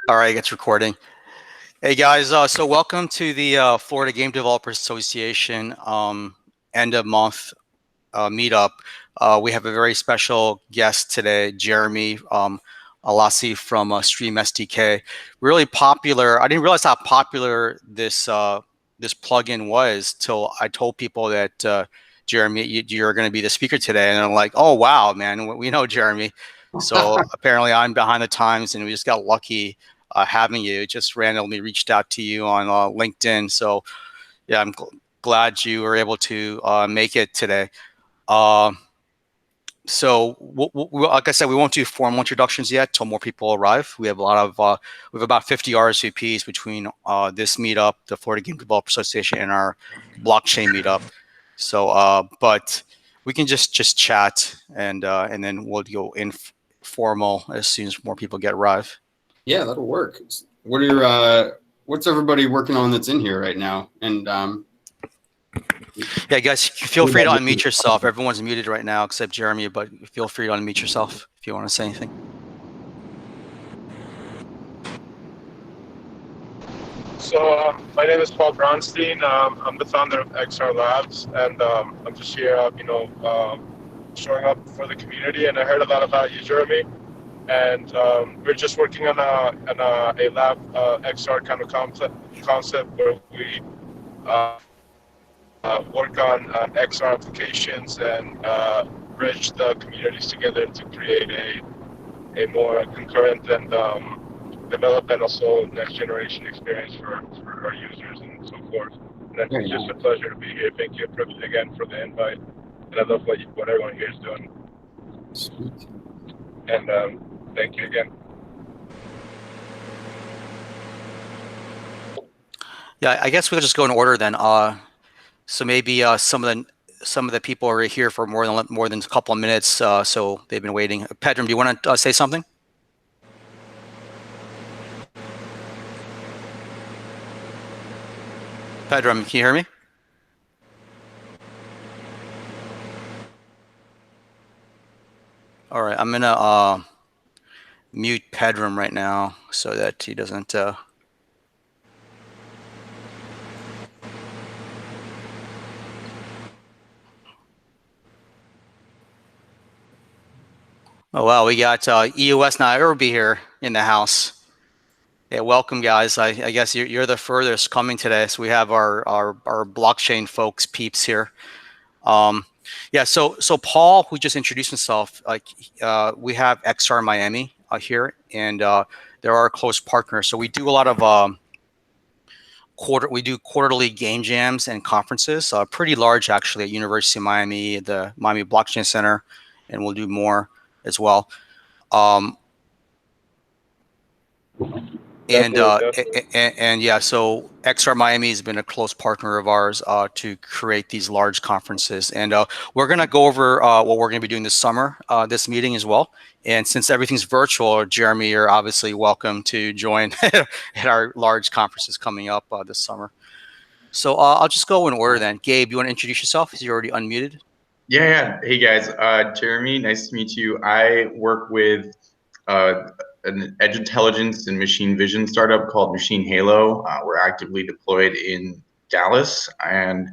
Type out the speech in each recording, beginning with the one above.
All right, it's recording. Hey guys, so welcome to the Florida Game Developers Association end of month meetup. We have a very special guest today, Jeremy Alessi from StreamSDK. Really popular. I didn't realize how popular this plugin was till I told people that Jeremy, you're going to be the speaker today, and I'm like, oh wow, man, we know Jeremy. So apparently I'm behind the times, and we just got lucky having you. Just randomly reached out to you on LinkedIn. So yeah, I'm glad you were able to make it today. So like I said, we won't do formal introductions yet till more people arrive. We have a lot of we have about 50 RSVPs between this meetup, the Florida Game Developers Association, and our blockchain meetup. So, but we can just chat and then we'll go informal as soon as more people arrive. Yeah, that'll work. What are your what's everybody working on that's in here right now? And yeah, guys, feel free to unmute yourself. Everyone's muted right now except Jeremy, but feel free to unmute yourself if you want to say anything. So my name is Paul Bronstein. I'm the founder of XR Labs, and I'm just here, showing up for the community. And I heard a lot about you, Jeremy. And we're just working on a lab XR kind of concept where we work on XR applications and bridge the communities together to create a more concurrent and develop and also next generation experience for our users and so forth. And it's just a pleasure to be here. Thank you again for the invite. And I love what everyone here is doing. Sweet. And thank you again. Yeah, I guess we'll just go in order then. So maybe some of the people are here for more than a couple of minutes, so they've been waiting. Pedram, do you want to say something? Pedram, can you hear me? All right, I'm gonna mute Pedram right now so that he doesn't. Oh wow, we got EOS Miami here in the house. Yeah, welcome guys. I guess you're the furthest coming today, so we have our blockchain folks peeps here. Yeah, so Paul, who just introduced himself, we have XR Miami here, and they're our close partners. So we do a lot of quarterly game jams and conferences, pretty large actually at University of Miami, the Miami Blockchain Center, and we'll do more as well. And yeah, so XR Miami has been a close partner of ours to create these large conferences. And we're going to go over what we're going to be doing this summer, this meeting as well. And since everything's virtual, Jeremy, you're obviously welcome to join at our large conferences coming up this summer. So I'll just go in order then. Gabe, you want to introduce yourself? Is you already unmuted? Yeah. Hey guys, Jeremy, nice to meet you. I work with an edge intelligence and machine vision startup called Machine Halo. We're actively deployed in Dallas, and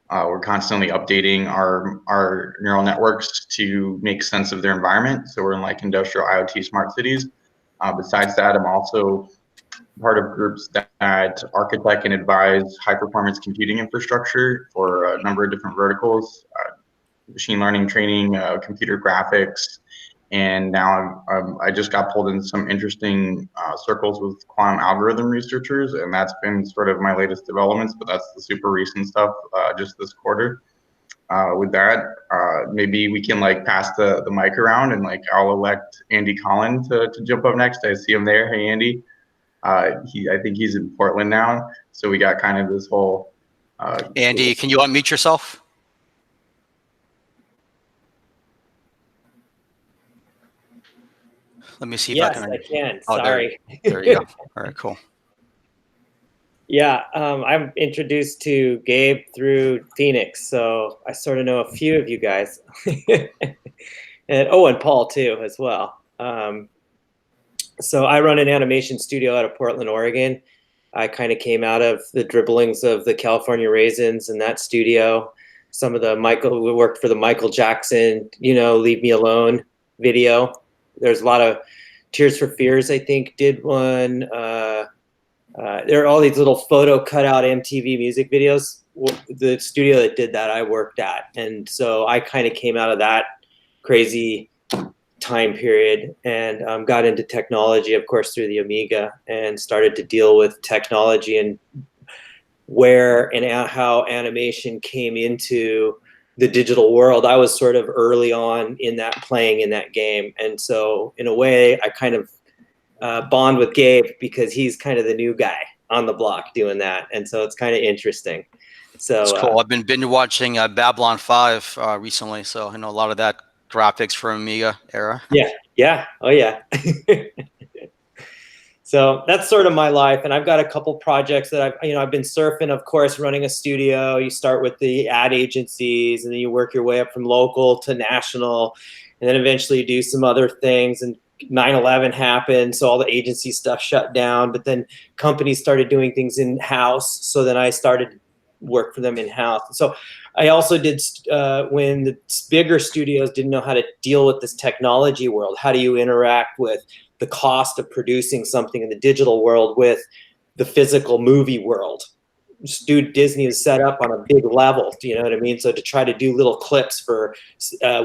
we're constantly updating our neural networks to make sense of their environment. So we're in like industrial IoT smart cities. Besides that, I'm also part of groups that architect and advise high performance computing infrastructure for a number of different verticals, machine learning training, computer graphics, and now I just got pulled in some interesting circles with quantum algorithm researchers, and that's been sort of my latest developments, but that's the super recent stuff just this quarter. With that, maybe we can like pass the mic around, and like I'll elect Andy Collin to jump up next. I see him there. Hey, Andy. I think he's in Portland now, so we got kind of this whole. Andy, can you unmute yourself? Let me see if I can. Yes, I can. Sorry. There you go. All right, cool. Yeah, I'm introduced to Gabe through Phoenix, so I sort of know a few of you guys. And Paul too, as well. So I run an animation studio out of Portland, Oregon. I kind of came out of the dribblings of the California Raisins in that studio. Some of the we worked for the Michael Jackson, Leave Me Alone video. There's a lot of Tears for Fears, I think, did one. There are all these little photo cutout MTV music videos. The studio that did that, I worked at. And so I kind of came out of that crazy time period and got into technology, of course, through the Amiga, and started to deal with technology and where and how animation came into the digital world. I was sort of early on in that, playing in that game. And so in a way, I kind of bond with Gabe because he's kind of the new guy on the block doing that. And so it's kind of interesting. So it's cool. I've been watching Babylon 5 recently, so I know a lot of that graphics from Amiga era. Yeah. Oh yeah. So that's sort of my life, and I've got a couple projects that I've been surfing, of course, running a studio. You start with the ad agencies, and then you work your way up from local to national, and then eventually you do some other things. And 9/11 happened, so all the agency stuff shut down. But then companies started doing things in house, so then I started to work for them in house. So I also did when the bigger studios didn't know how to deal with this technology world. How do you interact with the cost of producing something in the digital world with the physical movie world? Disney is set up on a big level, do you know what I mean? So to try to do little clips for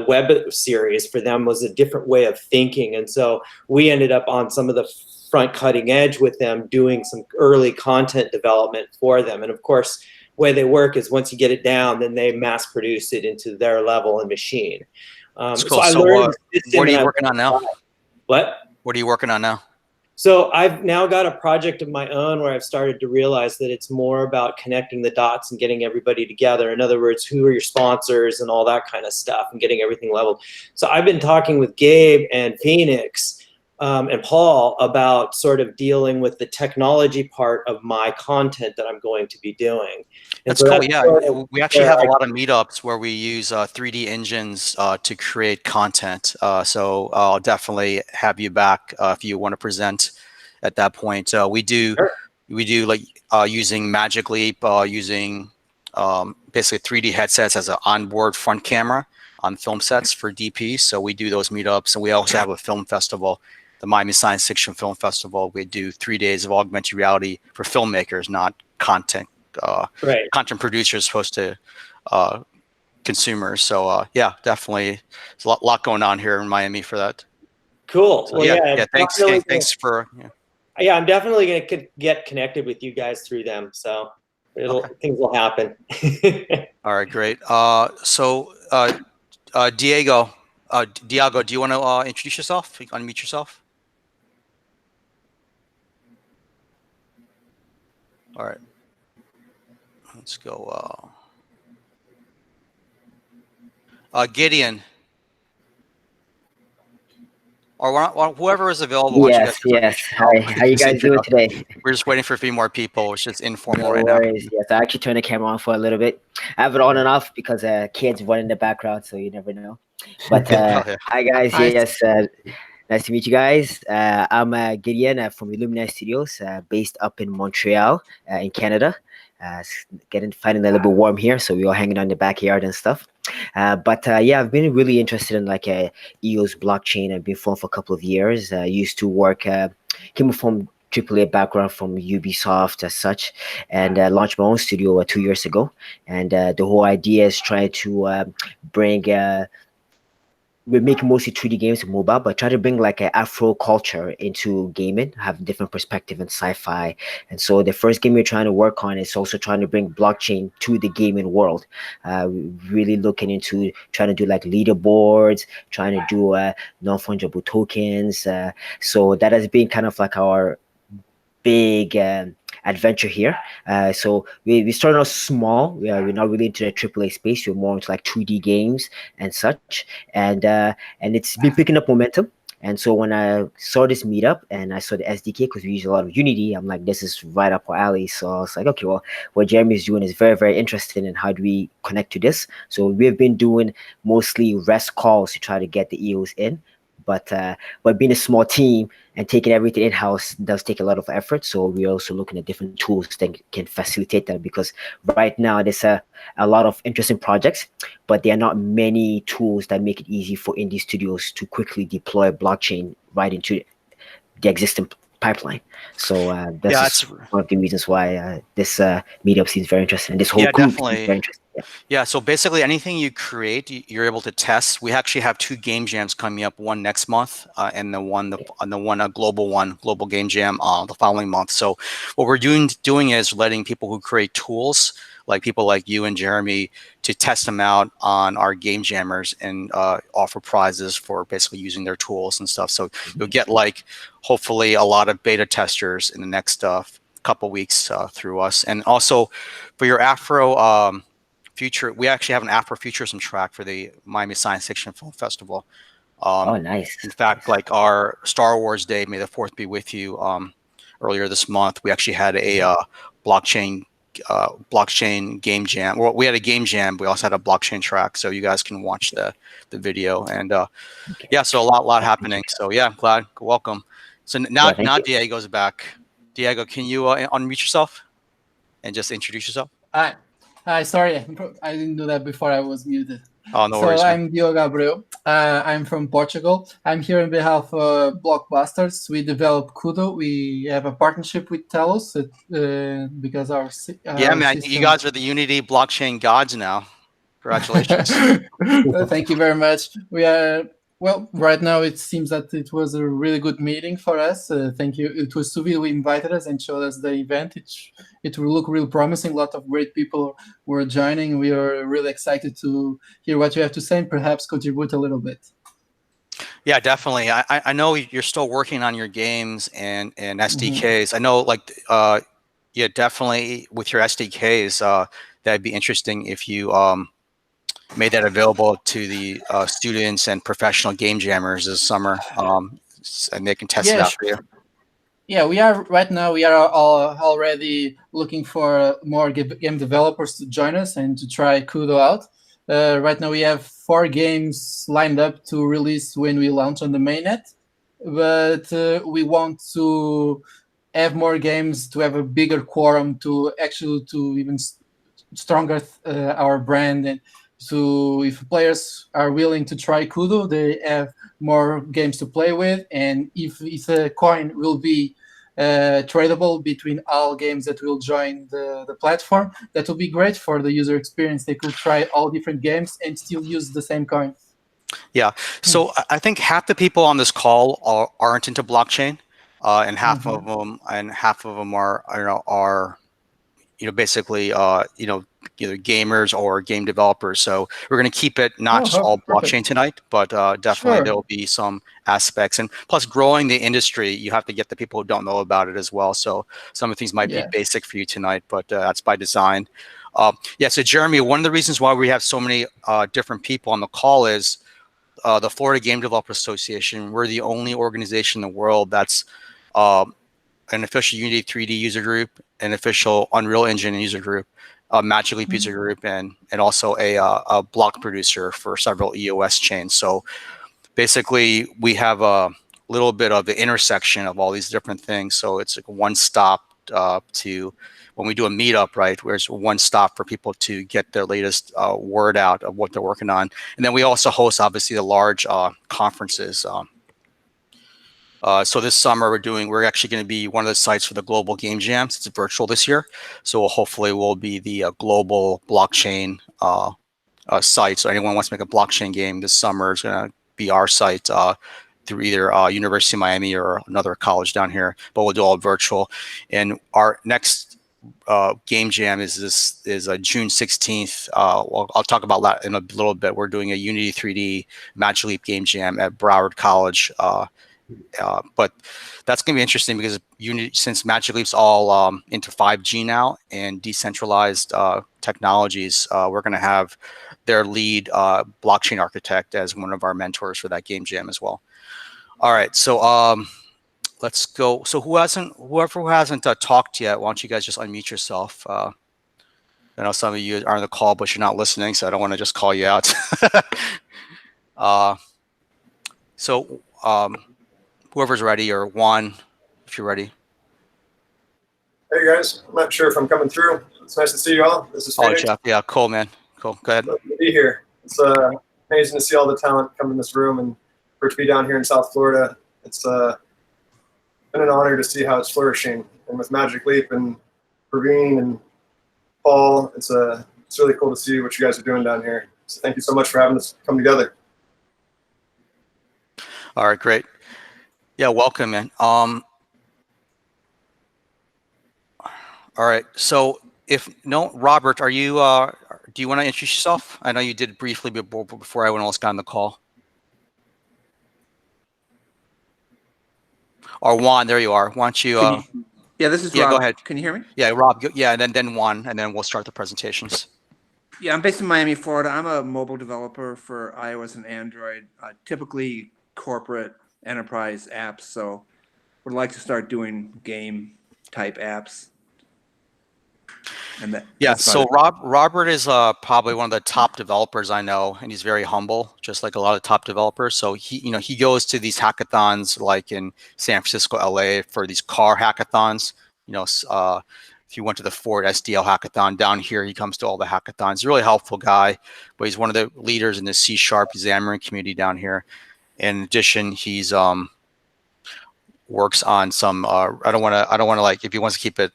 web series for them was a different way of thinking. And so we ended up on some of the front cutting edge with them, doing some early content development for them. And of course, the way they work is once you get it down, then they mass produce it into their level and machine. Cool. So I So learned what are you working on now? What? What are you working on now? So I've now got a project of my own where I've started to realize that it's more about connecting the dots and getting everybody together. In other words, who are your sponsors and all that kind of stuff, and getting everything leveled. So I've been talking with Gabe and Phoenix and Paul about sort of dealing with the technology part of my content that I'm going to be doing. And That's so cool. Yeah, we actually have a lot of meetups where we use 3D engines to create content. So I'll definitely have you back if you want to present at that point. We do like using Magic Leap, using basically 3D headsets as an onboard front camera on film sets for DP. So we do those meetups, and we also have a film festival, the Miami Science Fiction Film Festival. We do 3 days of augmented reality for filmmakers, not content content producers, opposed to consumers. So yeah, definitely, there's a lot going on here in Miami for that. Cool. So, well, yeah. Thanks for. Yeah, I'm definitely going to get connected with you guys through them. So things will happen. All right, great. So Diego, do you want to introduce yourself? Unmute yourself. All right. Let's go. Gideon, or whoever is available. Yes. Hi. How you guys doing today? We're just waiting for a few more people. It's just informal right worries. now. Yes, I actually turned the camera on for a little bit. I have it on and off because kids run in the background, so you never know. But hi guys. Hi. Yes. Nice to meet you guys. I'm Gideon from Illumina Studios, based up in Montreal, in Canada. Finding a little bit warm here, so we're all hanging out in the backyard and stuff. But yeah, I've been really interested in like EOS blockchain. I've been following for a couple of years. Used to work, came from AAA background from Ubisoft as such, and launched my own studio 2 years ago. And the whole idea is try to bring we're making mostly 3D games mobile, but try to bring like an Afro culture into gaming, have different perspective in sci-fi. And so the first game we're trying to work on is also trying to bring blockchain to the gaming world. Really looking into trying to do like leaderboards, trying to do non-fungible tokens. So that has been kind of like our big adventure here. So we started out small. We're not really into the AAA space. We're more into like 2D games and such. And it's been picking up momentum. And so when I saw this meetup and I saw the SDK, because we use a lot of Unity, I'm like, this is right up our alley. So I was like, okay, well, what Jeremy is doing is very, very interesting. And how do we connect to this? So we've been doing mostly REST calls to try to get the EOS in. but being a small team and taking everything in-house does take a lot of effort. So we're also looking at different tools that can facilitate that, because right now there's a lot of interesting projects, but there are not many tools that make it easy for indie studios to quickly deploy blockchain right into the existing pipeline. So that's one of the reasons why this meetup seems very interesting, and this whole group definitely. is very interesting. Yeah, so basically anything you create, you're able to test. We actually have 2 game jams coming up, one next month, and a global game jam the following month. So what we're doing is letting people who create tools, like people like you and Jeremy, to test them out on our game jammers and offer prizes for basically using their tools and stuff. So you'll get hopefully a lot of beta testers in the next couple weeks through us. And also for your Afro future, we actually have an Afrofuturism track for the Miami Science Fiction Film Festival. Oh, nice. In fact, like our Star Wars Day, May the 4th be with you, earlier this month, we actually had a blockchain game jam. Well, we had a game jam. We also had a blockchain track, so you guys can watch the video. And yeah, so a lot happening. So yeah, glad, welcome. So now Diego's back. Diego, can you unmute yourself and just introduce yourself? Hi, sorry, I didn't do that before I was muted. Oh, no worries. So I'm Diogo Abreu. I'm from Portugal. I'm here on behalf of Blockbusters. We develop Kudo. We have a partnership with Telos because our yeah, man, system... you guys are the Unity blockchain gods now. Congratulations. Thank you very much. We are. Well, right now it seems that it was a really good meeting for us. Thank you. It was Suvi who invited us and showed us the event. It will look real promising. A lot of great people were joining. We are really excited to hear what you have to say and perhaps contribute a little bit. Yeah, definitely. I know you're still working on your games and SDKs. I know, yeah, definitely with your SDKs, that'd be interesting if you made that available to the students and professional game jammers this summer, and they can test it out for you. Yeah, we are right now. We are already looking for more game developers to join us and to try Kudo out. Right now, we have 4 games lined up to release when we launch on the mainnet, but we want to have more games to have a bigger quorum to even stronger our brand. And so if players are willing to try Kudo, they have more games to play with. And if a coin will be tradable between all games that will join the platform, that will be great for the user experience. They could try all different games and still use the same coin. Yeah. So I think half the people on this call aren't into blockchain, and half of them are basically either gamers or game developers. So we're going to keep it not just all blockchain tonight, but definitely there will be some aspects. And plus, growing the industry, you have to get the people who don't know about it as well. So some of the things might be basic for you tonight, but that's by design. Yeah. So Jeremy, one of the reasons why we have so many different people on the call is the Florida Game Developers Association. We're the only organization in the world that's an official Unity3D user group, an official Unreal Engine user group, a Magic Leap user group, and also a block producer for several EOS chains. So basically, we have a little bit of the intersection of all these different things. So it's like one stop to when we do a meetup, right? Where it's one stop for people to get their latest word out of what they're working on. And then we also host, obviously, the large conferences. So this summer we're actually going to be one of the sites for the global game jams. It's virtual this year, so hopefully we'll be the global blockchain site. So anyone who wants to make a blockchain game this summer is going to be our site through either University of Miami or another college down here. But we'll do all virtual. And our next game jam is June 16th. Well, I'll talk about that in a little bit. We're doing a Unity3D Magic Leap game jam at Broward College. But that's going to be interesting because since Magic Leap's all into 5G now and decentralized technologies, we're going to have their lead blockchain architect as one of our mentors for that game jam as well. All right, so let's go. So whoever hasn't talked yet, why don't you guys just unmute yourself? I know some of you are on the call, but you're not listening, so I don't want to just call you out. So whoever's ready, or Juan, if you're ready. Hey guys, I'm not sure if I'm coming through. It's nice to see you all. This is Oh, Phoenix. Jeff. Yeah, cool, man. Cool. Go ahead. Lovely to be here. It's amazing to see all the talent come in this room, and for it to be down here in South Florida. It's been an honor to see how it's flourishing. And with Magic Leap and Praveen and Paul, it's really cool to see what you guys are doing down here. So thank you so much for having us come together. All right, great. Yeah, welcome, man. All right, so Robert, are you? Do you want to introduce yourself? I know you did briefly before everyone else got on the call. Or Juan, there you are. Why don't you? Yeah, this is yeah, Rob. go ahead. Can you hear me? Yeah, Rob. Yeah, and then Juan, and then we'll start the presentations. Yeah, I'm based in Miami, Florida. I'm a mobile developer for iOS and Android, typically corporate enterprise apps. So would like to start doing game type apps. And yeah, so Robert is probably one of the top developers I know, and he's very humble, just like a lot of top developers. So he goes to these hackathons like in San Francisco, LA for these car hackathons. If you went to the Ford SDL hackathon down here, he comes to all the hackathons. He's a really helpful guy, but he's one of the leaders in the C# Xamarin community down here. In addition, he's works on some I don't want to like, if he wants to keep it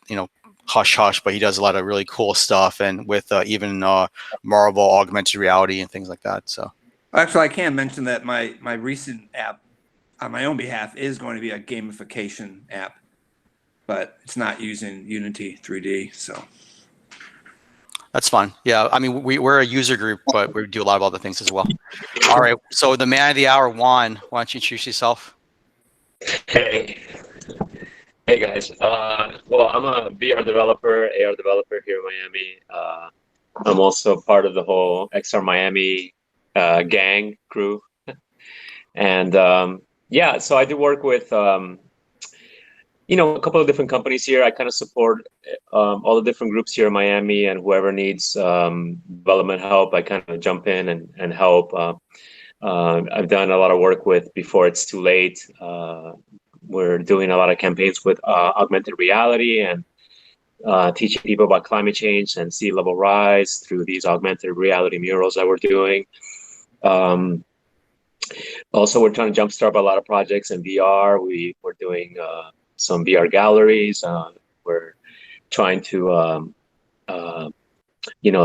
hush hush, but he does a lot of really cool stuff, and with even Marvel augmented reality and things like that. So actually, I can mention that my recent app on my own behalf is going to be a gamification app, but it's not using Unity3D. So that's fun. Yeah, I mean, we're a user group, but we do a lot of other things as well. All right, so the man of the hour, Juan, why don't you introduce yourself? Hey guys. Well, I'm a VR developer, AR developer here in Miami. I'm also part of the whole XR Miami gang crew. And yeah, so I do work with a couple of different companies here. I kind of support all the different groups here in Miami, and whoever needs development help, I kind of jump in and help. I've done a lot of work with Before It's Too Late. We're doing a lot of campaigns with augmented reality and teaching people about climate change and sea level rise through these augmented reality murals that we're doing. Also, we're trying to jumpstart a lot of projects in VR. We're doing some VR galleries. We're trying to do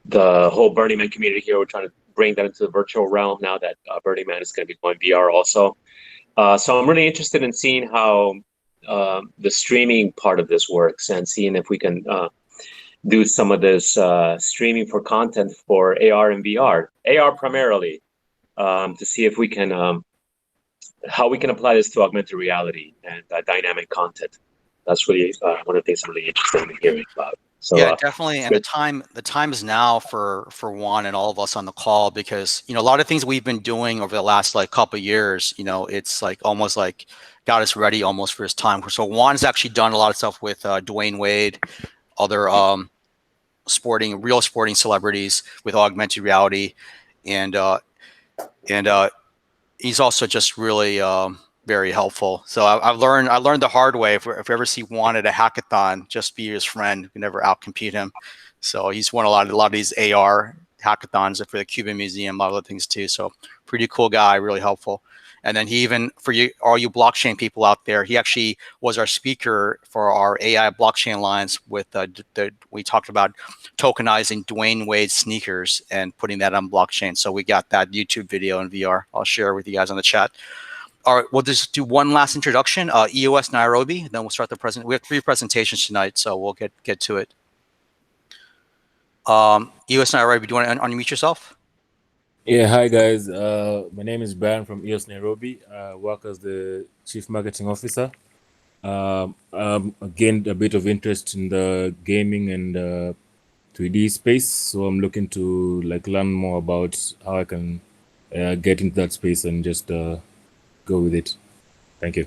the whole Burning Man community here. We're trying to bring that into the virtual realm now that Burning Man is going to be going VR also. So I'm really interested in seeing how the streaming part of this works, and seeing if we can do some of this streaming for content for AR and VR. AR primarily, to see if we can, how we can apply this to augmented reality and dynamic content. That's really one of the things I'm really interested in hearing about. So, yeah, definitely. And the time is now for Juan and all of us on the call, because a lot of things we've been doing over the last couple of years, it's like almost like got us ready almost for his time. So Juan's actually done a lot of stuff with Dwayne Wade, other real sporting celebrities with augmented reality, and he's also just really very helpful. So I learned the hard way. If we ever see Juan at a hackathon, just be his friend. You can never outcompete him. So he's won a lot of these AR hackathons for the Cuban Museum, a lot of other things too. So pretty cool guy, really helpful. And then he even, for all you blockchain people out there, he actually was our speaker for our AI blockchain alliance with we talked about tokenizing Dwayne Wade sneakers and putting that on blockchain. So we got that YouTube video in VR. I'll share with you guys on the chat. All right, we'll just do one last introduction. EOS Nairobi, then we'll start the present. We have 3 presentations tonight, so we'll get to it. EOS Nairobi, do you want to unmute yourself? Yeah, hi guys. My name is Brian from EOS Nairobi. I work as the Chief Marketing Officer. Gained a bit of interest in the gaming and 3D space, so I'm looking to learn more about how I can get into that space and just go with it. Thank you.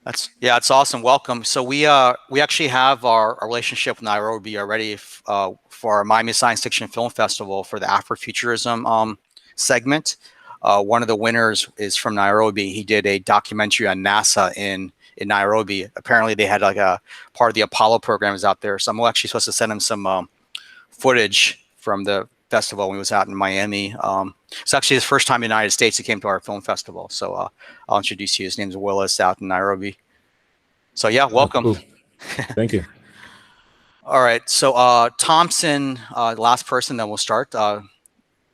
It's awesome. Welcome. So we actually have our relationship with Nairobi already for our Miami Science Fiction Film Festival for the Afrofuturism segment. One of the winners is from Nairobi. He did a documentary on NASA in Nairobi. Apparently, they had like a part of the Apollo program is out there. So I'm actually supposed to send him some footage from the festival when he was out in Miami. It's actually his first time in the United States. He came to our film festival. So I'll introduce you. His name's Willis out in Nairobi. So yeah, welcome. Cool. Thank you. All right. So Thompson, last person, then we'll start. Want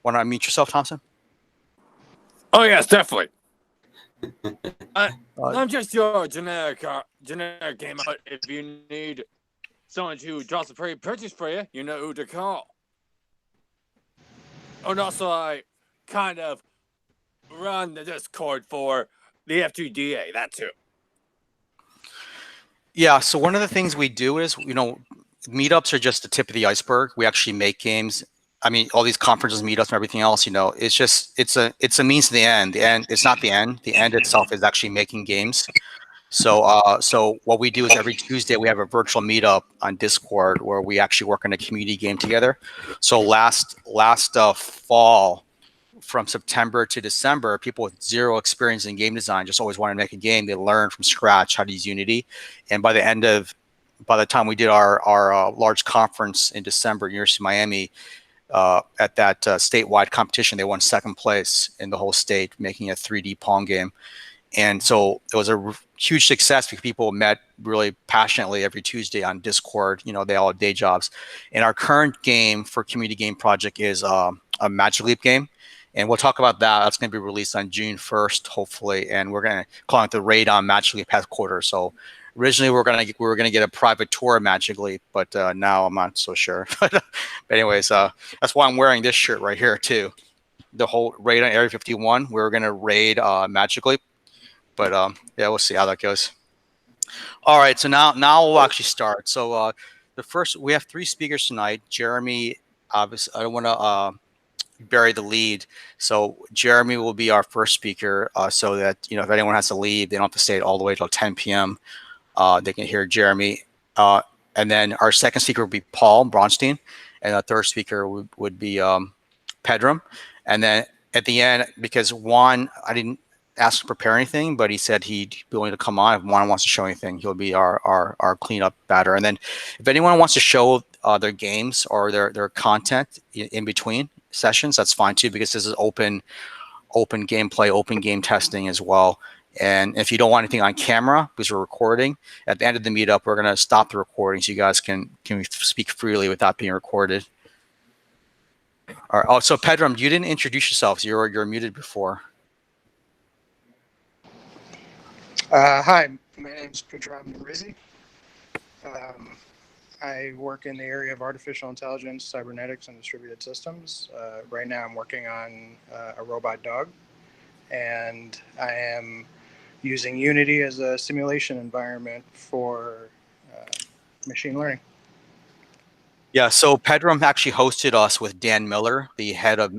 to unmute yourself, Thompson? Oh yes, definitely. I'm just your generic game out. If you need someone to draw some free purchase for you, you know who to call. And also, I kind of run the Discord for the F2DA, that too. Yeah, so one of the things we do is, meetups are just the tip of the iceberg. We actually make games. I mean, all these conferences, meetups, and everything else, it's a means to the end. The end, it's not the end. The end itself is actually making games. So what we do is every Tuesday we have a virtual meetup on Discord where we actually work on a community game together. So last fall, from September to December, people with zero experience in game design just always wanted to make a game. They learned from scratch how to use Unity, and by the time we did our large conference in December, University of Miami, at that statewide competition, they won second place in the whole state, making a 3D Pong game. And so it was a huge success because people met really passionately every Tuesday on Discord. They all had day jobs. And our current game for Community Game Project is a Magic Leap game. And we'll talk about that. That's going to be released on June 1st, hopefully. And we're going to call it the Raid on Magic Leap headquarters. So originally we were going to get a private tour of Magic Leap, but now I'm not so sure. But anyways, that's why I'm wearing this shirt right here too. The whole raid on Area 51, we were going to raid Magic Leap. But yeah, we'll see how that goes. All right, so now we'll actually start. So we have 3 speakers tonight. Jeremy, obviously, I don't want to bury the lead. So Jeremy will be our first speaker, so that if anyone has to leave, they don't have to stay all the way till 10 p.m. They can hear Jeremy. And then our second speaker will be Paul Bronstein, and our third speaker would be Pedram. And then at the end, because Juan, I didn't ask to prepare anything, but he said he'd be willing to come on. If Juan wants to show anything, he'll be our cleanup batter. And then if anyone wants to show their games or their content in between sessions, that's fine too, because this is open gameplay, open game testing as well. And if you don't want anything on camera, because we're recording, at the end of the meetup, we're going to stop the recording so you guys can speak freely without being recorded. All right. Oh, so Pedram, you didn't introduce yourself. So you're muted before. Hi, my name is Pedram Rizzi. I work in the area of artificial intelligence, cybernetics, and distributed systems. Right now I'm working on a robot dog, and I am using Unity as a simulation environment for machine learning. Yeah, so Pedram actually hosted us with Dan Miller, the head of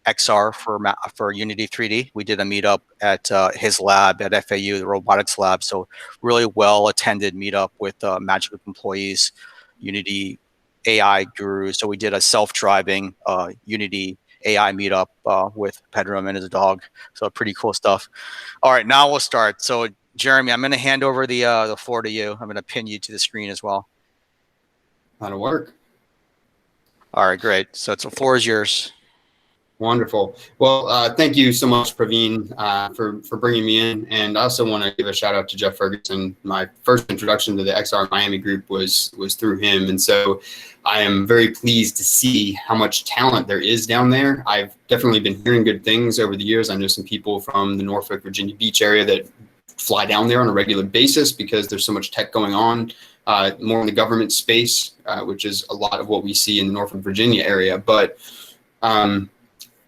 XR for Unity3D. We did a meetup at his lab at FAU, the robotics lab. So really well attended meetup with Magic Leap employees, Unity AI gurus. So we did a self-driving Unity AI meetup with Pedram and his dog. So pretty cool stuff. All right, now we'll start. So Jeremy, I'm going to hand over the floor to you. I'm going to pin you to the screen as well. That'll work. All right, great. So the floor is yours. Wonderful. Well, thank you so much, Praveen, for bringing me in. And I also want to give a shout out to Jeff Ferguson. My first introduction to the XR Miami group was through him. And so I am very pleased to see how much talent there is down there. I've definitely been hearing good things over the years. I know some people from the Norfolk, Virginia Beach area that fly down there on a regular basis because there's so much tech going on, more in the government space, which is a lot of what we see in the Norfolk, Virginia area. But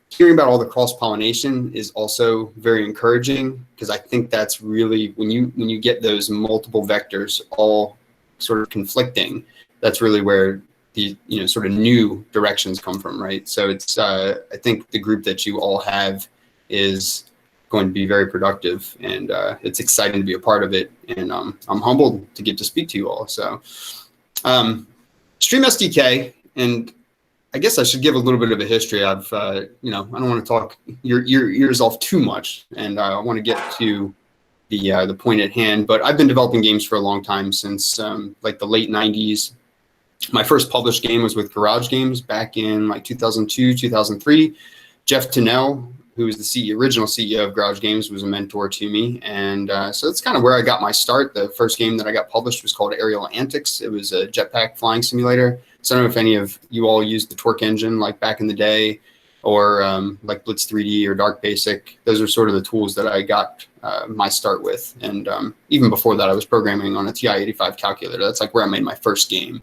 hearing about all the cross-pollination is also very encouraging, because I think that's really, when you get those multiple vectors all sort of conflicting, that's really where the sort of new directions come from, right? So it's I think the group that you all have is going to be very productive, and it's exciting to be a part of it, and I'm humbled to get to speak to you all. So StreamSDK, and I guess I should give a little bit of a history. I've, you know, I don't want to talk your ears off too much, and I want to get to the point at hand. But I've been developing games for a long time, since like the late 90s. My first published game was with Garage Games back in like 2002, 2003. Jeff Tunnell, who was the original CEO of Garage Games, was a mentor to me. And so that's kind of where I got my start. The first game that I got published was called Aerial Antics. It was a jetpack flying simulator. So I don't know if any of you all used the Torque engine like back in the day, or like Blitz 3D or Dark Basic. Those are sort of the tools that I got my start with. And even before that, I was programming on a TI-85 calculator. That's like where I made my first game.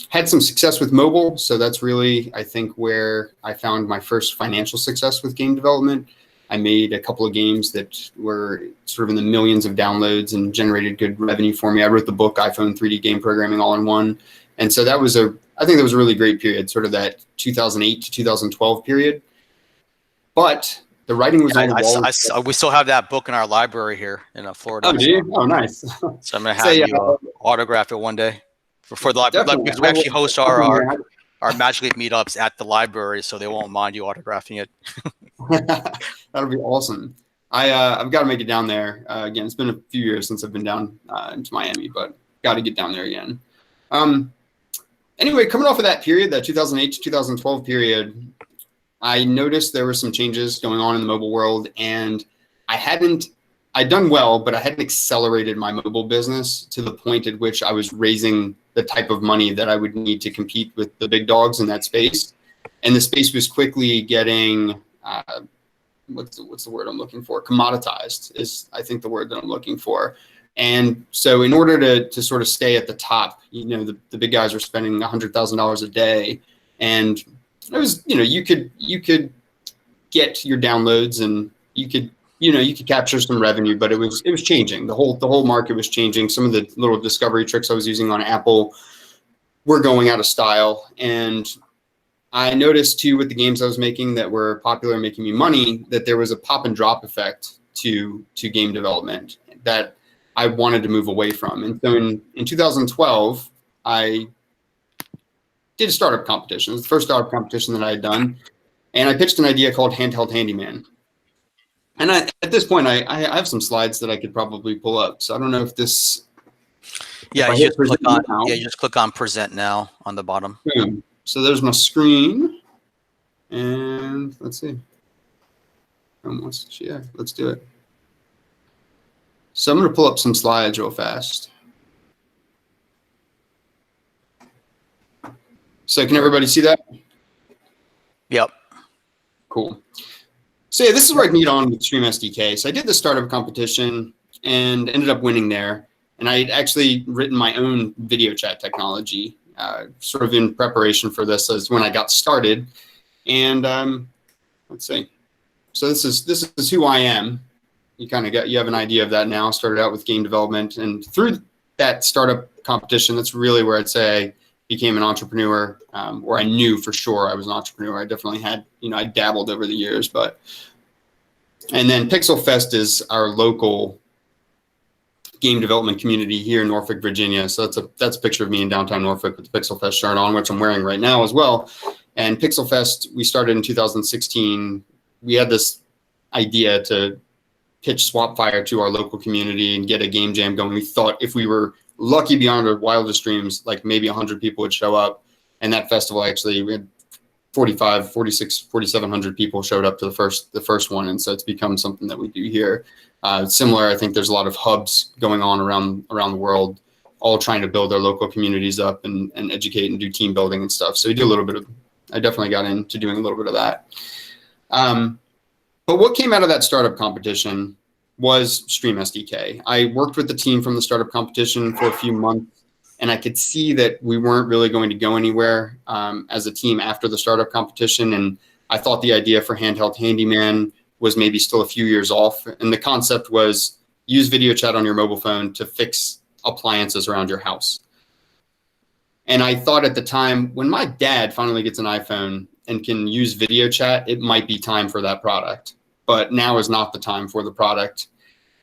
Had some success with mobile, so that's really, I think, where I found my first financial success with game development. I made a couple of games that were sort of in the millions of downloads and generated good revenue for me. I wrote the book, iPhone 3D Game Programming All in One. And so that was I think that was a really great period, sort of that 2008 to 2012 period. But the writing was on the wall. We still have that book in our library here in Florida. Oh, do you? Oh, nice. So I'm going to have you autograph it one day. For the library, because we actually host our Magic Leap meetups at the library, so they won't mind you autographing it. That'll be awesome. I've got to make it down there again. It's been a few years since I've been down into Miami, but got to get down there again. Anyway, coming off of that period, that 2008 to 2012 period, I noticed there were some changes going on in the mobile world, and I'd done well, but I hadn't accelerated my mobile business to the point at which I was raising the type of money that I would need to compete with the big dogs in that space. And the space was quickly getting, what's the word I'm looking for? Commoditized is, I think, the word that I'm looking for. And so in order to sort of stay at the top, you know, the big guys were spending $100,000 a day. And it was, you know, you could get your downloads, and you could capture some revenue, but it was changing. The whole market was changing. Some of the little discovery tricks I was using on Apple were going out of style. And I noticed too, with the games I was making that were popular and making me money, that there was a pop and drop effect to game development that I wanted to move away from. And so in 2012, I did a startup competition. It was the first startup competition that I had done. And I pitched an idea called Handheld Handyman. And at this point, I have some slides that I could probably pull up. So I don't know if this. Yeah, you just click on Present Now on the bottom. Boom. So there's my screen, and let's see. Almost, yeah. Let's do it. So I'm going to pull up some slides real fast. So can everybody see that? Yep. Cool. So yeah, this is where I meet on with StreamSDK. So I did the startup competition and ended up winning there. And I had actually written my own video chat technology, sort of in preparation for this as when I got started. And let's see. So this is who I am. You have an idea of that now. Started out with game development, and through that startup competition, that's really where I'd say I became an entrepreneur, or I knew for sure I was an entrepreneur. I definitely had, I dabbled over the years, and then Pixel Fest is our local game development community here in Norfolk, Virginia. So that's a picture of me in downtown Norfolk with the Pixel Fest shirt on, which I'm wearing right now as well. And Pixel Fest, we started in 2016. We had this idea to pitch SwapFire to our local community and get a game jam going. We thought if we were lucky beyond our wildest dreams, like maybe 100 people would show up. And that festival, actually, we had 4,700 people showed up to the first one. And so it's become something that we do here. Similar, I think there's a lot of hubs going on around the world, all trying to build their local communities up and educate and do team building and stuff. So we do a little bit of, I definitely got into doing a little bit of that. But what came out of that startup competition was StreamSDK. I worked with the team from the startup competition for a few months, and I could see that we weren't really going to go anywhere as a team after the startup competition. And I thought the idea for Handheld Handyman was maybe still a few years off. And the concept was use video chat on your mobile phone to fix appliances around your house. And I thought at the time, when my dad finally gets an iPhone and can use video chat, it might be time for that product. But now is not the time for the product.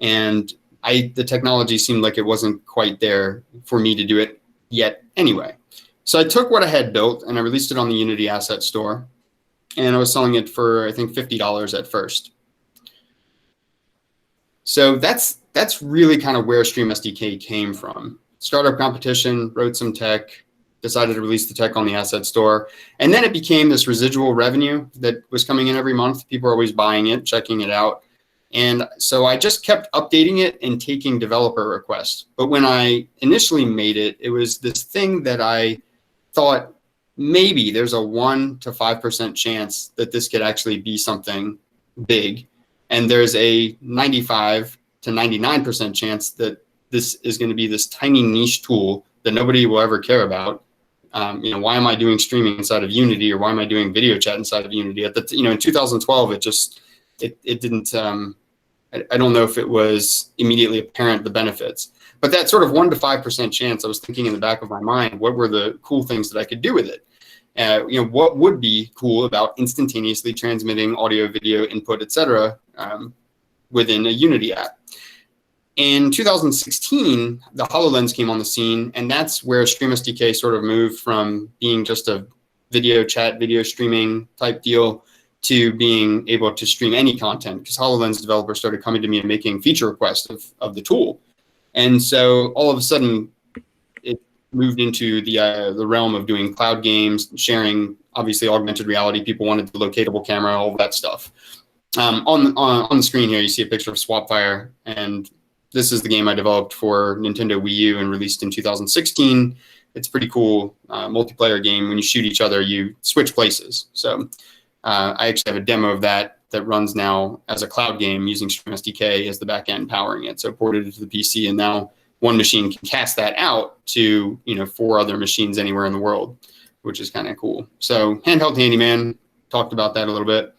And the technology seemed like it wasn't quite there for me to do it yet anyway. So I took what I had built and I released it on the Unity Asset Store, and I was selling it for, I think, $50 at first. So that's really kind of where StreamSDK came from. Startup competition, wrote some tech, decided to release the tech on the Asset Store, and then it became this residual revenue that was coming in every month. People were always buying it, checking it out. And so I just kept updating it and taking developer requests. But when I initially made it, it was this thing that I thought maybe there's a 1 to 5% chance that this could actually be something big. And there's a 95 to 99% chance that this is going to be this tiny niche tool that nobody will ever care about. Why am I doing streaming inside of Unity, or why am I doing video chat inside of Unity? In 2012, it didn't. I don't know if it was immediately apparent the benefits, but that sort of 1 to 5% chance, I was thinking in the back of my mind, what were the cool things that I could do with it? What would be cool about instantaneously transmitting audio, video, input, etc., within a Unity app? In 2016, the HoloLens came on the scene, and that's where StreamSDK sort of moved from being just a video chat, video streaming type deal to being able to stream any content, because HoloLens developers started coming to me and making feature requests of the tool. And so all of a sudden, it moved into the realm of doing cloud games, sharing, obviously, augmented reality. People wanted the locatable camera, all of that stuff. On the screen here, you see a picture of Swapfire, and this is the game I developed for Nintendo Wii U and released in 2016. It's a pretty cool multiplayer game. When you shoot each other, you switch places. So I actually have a demo of that runs now as a cloud game using StreamSDK as the backend powering it. So ported it to the PC, and now one machine can cast that out to 4 other machines anywhere in the world, which is kind of cool. So handheld handyman, talked about that a little bit.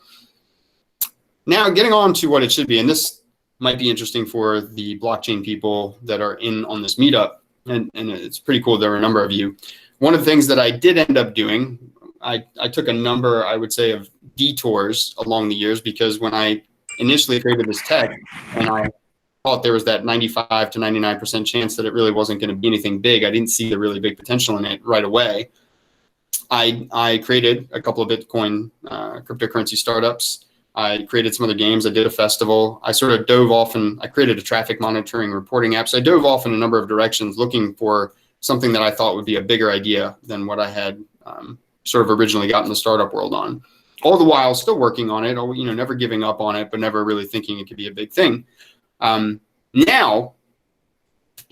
Now getting on to what it should be, and this might be interesting for the blockchain people that are in on this meetup, and it's pretty cool. There are a number of you. One of the things that I did end up doing, I took a number, I would say, of detours along the years, because when I initially created this tech and I thought there was that 95 to 99% chance that it really wasn't going to be anything big, I didn't see the really big potential in it right away. I created a couple of Bitcoin cryptocurrency startups. I created some other games. I did a festival. I sort of dove off, and I created a traffic monitoring reporting app. So I dove off in a number of directions looking for something that I thought would be a bigger idea than what I had sort of originally got in the startup world on. All the while still working on it, never giving up on it, but never really thinking it could be a big thing. Now,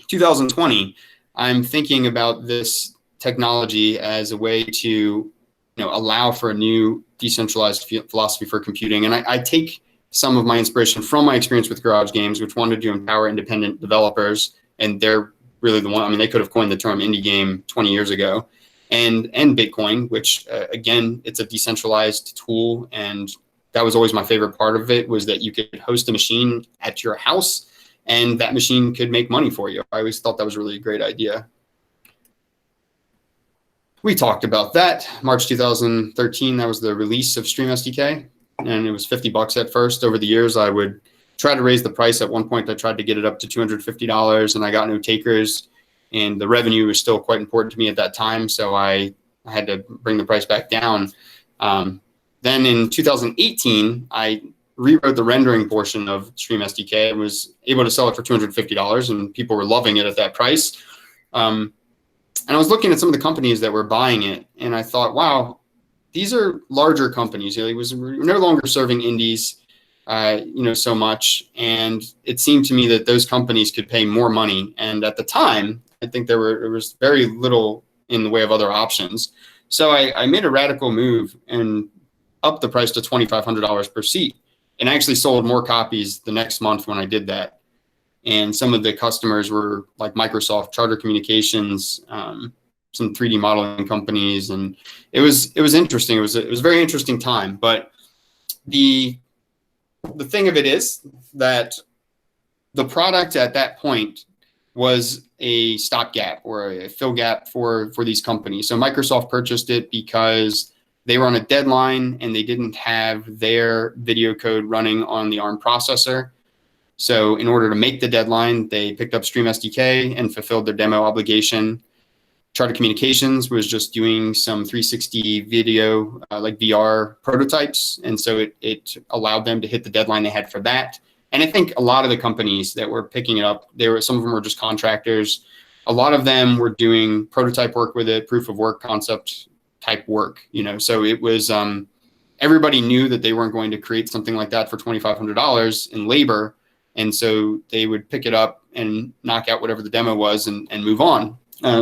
2020, I'm thinking about this technology as a way to allow for a new decentralized philosophy for computing. And I take some of my inspiration from my experience with Garage Games, which wanted to empower independent developers. And they're really the one, they could have coined the term indie game 20 years ago. And Bitcoin, which, again, it's a decentralized tool. And that was always my favorite part of it, was that you could host a machine at your house and that machine could make money for you. I always thought that was really a great idea. We talked about that. March 2013, that was the release of StreamSDK, and it was $50 at first. Over the years, I would try to raise the price. At one point, I tried to get it up to $250, and I got no takers, and the revenue was still quite important to me at that time, so I had to bring the price back down. Then in 2018, I rewrote the rendering portion of StreamSDK and was able to sell it for $250, and people were loving it at that price. And I was looking at some of the companies that were buying it, and I thought, wow, these are larger companies. We're no longer serving indies, so much. And it seemed to me that those companies could pay more money. And at the time, I think there was very little in the way of other options. So I made a radical move and upped the price to $2,500 per seat, and actually sold more copies the next month when I did that. And some of the customers were like Microsoft, Charter Communications, some 3D modeling companies, and it was interesting. It was a very interesting time. But the thing of it is that the product at that point was a stopgap or a fill gap for these companies. So Microsoft purchased it because they were on a deadline and they didn't have their video code running on the ARM processor. So in order to make the deadline, they picked up StreamSDK and fulfilled their demo obligation. Charter Communications was just doing some 360 video, like VR prototypes. And so it allowed them to hit the deadline they had for that. And I think a lot of the companies that were picking it up, some of them were just contractors. A lot of them were doing prototype work with it, proof of work concept type work, so it was, everybody knew that they weren't going to create something like that for $2,500 in labor. And so they would pick it up and knock out whatever the demo was and move on.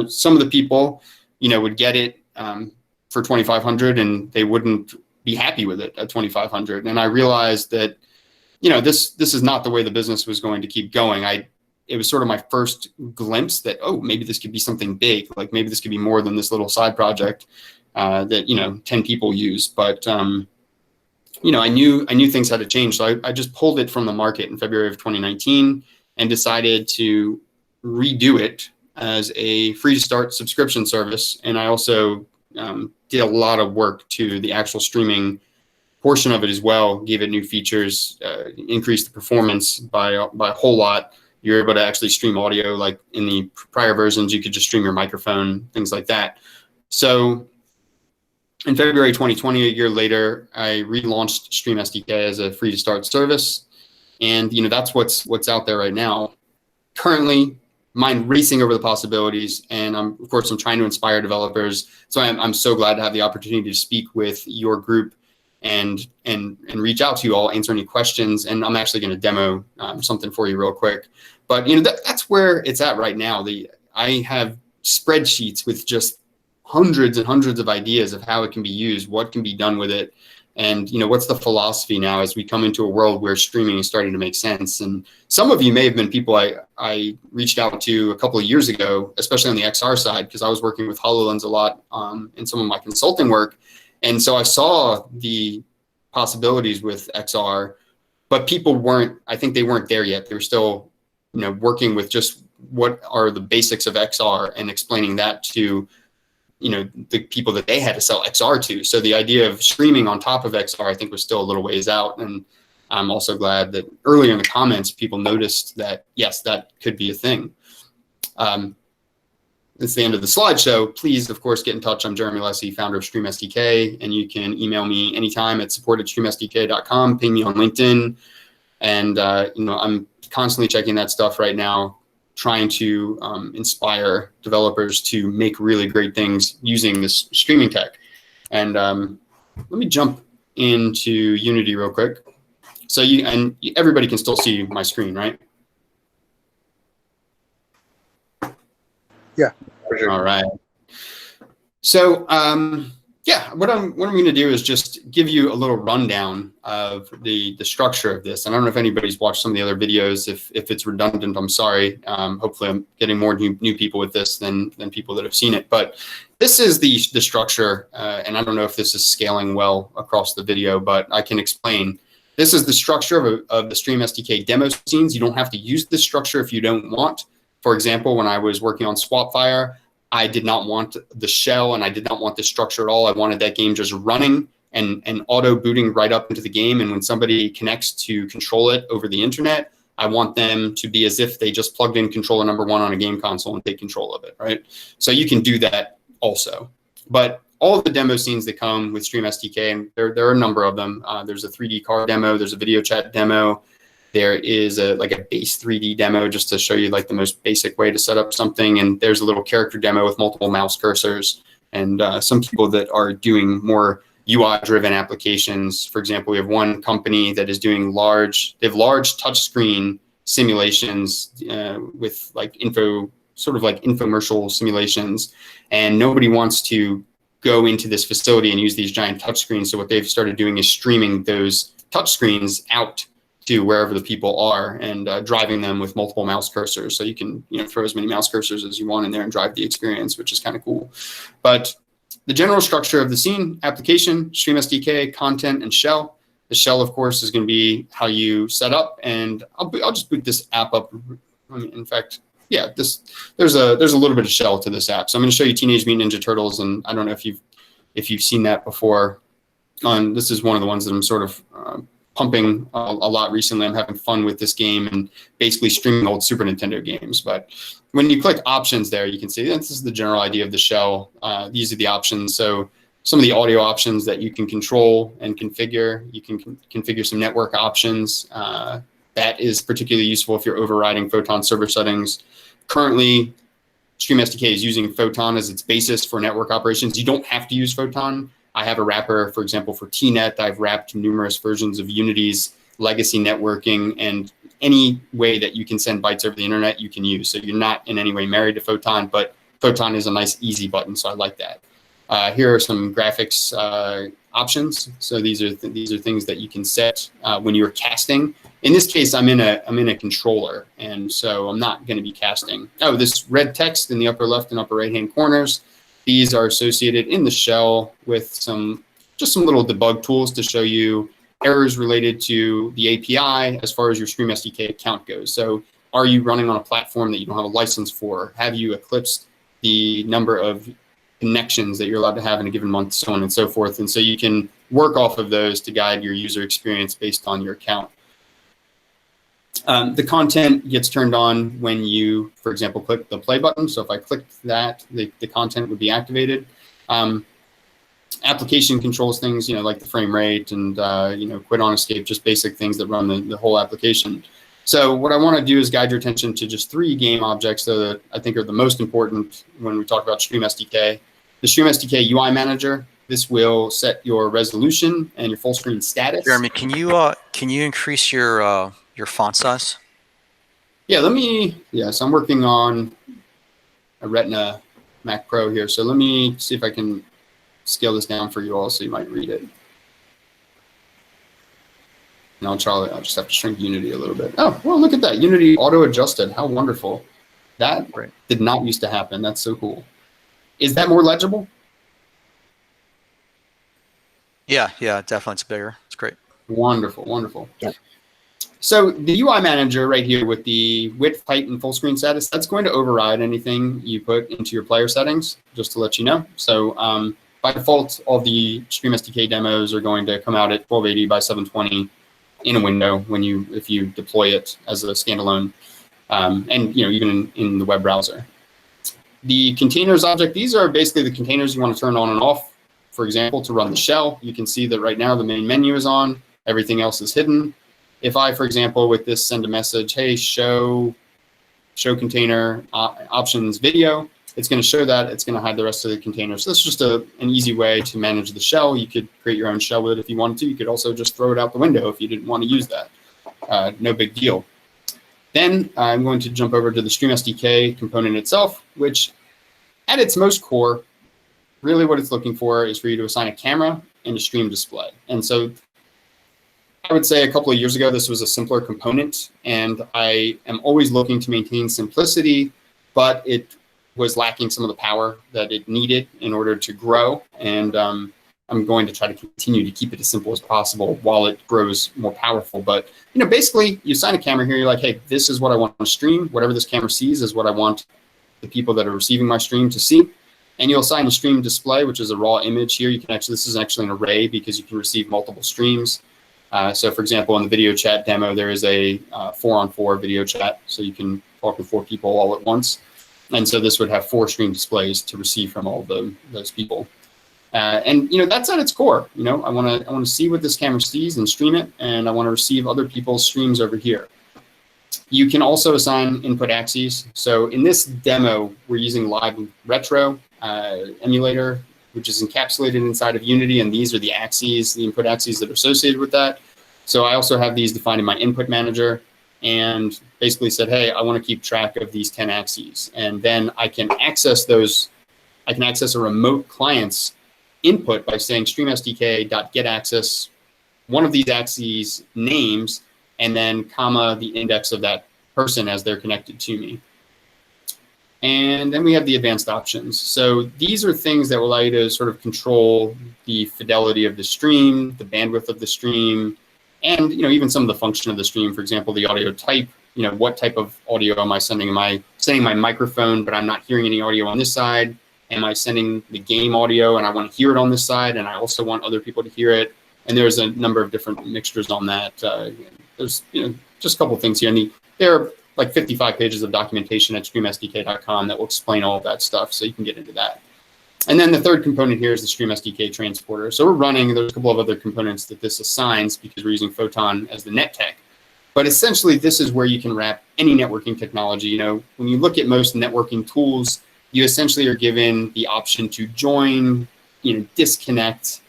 Some of the people, would get it for $2,500 and they wouldn't be happy with it at $2,500. And I realized that, this is not the way the business was going to keep going. It was sort of my first glimpse that, oh, maybe this could be something big. Like maybe this could be more than this little side project that, 10 people use. But, I knew things had to change. So I just pulled it from the market in February of 2019 and decided to redo it as a free to start subscription service. And I also did a lot of work to the actual streaming portion of it as well, gave it new features, increased the performance by a whole lot. You're able to actually stream audio, like in the prior versions, you could just stream your microphone, things like that. So in February 2020, a year later, I relaunched StreamSDK as a free to start service. And, that's what's out there right now. Currently, mind racing over the possibilities. And I'm trying to inspire developers. So I'm so glad to have the opportunity to speak with your group and reach out to you all, answer any questions. And I'm actually going to demo something for you real quick. But, that's where it's at right now. I have spreadsheets with just hundreds and hundreds of ideas of how it can be used, what can be done with it. And, what's the philosophy now as we come into a world where streaming is starting to make sense. And some of you may have been people I reached out to a couple of years ago, especially on the XR side, because I was working with HoloLens a lot in some of my consulting work. And so I saw the possibilities with XR, but people weren't there yet. They were still, working with just what are the basics of XR and explaining that to the people that they had to sell XR to. So the idea of streaming on top of XR, I think, was still a little ways out. And I'm also glad that earlier in the comments, people noticed that, yes, that could be a thing. That's the end of the slideshow. Please, of course, get in touch. I'm Jeremy Alessi, founder of StreamSDK, and you can email me anytime at support@streamsdk.com, ping me on LinkedIn. And, I'm constantly checking that stuff right now, trying to inspire developers to make really great things using this streaming tech. And let me jump into Unity real quick. So everybody can still see my screen, right? Yeah. All right. So what I'm going to do is just give you a little rundown of the structure of this. And I don't know if anybody's watched some of the other videos. If it's redundant, I'm sorry. Hopefully I'm getting more new people with this than people that have seen it. But this is the structure, and I don't know if this is scaling well across the video, but I can explain. This is the structure of the StreamSDK demo scenes. You don't have to use this structure if you don't want. For example, when I was working on SwapFire, I did not want the shell and I did not want the structure at all. I wanted that game just running and auto booting right up into the game. And when somebody connects to control it over the internet, I want them to be as if they just plugged in controller number 1 on a game console and take control of it, right? So you can do that also. But all of the demo scenes that come with StreamSDK, and there are a number of them. There's a 3D car demo, there's a video chat demo. There is a base 3D demo just to show you like the most basic way to set up something. And there's a little character demo with multiple mouse cursors. And some people that are doing more UI-driven applications. For example, we have one company that is doing large touchscreen simulations with like infomercial simulations. And nobody wants to go into this facility and use these giant touchscreens. So what they've started doing is streaming those touchscreens out to wherever the people are and driving them with multiple mouse cursors. So you can throw as many mouse cursors as you want in there and drive the experience, which is kind of cool. But the general structure of the scene: application, StreamSDK, content, and shell. The shell, of course, is going to be how you set up. And I'll just boot this app up. In fact, yeah, there's a little bit of shell to this app. So I'm going to show you Teenage Mutant Ninja Turtles, and I don't know if you've seen that before. This is one of the ones that I'm sort of pumping a lot recently. I'm having fun with this game and basically streaming old Super Nintendo games. But when you click options there, you can see this is the general idea of the shell. These are the options. So some of the audio options that you can control and configure. You can configure some network options. That is particularly useful if you're overriding Photon server settings. Currently, StreamSDK is using Photon as its basis for network operations. You don't have to use Photon. I have a wrapper, for example, for TNet. I've wrapped numerous versions of Unity's legacy networking, and any way that you can send bytes over the internet, you can use. So you're not in any way married to Photon, but Photon is a nice, easy button, so I like that. Here are some graphics options. So these are things that you can set when you're casting. In this case, I'm in a controller, and so I'm not going to be casting. Oh, this red text in the upper left and upper right hand corners. These are associated in the shell with just some little debug tools to show you errors related to the API as far as your StreamSDK account goes. So are you running on a platform that you don't have a license for? Have you eclipsed the number of connections that you're allowed to have in a given month, so on and so forth? And so you can work off of those to guide your user experience based on your account. The content gets turned on when you, for example, click the play button. So if I clicked that, the content would be activated. Application controls things, like the frame rate and, quit on escape, just basic things that run the whole application. So what I want to do is guide your attention to just 3 game objects that I think are the most important when we talk about StreamSDK. The StreamSDK UI Manager. This will set your resolution and your full screen status. Jeremy, can you increase your font size? Yeah, so I'm working on a Retina Mac Pro here. So let me see if I can scale this down for you all so you might read it. And I'll just have to shrink Unity a little bit. Oh, well, look at that. Unity auto-adjusted. How wonderful. That did not used to happen. That's so cool. Is that more legible? Yeah, definitely. It's bigger. It's great. Wonderful, wonderful. Yep. So the UI Manager right here with the width, height, and full screen status, that's going to override anything you put into your player settings, just to let you know. So by default, all the StreamSDK demos are going to come out at 1280 by 720 in a window if you deploy it as a standalone, and even in the web browser. The containers object, these are basically the containers you want to turn on and off. For example, to run the shell, you can see that right now the main menu is on, everything else is hidden. If I, for example, with this send a message, hey, show container options video, it's going to show that. It's going to hide the rest of the containers. So that's just an easy way to manage the shell. You could create your own shell with it if you wanted to. You could also just throw it out the window if you didn't want to use that. No big deal. Then I'm going to jump over to the StreamSDK component itself, which at its most core, really what it's looking for is for you to assign a camera and a stream display. And so I would say a couple of years ago, this was a simpler component, and I am always looking to maintain simplicity, but it was lacking some of the power that it needed in order to grow. And I'm going to try to continue to keep it as simple as possible while it grows more powerful. But, basically you assign a camera here. You're like, hey, this is what I want to stream. Whatever this camera sees is what I want the people that are receiving my stream to see. And you'll assign a stream display, which is a raw image here. This is actually an array because you can receive multiple streams. So for example, in the video chat demo, there is a 4-on-4 video chat. So you can talk with 4 people all at once. And so this would have 4 stream displays to receive from all of those people. And that's at its core. I want to see what this camera sees and stream it, and I want to receive other people's streams over here. You can also assign input axes. So in this demo, we're using Live Retro emulator, which is encapsulated inside of Unity, and these are the axes, the input axes that are associated with that. So I also have these defined in my input manager, and basically said, hey, I want to keep track of these 10 axes, and then I can access those. I can access a remote client's input by saying StreamSDK.getAccess one of these axes names, and then comma the index of that person as they're connected to me. And then we have the advanced options. So these are things that will allow you to sort of control the fidelity of the stream, the bandwidth of the stream, and even some of the function of the stream. For example, the audio type. What type of audio am I sending? Am I sending my microphone, but I'm not hearing any audio on this side? Am I sending the game audio and I want to hear it on this side, and I also want other people to hear it? And there's a number of different mixtures on that. There's just a couple of things here. And there are like 55 pages of documentation at StreamSDK.com that will explain all of that stuff, so you can get into that. And then the third component here is the StreamSDK transporter. So we're running, there's a couple of other components that this assigns because we're using Photon as the net tech. But essentially, this is where you can wrap any networking technology. When you look at most networking tools, you essentially are given the option to join, disconnect,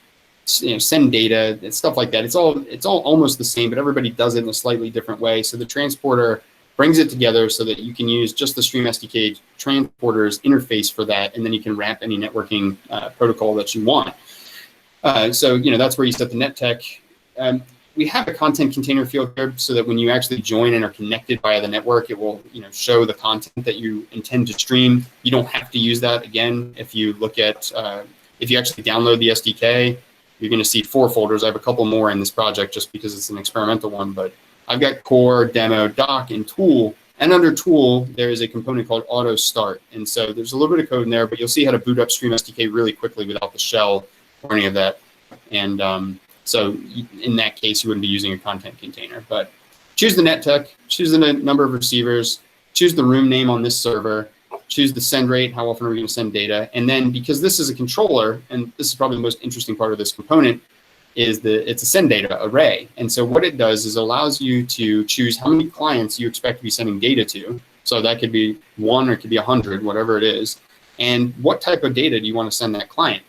send data, and stuff like that. It's all almost the same, but everybody does it in a slightly different way. So the transporter brings it together so that you can use just the StreamSDK transporter's interface for that, and then you can wrap any networking protocol that you want. So that's where you set the net tech. We have a content container field here so that when you actually join and are connected via the network, it will show the content that you intend to stream. You don't have to use that. Again, if you look at, if you actually download the SDK, you're going to see 4 folders. I have a couple more in this project just because it's an experimental one, but I've got core, demo, doc, and tool. And under tool, there is a component called auto start. And so there's a little bit of code in there, but you'll see how to boot up StreamSDK really quickly without the shell or any of that. And so in that case, you wouldn't be using a content container. But choose the net tech, choose the number of receivers, choose the room name on this server, choose the send rate, how often are we going to send data. And then because this is a controller, and this is probably the most interesting part of this component, is it's a send data array. And so what it does is allows you to choose how many clients you expect to be sending data to. So that could be 1 or it could be 100, whatever it is. And what type of data do you want to send that client?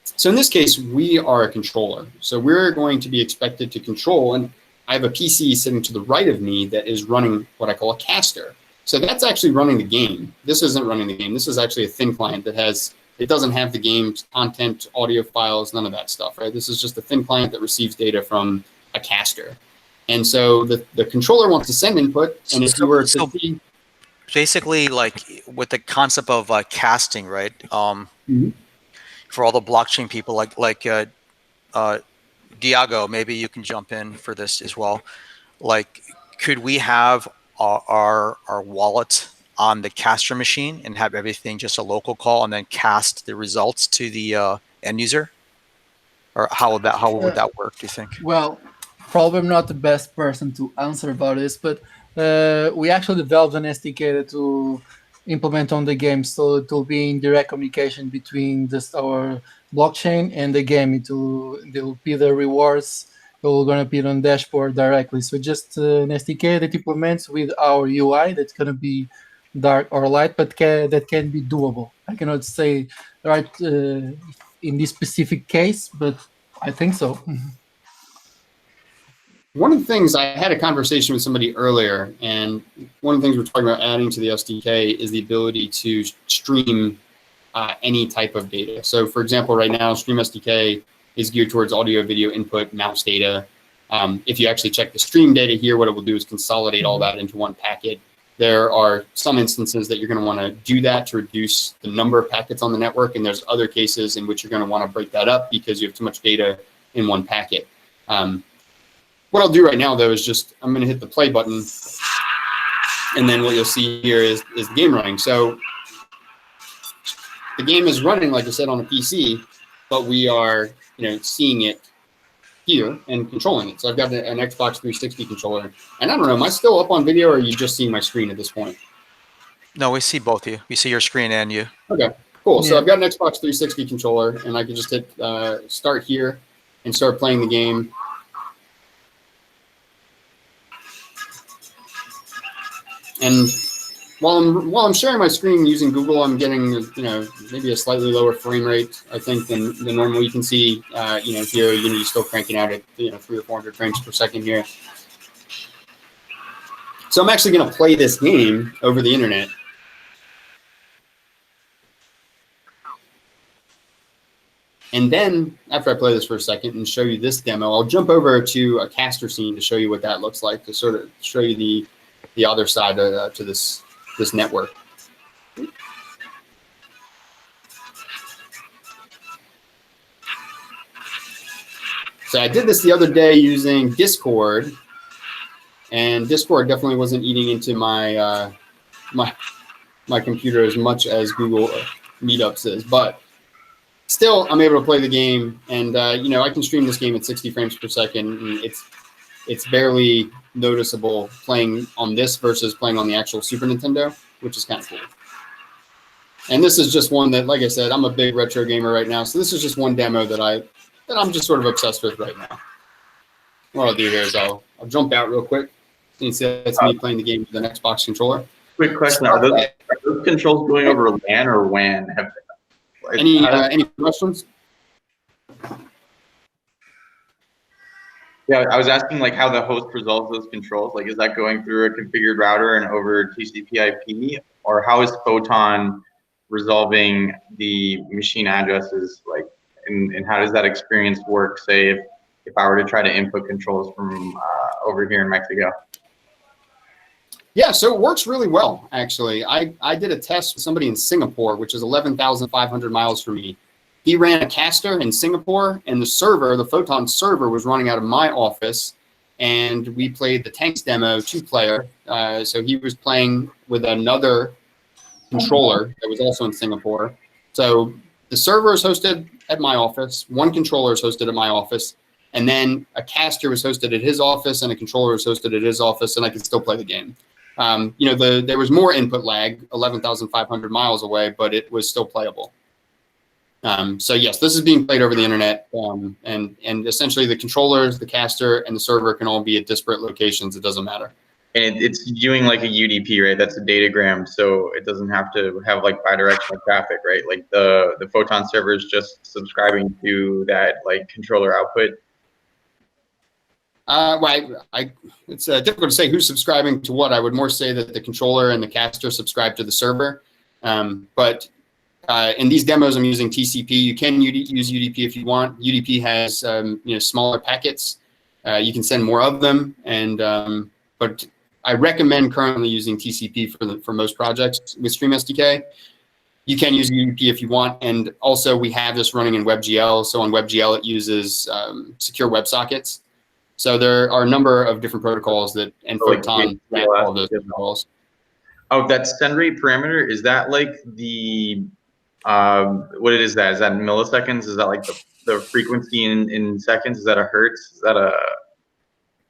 So in this case, we are a controller. So we're going to be expected to control, and I have a PC sitting to the right of me that is running what I call a caster. So that's actually running the game. This isn't running the game. This is actually a thin client that it doesn't have the game's content, audio files, none of that stuff, right? This is just a thin client that receives data from a caster. And so the controller wants to send input, and if you were to see... Basically, like with the concept of casting, right? For all the blockchain people, like Diago, maybe you can jump in for this as well. Like, could we have our wallet on the caster machine and have everything just a local call and then cast the results to the end user? Or how would that work, do you think? Well, probably I'm not the best person to answer about this, but we actually developed an SDK to implement on the game, so it will be in direct communication between our blockchain and the game. There will be the rewards that will going to appear on dashboard directly. So just an SDK that implements with our UI that's going to be dark or light, but that can be doable. I cannot say right in this specific case, but I think so. One of the things, I had a conversation with somebody earlier, and one of the things we're talking about adding to the SDK is the ability to stream any type of data. So for example, right now, StreamSDK is geared towards audio, video input, mouse data. If you actually check the stream data here, what it will do is consolidate all that into one packet. There are some instances that you're going to want to do that to reduce the number of packets on the network, and there's other cases in which you're going to want to break that up because you have too much data in one packet. What I'll do right now, though, is just I'm going to hit the play button, and then what you'll see here is the game running. So the game is running, like I said, on a PC, but we are seeing it here and controlling it. So I've got an Xbox 360 controller, and I don't know, am I still up on video, or are you just seeing my screen at this point? No, we see both of you. We see your screen and you. Okay, cool. So I've got an Xbox 360 controller, and I can just hit start here and start playing the game. And while I'm sharing my screen using Google, I'm getting maybe a slightly lower frame rate, I think, than normal. You can see here Unity still cranking out at 300 or 400 frames per second here. So I'm actually going to play this game over the internet. And then after I play this for a second and show you this demo, I'll jump over to a caster scene to show you what that looks like, to sort of show you the other side to this network. So I did this the other day using Discord, and Discord definitely wasn't eating into my my computer as much as Google Meetups is. But still, I'm able to play the game, and you know, I can stream this game at 60 frames per second. And it's barely noticeable playing on this versus playing on the actual Super Nintendo, which is kind of cool. And this is just one that, like I said, I'm a big retro gamer right now, so this is just one demo that I'm just sort of obsessed with right now. What I'll do here is I'll jump out real quick. You can see that's me playing the game with an Xbox controller. Quick question: are those controls going over LAN or WAN? Any questions? Yeah, I was asking like how the host resolves those controls. Like, is that going through a configured router and over TCP/IP, or how is Photon resolving the machine addresses? Like, and how does that experience work? Say, if I were to try to input controls from over here in Mexico. Yeah, so it works really well, actually. I did a test with somebody in Singapore, which is 11,500 miles from me. He ran a caster in Singapore, and the server, the Photon server, was running out of my office, and we played the Tanks demo 2-player. So he was playing with another controller that was also in Singapore. So the server is hosted at my office, one controller is hosted at my office, and then a caster was hosted at his office, and a controller was hosted at his office, and I could still play the game. You know, there was more input lag, 11,500 miles away, but it was still playable. So yes, this is being played over the internet, and essentially the controllers, the caster, and the server can all be at disparate locations. It doesn't matter. And it's doing like a UDP, right? That's a datagram, so it doesn't have to have like bidirectional traffic, right? Like the Photon server is just subscribing to that like controller output. Well, it's difficult to say who's subscribing to what. I would more say that the controller and the caster subscribe to the server. But in these demos, I'm using TCP. You can use UDP if you want. UDP has you know, smaller packets. You can send more of them, and but I recommend currently using TCP for most projects with StreamSDK. You can use UDP if you want, and also we have this running in WebGL. So on WebGL, it uses secure WebSockets. So there are a number of different protocols that, and Photon ran all those protocols. Oh, that send rate parameter, is that like the, what is that? Is that in milliseconds? Is that like the frequency in seconds? Is that a hertz? Is that a,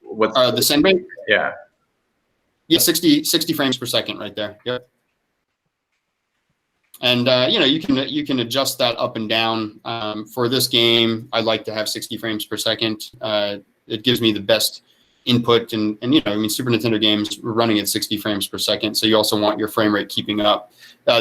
what's the send rate? Yeah. Yeah, 60 frames per second right there. Yep. And you know, you can adjust that up and down. For this game, I like to have 60 frames per second. It gives me the best input, and you know, I mean, Super Nintendo games were running at 60 frames per second, so you also want your frame rate keeping up.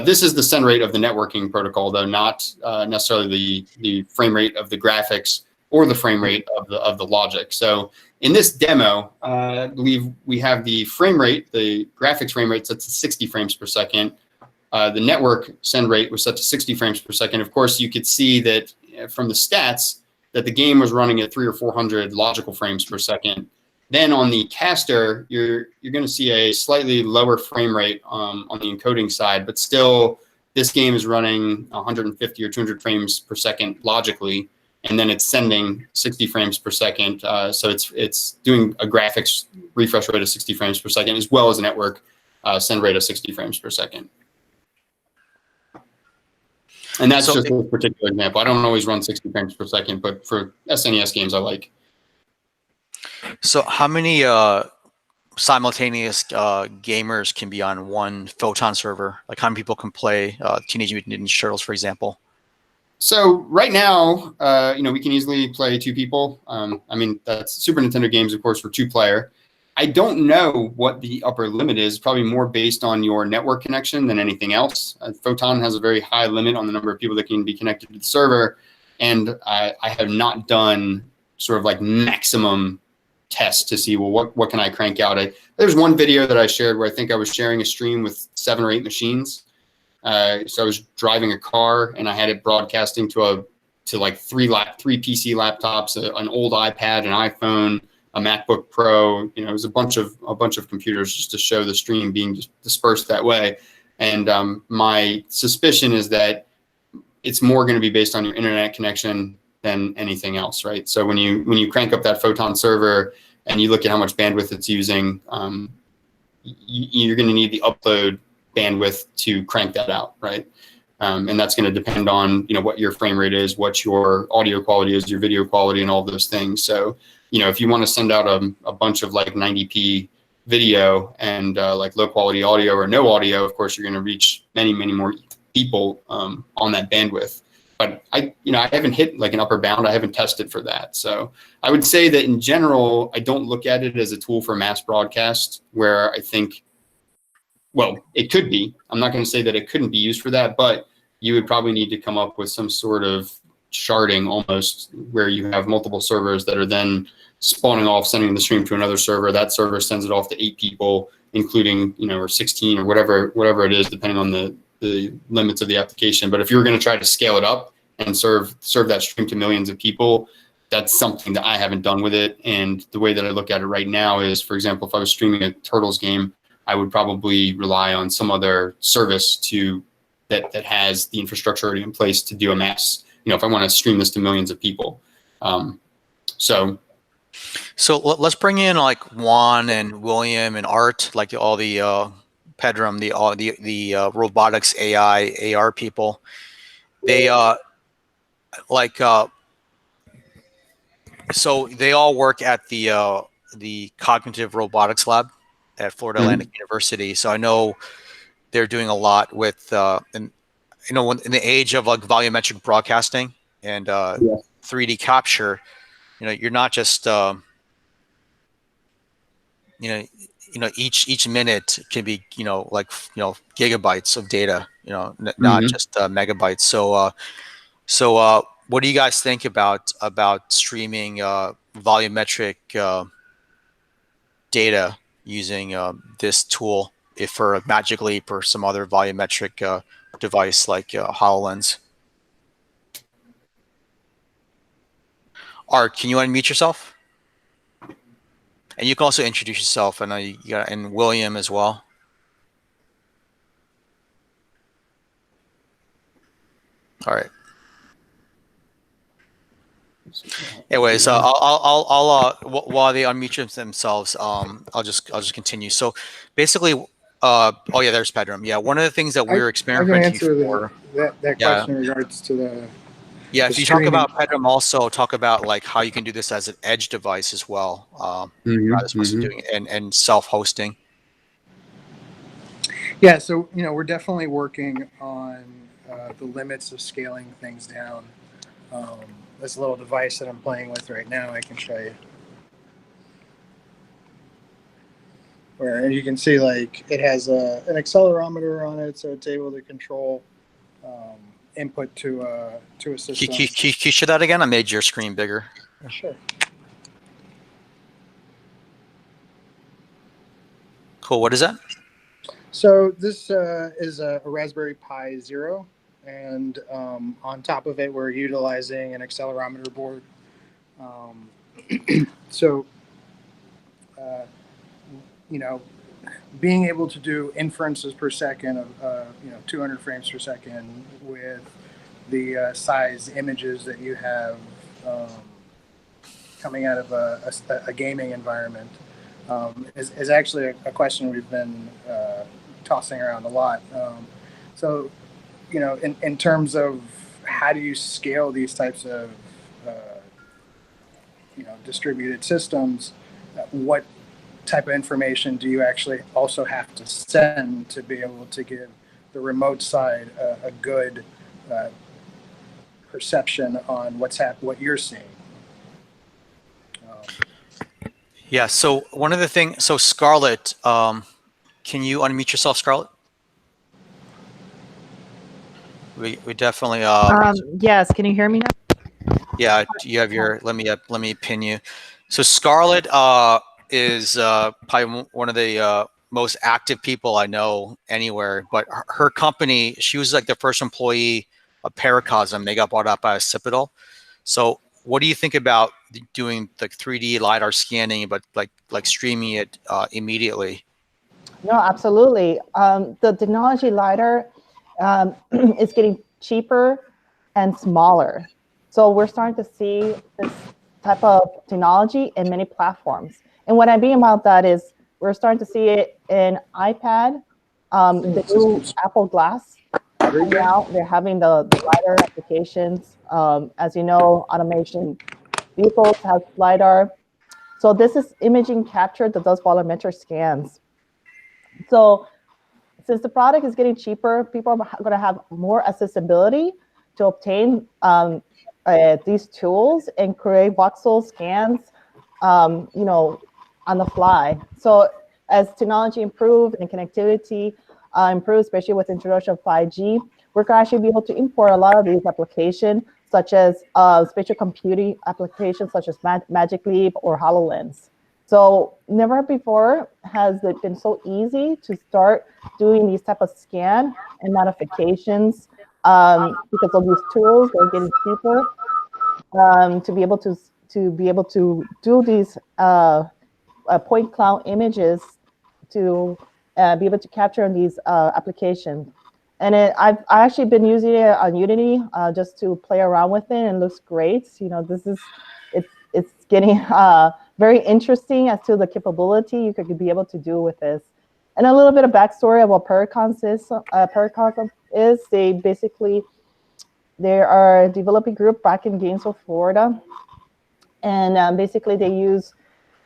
This is the send rate of the networking protocol, though, not necessarily the frame rate of the graphics or the frame rate of the logic. So in this demo, I believe we have the frame rate, the graphics frame rate set to 60 frames per second. The network send rate was set to 60 frames per second. Of course, you could see that from the stats that the game was running at 300 or 400 logical frames per second. Then on the caster, you're going to see a slightly lower frame rate on the encoding side, but still this game is running 150 or 200 frames per second logically, and then it's sending 60 frames per second. So it's doing a graphics refresh rate of 60 frames per second, as well as a network send rate of 60 frames per second. And that's just a particular example. I don't always run 60 frames per second, but for SNES games, I like. So how many simultaneous gamers can be on one Photon server? Like how many people can play Teenage Mutant Ninja Turtles, for example? So right now, you know, we can easily play 2 people. I mean, that's Super Nintendo games, of course, were 2-player. I don't know what the upper limit is, probably more based on your network connection than anything else. Photon has a very high limit on the number of people that can be connected to the server, and I have not done sort of like maximum tests to see, well, what can I crank out? There's one video that I shared where I think I was sharing a stream with 7 or 8 machines. So I was driving a car, and I had it broadcasting to like 3 PC laptops, an old iPad, an iPhone, a MacBook Pro. You know, it was a bunch of computers just to show the stream being dispersed that way. And my suspicion is that it's more going to be based on your internet connection than anything else, right? So when you crank up that Photon server and you look at how much bandwidth it's using, you're going to need the upload bandwidth to crank that out, right? And that's going to depend on, what your frame rate is, what your audio quality is, your video quality, and all those things. So, if you want to send out a bunch of like 90p video and like low quality audio or no audio, of course, you're going to reach many, many more people on that bandwidth. But I haven't hit like an upper bound. I haven't tested for that. So I would say that in general, I don't look at it as a tool for mass broadcast, where I think, well, it could be. I'm not going to say that it couldn't be used for that, but you would probably need to come up with some sort of sharding almost, where you have multiple servers that are then spawning off, sending the stream to another server. That server sends it off to 8 people, including, or 16 or whatever it is, depending on the limits of the application. But if you're going to try to scale it up and serve that stream to millions of people, that's something that I haven't done with it. And the way that I look at it right now is, for example, if I was streaming a Turtles game, I would probably rely on some other service that has the infrastructure already in place to do a mass, if I want to stream this to millions of people. So let's bring in like Juan and William and Art, like all the Pedram, the robotics, AI, AR people. They so they all work at the Cognitive Robotics Lab at Florida Atlantic University. So I know they're doing a lot with in the age of like volumetric broadcasting and 3D capture. You're not just each minute can be gigabytes of data, not just megabytes. So what do you guys think about streaming volumetric data using this tool, if for a Magic Leap or some other volumetric device like HoloLens? Art, can you unmute yourself? And you can also introduce yourself. I know you got, and William as well. All right. Anyways, I'll while they unmute themselves, I'll just continue. So basically, oh yeah, there's Pedram. Yeah, one of the things that we were experimenting for. That question in regards to the. Yeah, if you talk about Pedram, also talk about like how you can do this as an edge device as well, as opposed to doing it and self-hosting. Yeah, so we're definitely working on the limits of scaling things down. This little device that I'm playing with right now, I can show you. Where you can see, like, it has an accelerometer on it, so it's able to control input to a system. Can you show that again? I made your screen bigger. Sure. Cool. What is that? So this is a Raspberry Pi Zero, and on top of it, we're utilizing an accelerometer board. So, being able to do inferences per second of 200 frames per second with the size images that you have coming out of a gaming environment is actually a question we've been tossing around a lot. So, in terms of how do you scale these types of distributed systems, what type of information do you actually also have to send to be able to give the remote side a good perception on what you're seeing? Yeah. So one of the things. So Scarlett, can you unmute yourself, Scarlett? We definitely. Yes. Can you hear me now? Yeah. You have your. Let me pin you. So Scarlett is probably one of the most active people I know anywhere. But her company, she was like the first employee of Paracosm. They got bought out by Occipital. So what do you think about doing like 3D LiDAR scanning, but like streaming it immediately? No, absolutely. The technology LiDAR is getting cheaper and smaller. So we're starting to see this type of technology in many platforms. And what I mean about that is we're starting to see it in iPad, the new Apple Glass coming out. They're having the LiDAR applications. As you know, automation vehicles have LiDAR. So this is imaging capture that does volumetric scans. So since the product is getting cheaper, people are going to have more accessibility to obtain these tools and create voxel scans, you know, on the fly. So as technology improves and connectivity improves, especially with the introduction of 5G, we're going to actually be able to import a lot of these applications, such as spatial computing applications such as Magic Leap or HoloLens. So never before has it been so easy to start doing these type of scan and modifications because of these tools. They're getting cheaper to be able to do these point cloud images to be able to capture in these applications. And I've actually been using it on Unity just to play around with it, and it looks great. You know, it's getting very interesting as to the capability you could be able to do with this. And a little bit of backstory of what Pericons is. Pericons is they are a developing group back in Gainesville, Florida, and basically they use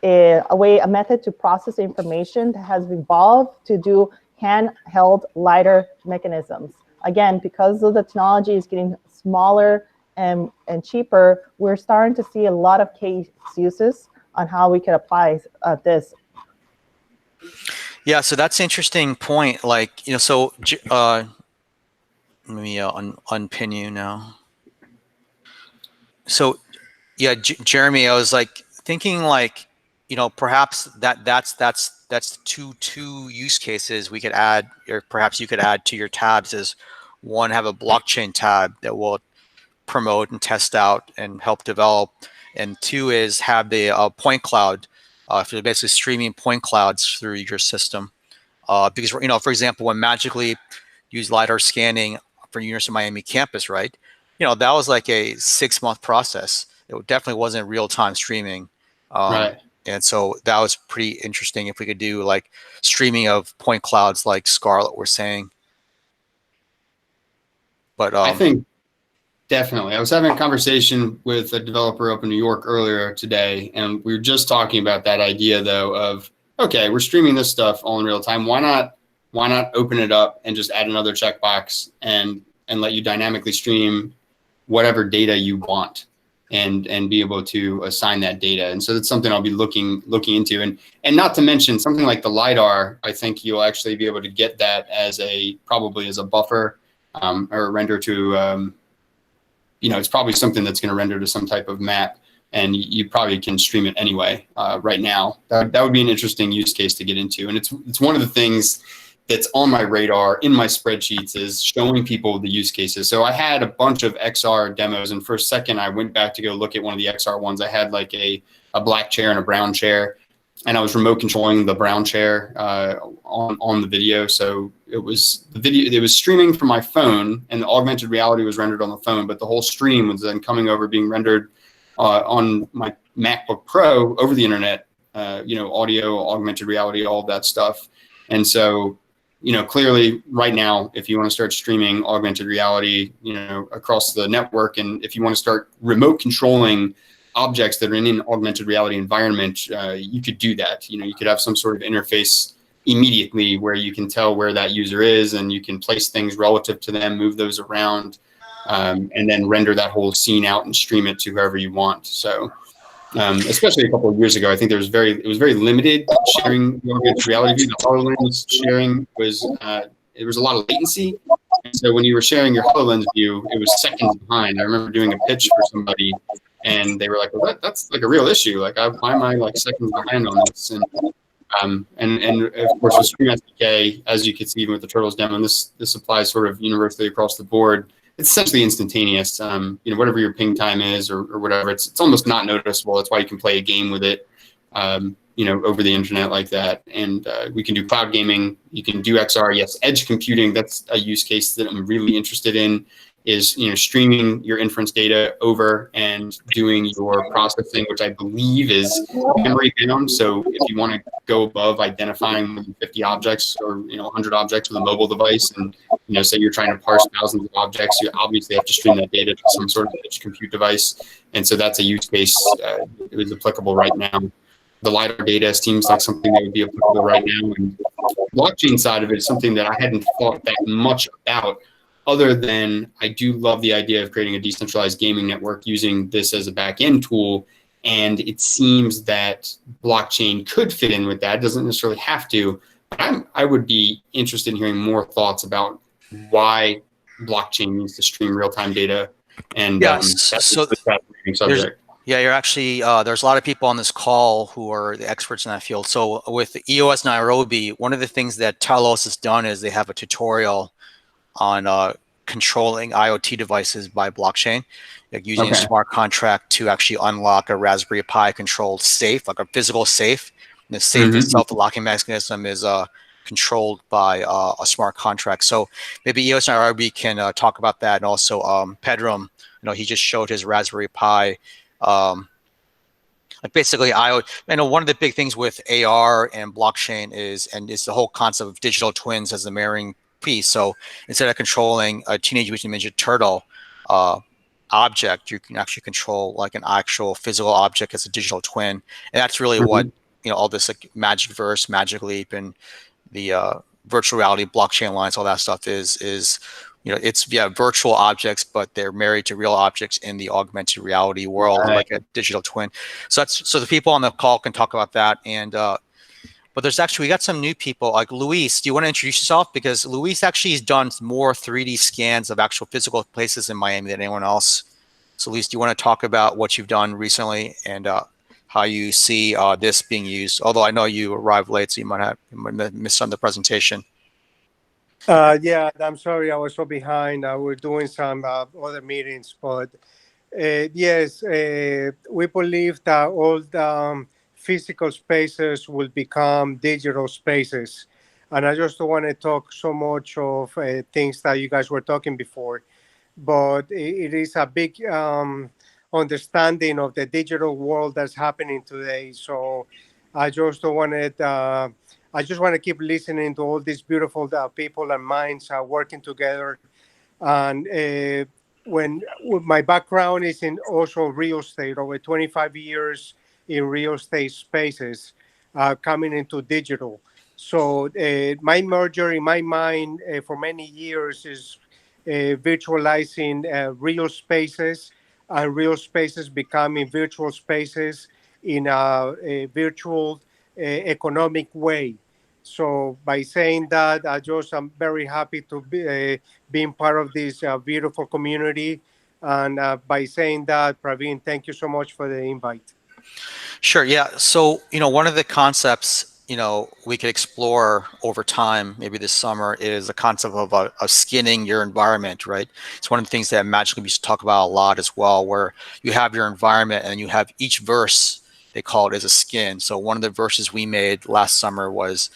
a method to process information that has evolved to do handheld LiDAR mechanisms. Again, because of the technology is getting smaller and cheaper, we're starting to see a lot of case uses on how we can apply this. Yeah, so that's an interesting point. Like, you know, so let me unpin you now. So, yeah, Jeremy, I was like thinking, like, you know, perhaps that's two use cases we could add, or perhaps you could add to your tabs. Is one, have a blockchain tab that will promote and test out and help develop, and two is have the point cloud, for basically streaming point clouds through your system. Because, you know, for example, when Magic Leap used LiDAR scanning for University of Miami campus, right? You know, that was like a 6-month process. It definitely wasn't real-time streaming. Right. And so that was pretty interesting if we could do like streaming of point clouds like Scarlett was saying. But I think definitely. I was having a conversation with a developer up in New York earlier today, and we were just talking about that idea though of, okay, we're streaming this stuff all in real time. Why not open it up and just add another checkbox and let you dynamically stream whatever data you want and be able to assign that data. And so that's something I'll be looking into. And not to mention something like the LiDAR, I think you'll actually be able to get that as probably as a buffer or render to, you know, it's probably something that's going to render to some type of map, and you probably can stream it anyway right now. That would be an interesting use case to get into. And it's one of the things that's on my radar in my spreadsheets is showing people the use cases. So I had a bunch of XR demos, and for a second I went back to go look at one of the XR ones. I had like a black chair and a brown chair, and I was remote controlling the brown chair on the video. So it was streaming from my phone, and the augmented reality was rendered on the phone, but the whole stream was then coming over, being rendered on my MacBook Pro over the internet, you know, audio, augmented reality, all of that stuff. And so, you know, clearly right now, if you want to start streaming augmented reality, you know, across the network, and if you want to start remote controlling objects that are in an augmented reality environment, you could do that. You know, you could have some sort of interface immediately where you can tell where that user is, and you can place things relative to them, move those around, and then render that whole scene out and stream it to whoever you want. So, especially a couple of years ago, I think it was very limited sharing augmented reality. The HoloLens sharing was there was a lot of latency, and so when you were sharing your HoloLens view, it was seconds behind. I remember doing a pitch for somebody, and they were like, "Well, that's like a real issue. Like, why am I like seconds behind on this?" And of course with StreamSDK, as you can see even with the Turtles demo, and this applies sort of universally across the board. It's essentially instantaneous. You know, whatever your ping time is or whatever, it's almost not noticeable. That's why you can play a game with it, you know, over the internet like that. And we can do cloud gaming. You can do XR. Yes, edge computing. That's a use case that I'm really interested in. is, you know, streaming your inference data over and doing your processing, which I believe is memory bound. So if you want to go above identifying more than 50 objects or, you know, 100 objects with a mobile device, and, you know, say you're trying to parse thousands of objects, you obviously have to stream that data to some sort of edge compute device. And so that's a use case that is applicable right now. The LiDAR data seems like something that would be applicable right now. And blockchain side of it is something that I hadn't thought that much about, other than I do love the idea of creating a decentralized gaming network using this as a back-end tool. And it seems that blockchain could fit in with that. It doesn't necessarily have to, but I would be interested in hearing more thoughts about why blockchain needs to stream real-time data. And that's a fascinating subject. Yeah, you're actually, there's a lot of people on this call who are the experts in that field. So with EOS Nairobi, one of the things that Talos has done is they have a tutorial on controlling IoT devices by blockchain, like using a smart contract to actually unlock a Raspberry Pi controlled safe, like a physical safe. And the safe itself, the locking mechanism is controlled by a smart contract. So maybe EOS Nairobi can talk about that. And also Pedram, you know, he just showed his Raspberry Pi. Like basically, I know one of the big things with AR and blockchain is the whole concept of digital twins as the marrying piece. So instead of controlling a Teenage Mutant Ninja Turtle object, you can actually control like an actual physical object as a digital twin, and that's really what, you know, all this like Magicverse, Magic Leap, and the virtual reality blockchain alliance, all that stuff is. You know, it's virtual objects, but they're married to real objects in the augmented reality world, like a digital twin. So the people on the call can talk about that. And but there's actually, we got some new people like Luis. Do you want to introduce yourself? Because Luis actually has done more 3D scans of actual physical places in Miami than anyone else. So Luis, do you want to talk about what you've done recently and how you see this being used? Although I know you arrived late, so you might have missed some of the presentation. Yeah, I'm sorry, I was so behind. We're doing some other meetings, but yes, we believe that all the physical spaces will become digital spaces. And I just don't want to talk so much of things that you guys were talking before, but it is a big understanding of the digital world that's happening today. So I just don't want it. I just want to keep listening to all these beautiful people and minds working together. And when my background is in also real estate, over 25 years in real estate spaces, coming into digital. So my merger in my mind for many years is virtualizing real spaces, and real spaces becoming virtual spaces in a virtual economic way. So by saying that, I'm very happy to be being part of this beautiful community. And by saying that, Praveen, thank you so much for the invite. Sure. Yeah. So, you know, one of the concepts, you know, we could explore over time, maybe this summer, is the concept of skinning your environment, right? It's one of the things that Magically we used to talk about a lot as well, where you have your environment and you have each verse, they call it as a skin. So one of the verses we made last summer was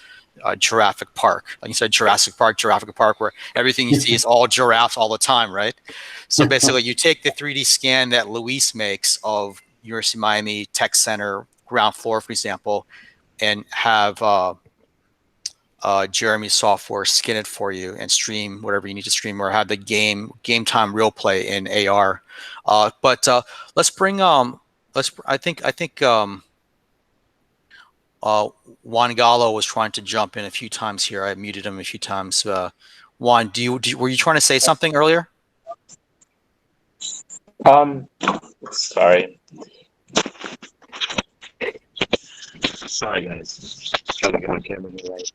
Jurassic Park. Like you said, Jurassic Park, where everything you see is all giraffes all the time, right? So basically you take the 3D scan that Luis makes of University of Miami Tech Center ground floor, for example, and have Jeremy's software skin it for you and stream whatever you need to stream, or have the game time real play in AR. But let's bring I think Juan Gallo was trying to jump in a few times here. I muted him a few times. Juan, were you trying to say something earlier? Sorry. Sorry, guys. Trying to get my camera right.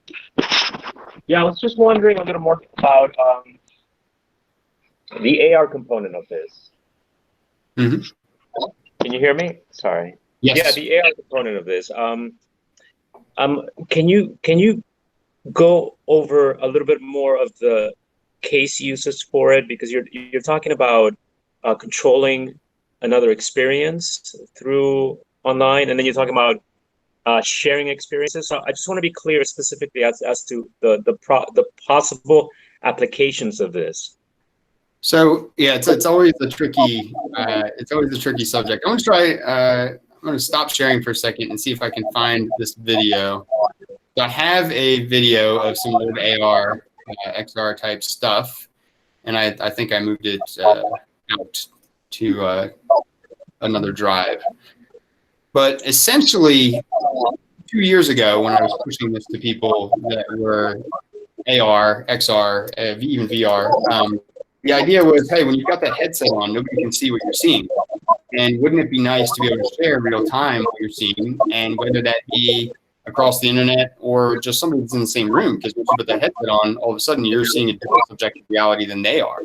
Yeah, I was just wondering a little more about the AR component of this. Can you hear me? Sorry. Yes. Yeah, the AR component of this. Can you go over a little bit more of the case uses for it, because you're talking about controlling another experience through online, and then you're talking about sharing experiences. So I just want to be clear specifically as to the possible applications of this. So yeah, it's always a tricky subject. I'm gonna try. I'm gonna stop sharing for a second and see if I can find this video. So I have a video of some old AR, XR type stuff, and I think I moved it out to another drive. But essentially, 2 years ago, when I was pushing this to people that were AR, XR, even VR, the idea was, hey, when you've got that headset on, nobody can see what you're seeing. And wouldn't it be nice to be able to share real time what you're seeing, and whether that be across the internet or just somebody that's in the same room? Because once you put that headset on, all of a sudden you're seeing a different subjective reality than they are.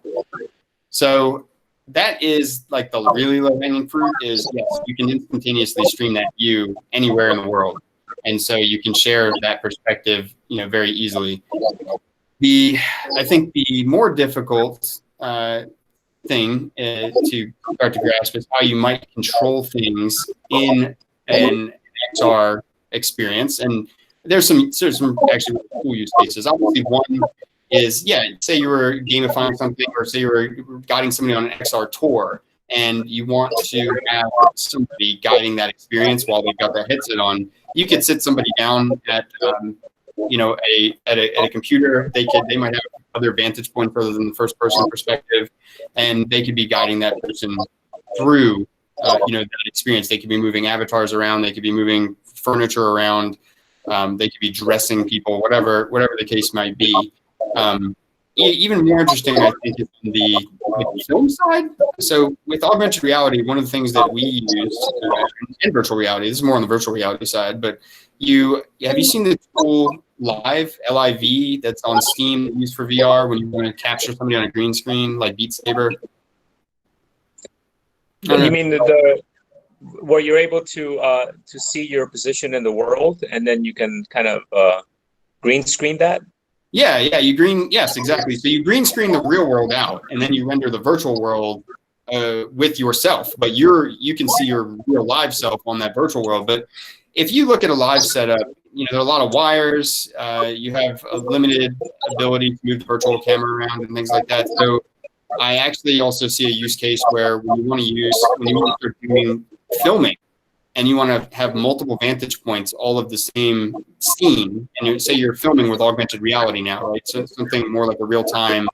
So that is like the really low hanging fruit is, yes, you can instantaneously stream that view anywhere in the world. And so you can share that perspective, very easily. I think the more difficult thing to start to grasp is how you might control things in an XR experience. And there's some actually really cool use cases. Obviously, one is, say you were gamifying something, or say you were guiding somebody on an XR tour, and you want to have somebody guiding that experience while they've got their headset on. You could sit somebody down at a computer. They might have other vantage points other than the first person perspective, and they could be guiding that person through that experience. They could be moving avatars around, they could be moving furniture around, they could be dressing people, whatever the case might be. Even more interesting, I think, is the film side. So with augmented reality, one of the things that we use, and virtual reality, this is more on the virtual reality side, but have you seen the tool Live, LIV, that's on Steam, used for VR when you want to capture somebody on a green screen, like Beat Saber? You mean where you're able to see your position in the world, and then you can kind of green screen that? Yeah, yes, exactly. So you green screen the real world out, and then you render the virtual world with yourself, but you can see your real live self on that virtual world. But if you look at a live setup, there are a lot of wires. You have a limited ability to move the virtual camera around and things like that. So I actually also see a use case where when you want to start doing filming, and you want to have multiple vantage points, all of the same scene, and say you're filming with augmented reality now, right? So something more like a real-time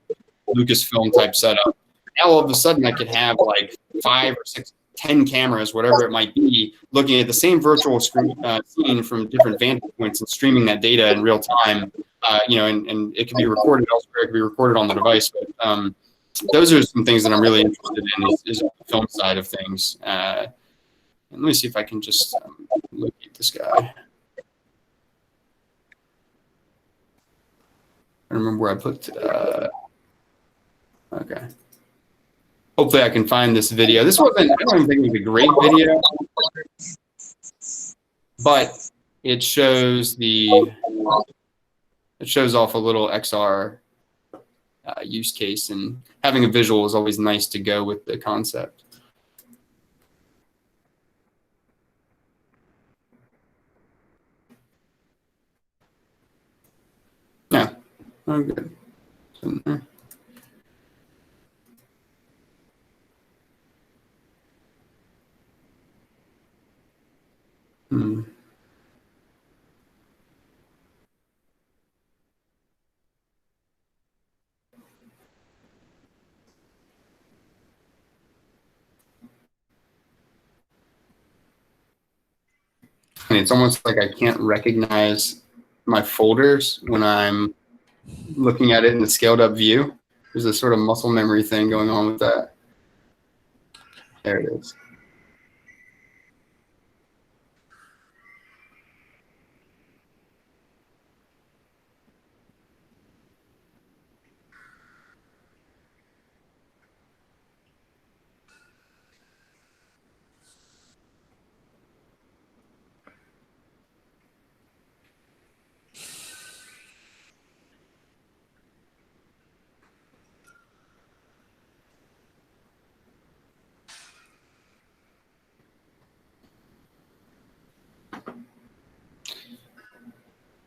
Lucasfilm type setup. Now all of a sudden I could have like 5 or 6, 10 cameras, whatever it might be, looking at the same virtual scene from different vantage points and streaming that data in real time. And it can be recorded elsewhere, it can be recorded on the device. But those are some things that I'm really interested in is the film side of things. And let me see if I can just locate this guy. I don't remember where I put. Okay. Hopefully, I can find this video. This wasn't. I don't even think it was a great video, but it shows off a little XR use case, and having a visual is always nice to go with the concept. Yeah, oh, good. And it's almost like I can't recognize my folders when I'm looking at it in the scaled up view. There's a sort of muscle memory thing going on with that. There it is.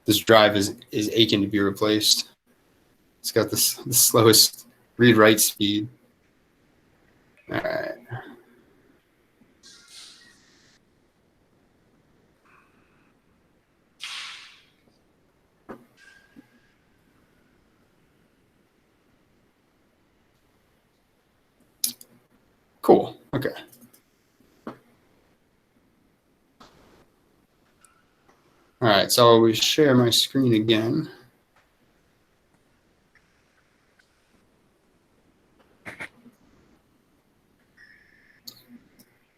This drive is aching to be replaced. It's got the slowest read-write speed. All right. Cool. Okay. All right, so we share my screen again.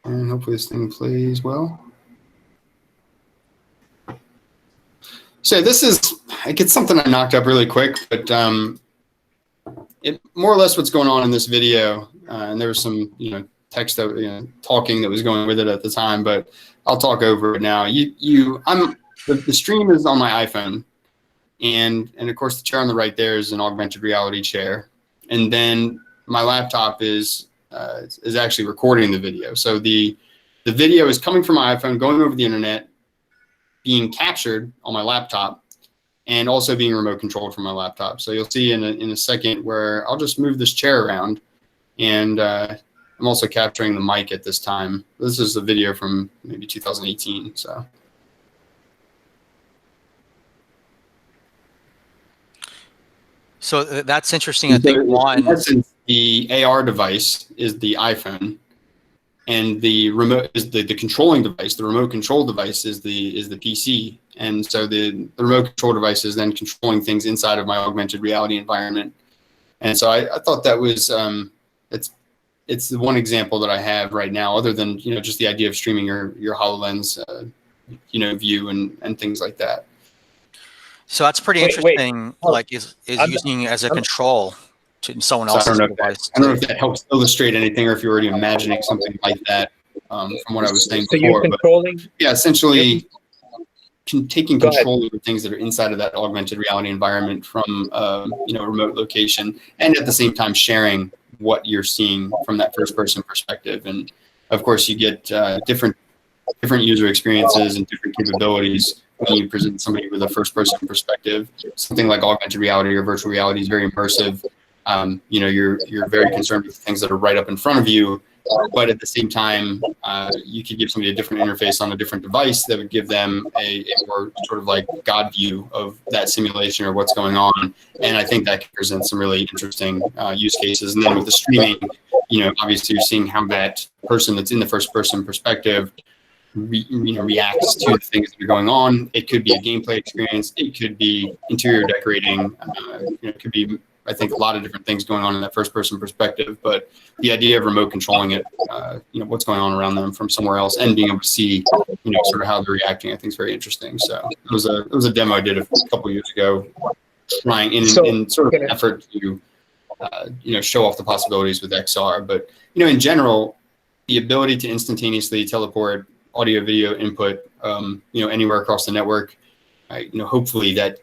And hopefully this thing plays well. So this is, I get something I knocked up really quick, but it more or less what's going on in this video. And there was some, text that, talking that was going with it at the time, but I'll talk over it now. The stream is on my iPhone, and of course the chair on the right there is an augmented reality chair, and then my laptop is actually recording the video. So the video is coming from my iPhone, going over the internet, being captured on my laptop, and also being remote controlled from my laptop. So you'll see in a second where I'll just move this chair around, and I'm also capturing the mic at this time. This is a video from maybe 2018. So that's interesting. I think one, the AR device is the iPhone, and the remote is the controlling device. The remote control device is the PC, and so the remote control device is then controlling things inside of my augmented reality environment. And so I thought that was it's the one example that I have right now, other than just the idea of streaming your HoloLens view and things like that. So that's pretty interesting. Like is using as a control to someone else's device. I don't know if that helps illustrate anything, or if you're already imagining something like that from what I was saying so before. You're controlling. Yeah, essentially taking control over things that are inside of that augmented reality environment from a remote location, and at the same time sharing what you're seeing from that first-person perspective. And of course, you get different user experiences and different capabilities when you present somebody with a first-person perspective. Something like augmented reality or virtual reality is very immersive. You're very concerned with things that are right up in front of you, but at the same time, you could give somebody a different interface on a different device that would give them a more sort of like God view of that simulation or what's going on. And I think that can present some really interesting use cases. And then with the streaming, obviously you're seeing how that person that's in the first-person perspective reacts to the things that are going on. It could be a gameplay experience. It could be interior decorating. It could be, I think, a lot of different things going on in that first-person perspective. But the idea of remote controlling it, what's going on around them from somewhere else, and being able to see, sort of how they're reacting, I think is very interesting. So it was a demo I did a couple of years ago, trying in sort of an effort to, show off the possibilities with XR. But in general, the ability to instantaneously teleport audio video input anywhere across the network, hopefully that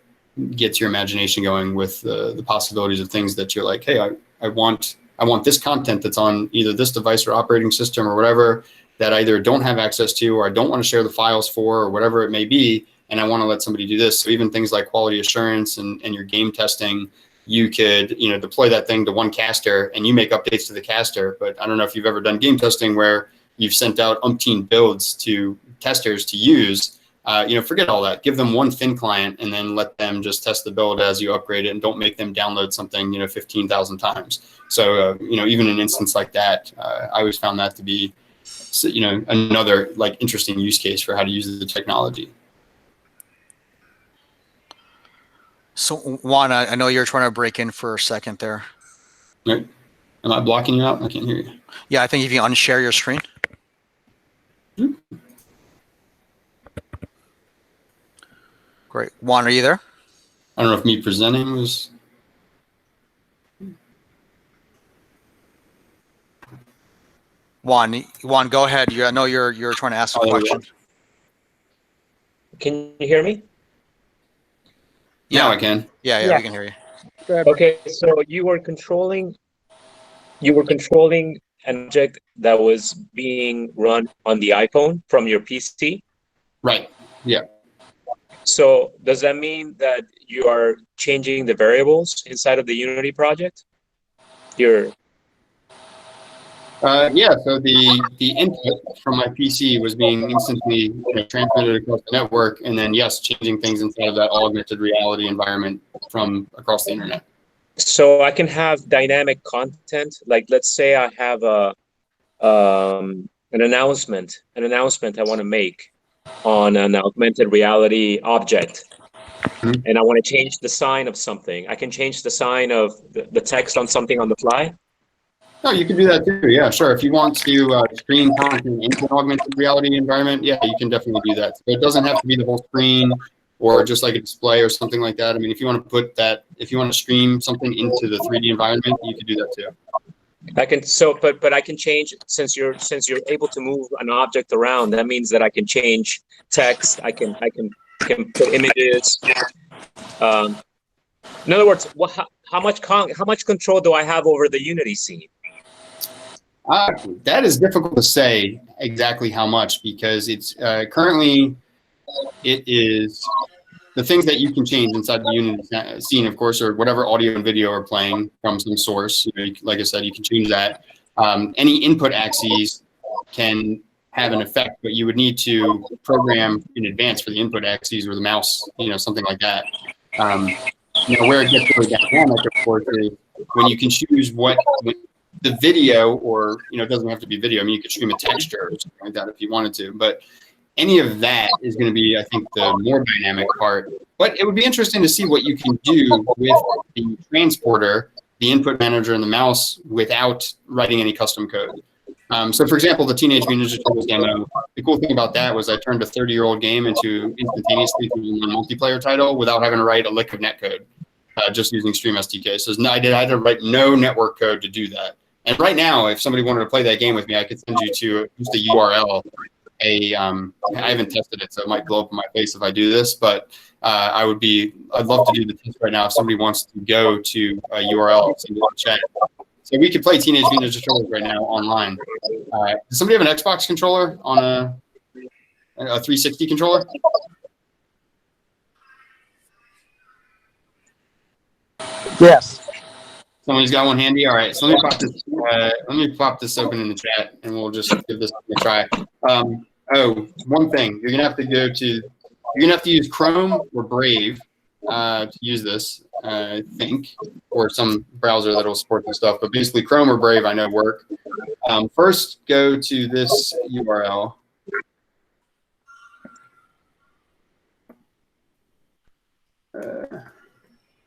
gets your imagination going with the possibilities of things that you're like, hey, I want this content that's on either this device or operating system or whatever that I either don't have access to, or I don't want to share the files for, or whatever it may be, and I want to let somebody do this. So even things like quality assurance and your game testing, you could deploy that thing to one caster and you make updates to the caster. But I don't know if you've ever done game testing where you've sent out umpteen builds to testers to use. Forget all that. Give them one thin client and then let them just test the build as you upgrade it, and don't make them download something 15,000 times. So even an instance like that, I always found that to be another like interesting use case for how to use the technology. So Juan, I know you're trying to break in for a second there. Right. Am I blocking you out? I can't hear you. Yeah, I think if you unshare your screen. Great. Juan, are you there? I don't know if me presenting was. Juan, go ahead. I know you're trying to ask a question. Can you hear me? Yeah, now I can. Yeah, we can hear you. Okay, so you were controlling an object that was being run on the iPhone from your PC? Right. Yeah. So does that mean that you are changing the variables inside of the Unity project? Yeah, so the input from my PC was being instantly transmitted across the network, and then yes, changing things inside of that augmented reality environment from across the internet. So I can have dynamic content. Like, let's say I have an announcement I want to make on an augmented reality object, and I want to change the sign of something. I can change the sign of the text on something on the fly. Oh, you can do that too. Yeah, sure. If you want to stream content into an augmented reality environment, yeah, you can definitely do that. So it doesn't have to be the whole screen or just like a display or something like that. I mean, if you want to put that, if you want to stream something into the 3D environment, you can do that too. I can but I can change, since you're able to move an object around. That means that I can change text. I can put images. In other words, how much control do I have over the Unity scene? That is difficult to say exactly how much, because it's currently it is the things that you can change inside the Unity scene, of course, or whatever audio and video are playing from some source. You know, like I said, you can change that. Any input axes can have an effect, but you would need to program in advance for the input axes or the mouse, something like that. Where it gets really dynamic, of course, is when you can choose what the video, or it doesn't have to be video. I mean, you could stream a texture or something like that if you wanted to, but any of that is going to be, I think, the more dynamic part. But it would be interesting to see what you can do with the transporter, the input manager, and the mouse without writing any custom code. So, for example, the Teenage Mutant Ninja Turtles demo, the cool thing about that was I turned a 30-year-old game into instantaneously a multiplayer title without having to write a lick of netcode, just using StreamSDK. So I had to write no network code to do that. And right now, if somebody wanted to play that game with me, I could send you to just a URL. I haven't tested it, so it might blow up in my face if I do this, but I'd love to do the test right now if somebody wants to go to a URL, send it in the chat. So we could play Teenage Mutant Ninja Turtles right now online. Does somebody have an Xbox controller on a 360 controller? Yes. Somebody's got one handy. All right, so let me pop this open in the chat, and we'll just give this a try. One thing, you're gonna have to use Chrome or Brave to use this, I think, or some browser that'll support this stuff. But basically, Chrome or Brave, I know work. First, go to this URL.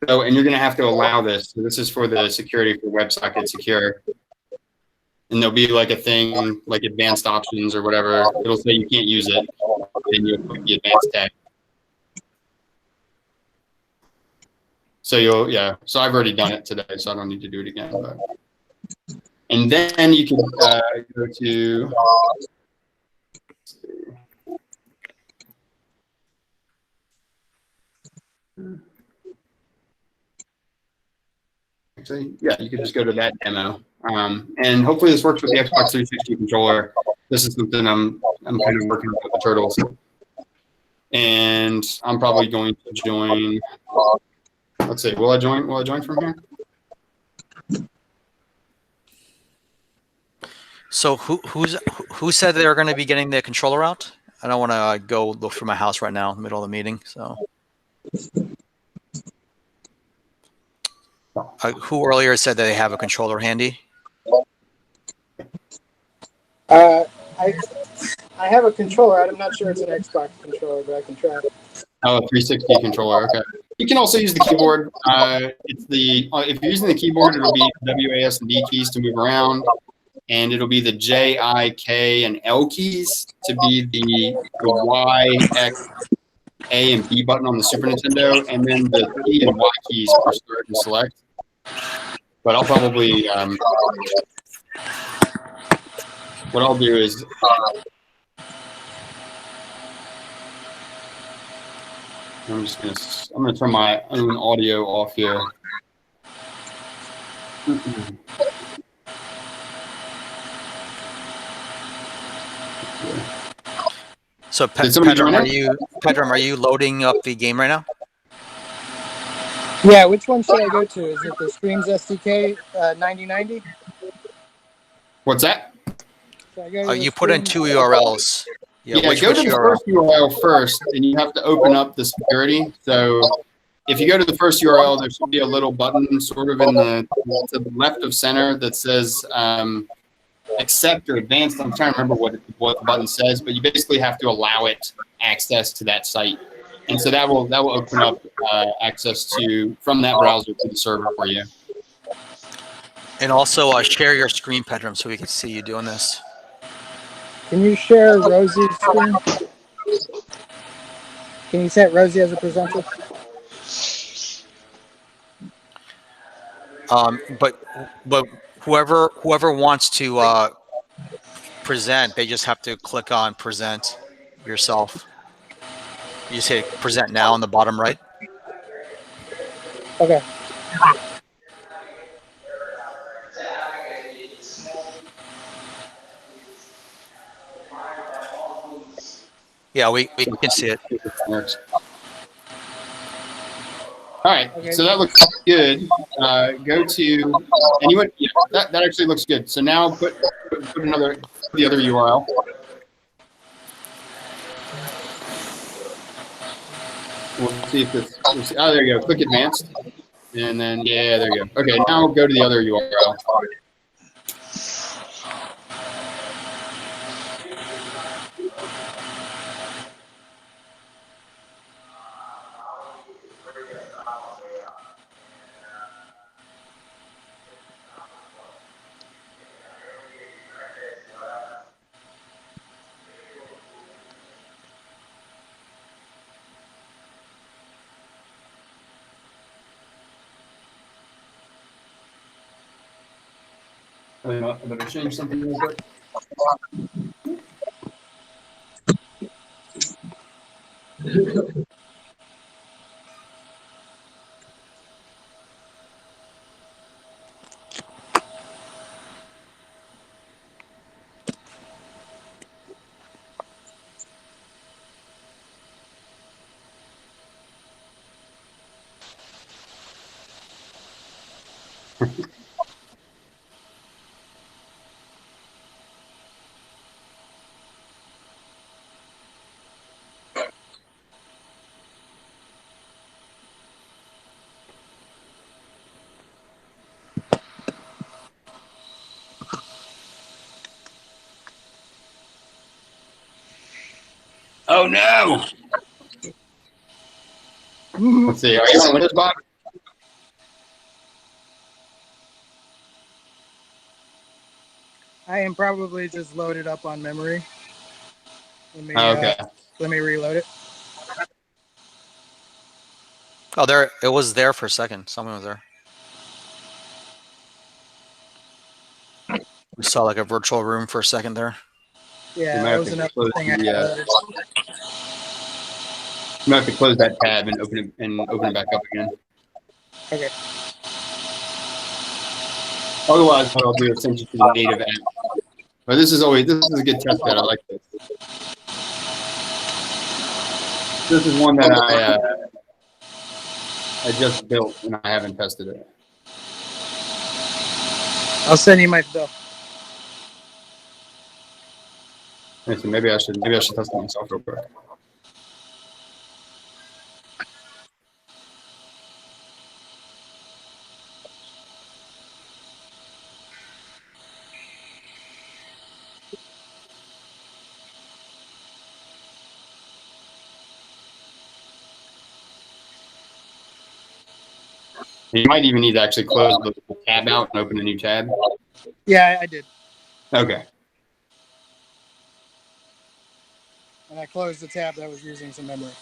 And you're going to have to allow this. So this is for the security for WebSocket Secure. And there'll be like a thing, like advanced options or whatever. It'll say you can't use it. And you'll click the advanced tag. So so I've already done it today, so I don't need to do it again. But. And then you can go to, actually, yeah, you can just go to that demo. And hopefully this works with the Xbox 360 controller. This is something I'm kind of working with the Turtles. And I'm probably going to join. Let's see, will I join from here? So who said they were going to be getting the controller out? I don't want to go look for my house right now in the middle of the meeting. So who earlier said that they have a controller handy? I have a controller. I'm not sure it's an Xbox controller, but I can try. Oh, a 360 controller. Okay. You can also use the keyboard. If you're using the keyboard, it'll be W, A, S, and D keys to move around, and it'll be the J, I, K, and L keys to be the Y, X, A, and B button on the Super Nintendo, and then the P and Y keys for start and select. But I'll probably what I'll do is I'm gonna turn my own audio off here. So Pedram, are you loading up the game right now? Yeah, which one should I go to? Is it the StreamSDK 9090? What's that? So I go to the You put in stream- 2 URLs. Yeah, which go to the URL? first URL first, and you have to open up the security. So if you go to the first URL, there should be a little button sort of in the to the left of center that says accept or advanced. I'm trying to remember what the button says, but you basically have to allow it access to that site. And so that will open up access to from that browser to the server for you. And also share your screen, Pedram, so we can see you doing this. Can you share Rosie's screen? Can you set Rosie as a presenter? But whoever wants to present, they just have to click on present yourself. You just hit present now on the bottom right. Okay. Yeah, we can see it. All right, so that looks good. Go to anyone. Yeah, that actually looks good. So now put the other URL. We'll see if this. Oh, there you go. Click advanced, and then yeah, there you go. Okay, now go to the other URL. I better change something real quick. Oh no! Let's see. Are you on Windows, Bob? I am probably just loaded up on memory. Let me, Okay. Let me reload it. Oh, there it was there for a second. Someone was there. We saw like a virtual room for a second there. Yeah, that was another thing I loaded. You might have to close that tab and open it back up again. Okay. Otherwise, what I'll do is send you to the native app. But this is a good test bed. I like this. This is one that I just built and I haven't tested it. I'll send you my bill. So maybe I should test it myself real quick. You might even need to actually close the tab out and open a new tab. Yeah, I did. Okay. And I closed the tab that was using some memory.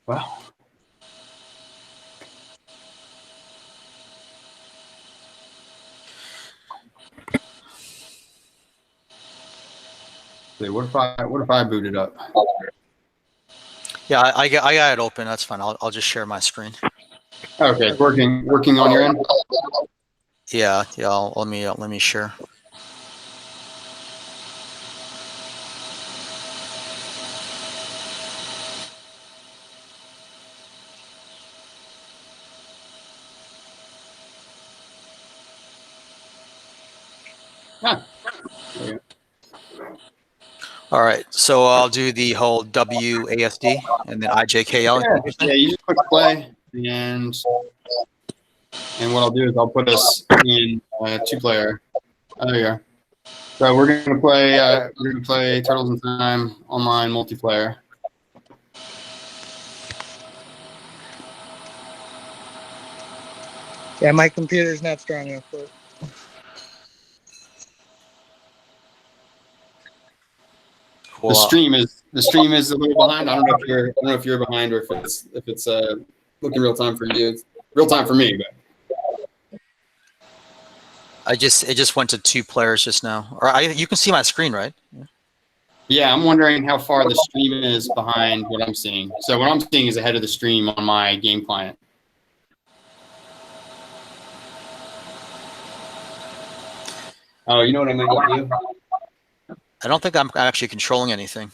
Wow. What if I boot it up? Yeah, I got it open. That's fine. I'll just share my screen. Okay, it's working on your end. Yeah. Let me share. Ah, there you go. All right, so I'll do the whole WASD and then IJKL. Yeah, you just click play, and what I'll do is I'll put us in 2-player. Oh, there you go. So we're gonna play Turtles in Time online multiplayer. Yeah, my computer's not strong enough for it. Cool. The stream is a little behind. I don't know if you're behind or if it's looking real time for you. It's real time for me, but it just went to 2 players just now. Or you can see my screen, right? yeah, I'm wondering how far the stream is behind what I'm seeing. So what I'm seeing is ahead of the stream on my game client. Oh, you know what I might need to do? I don't think I'm actually controlling anything.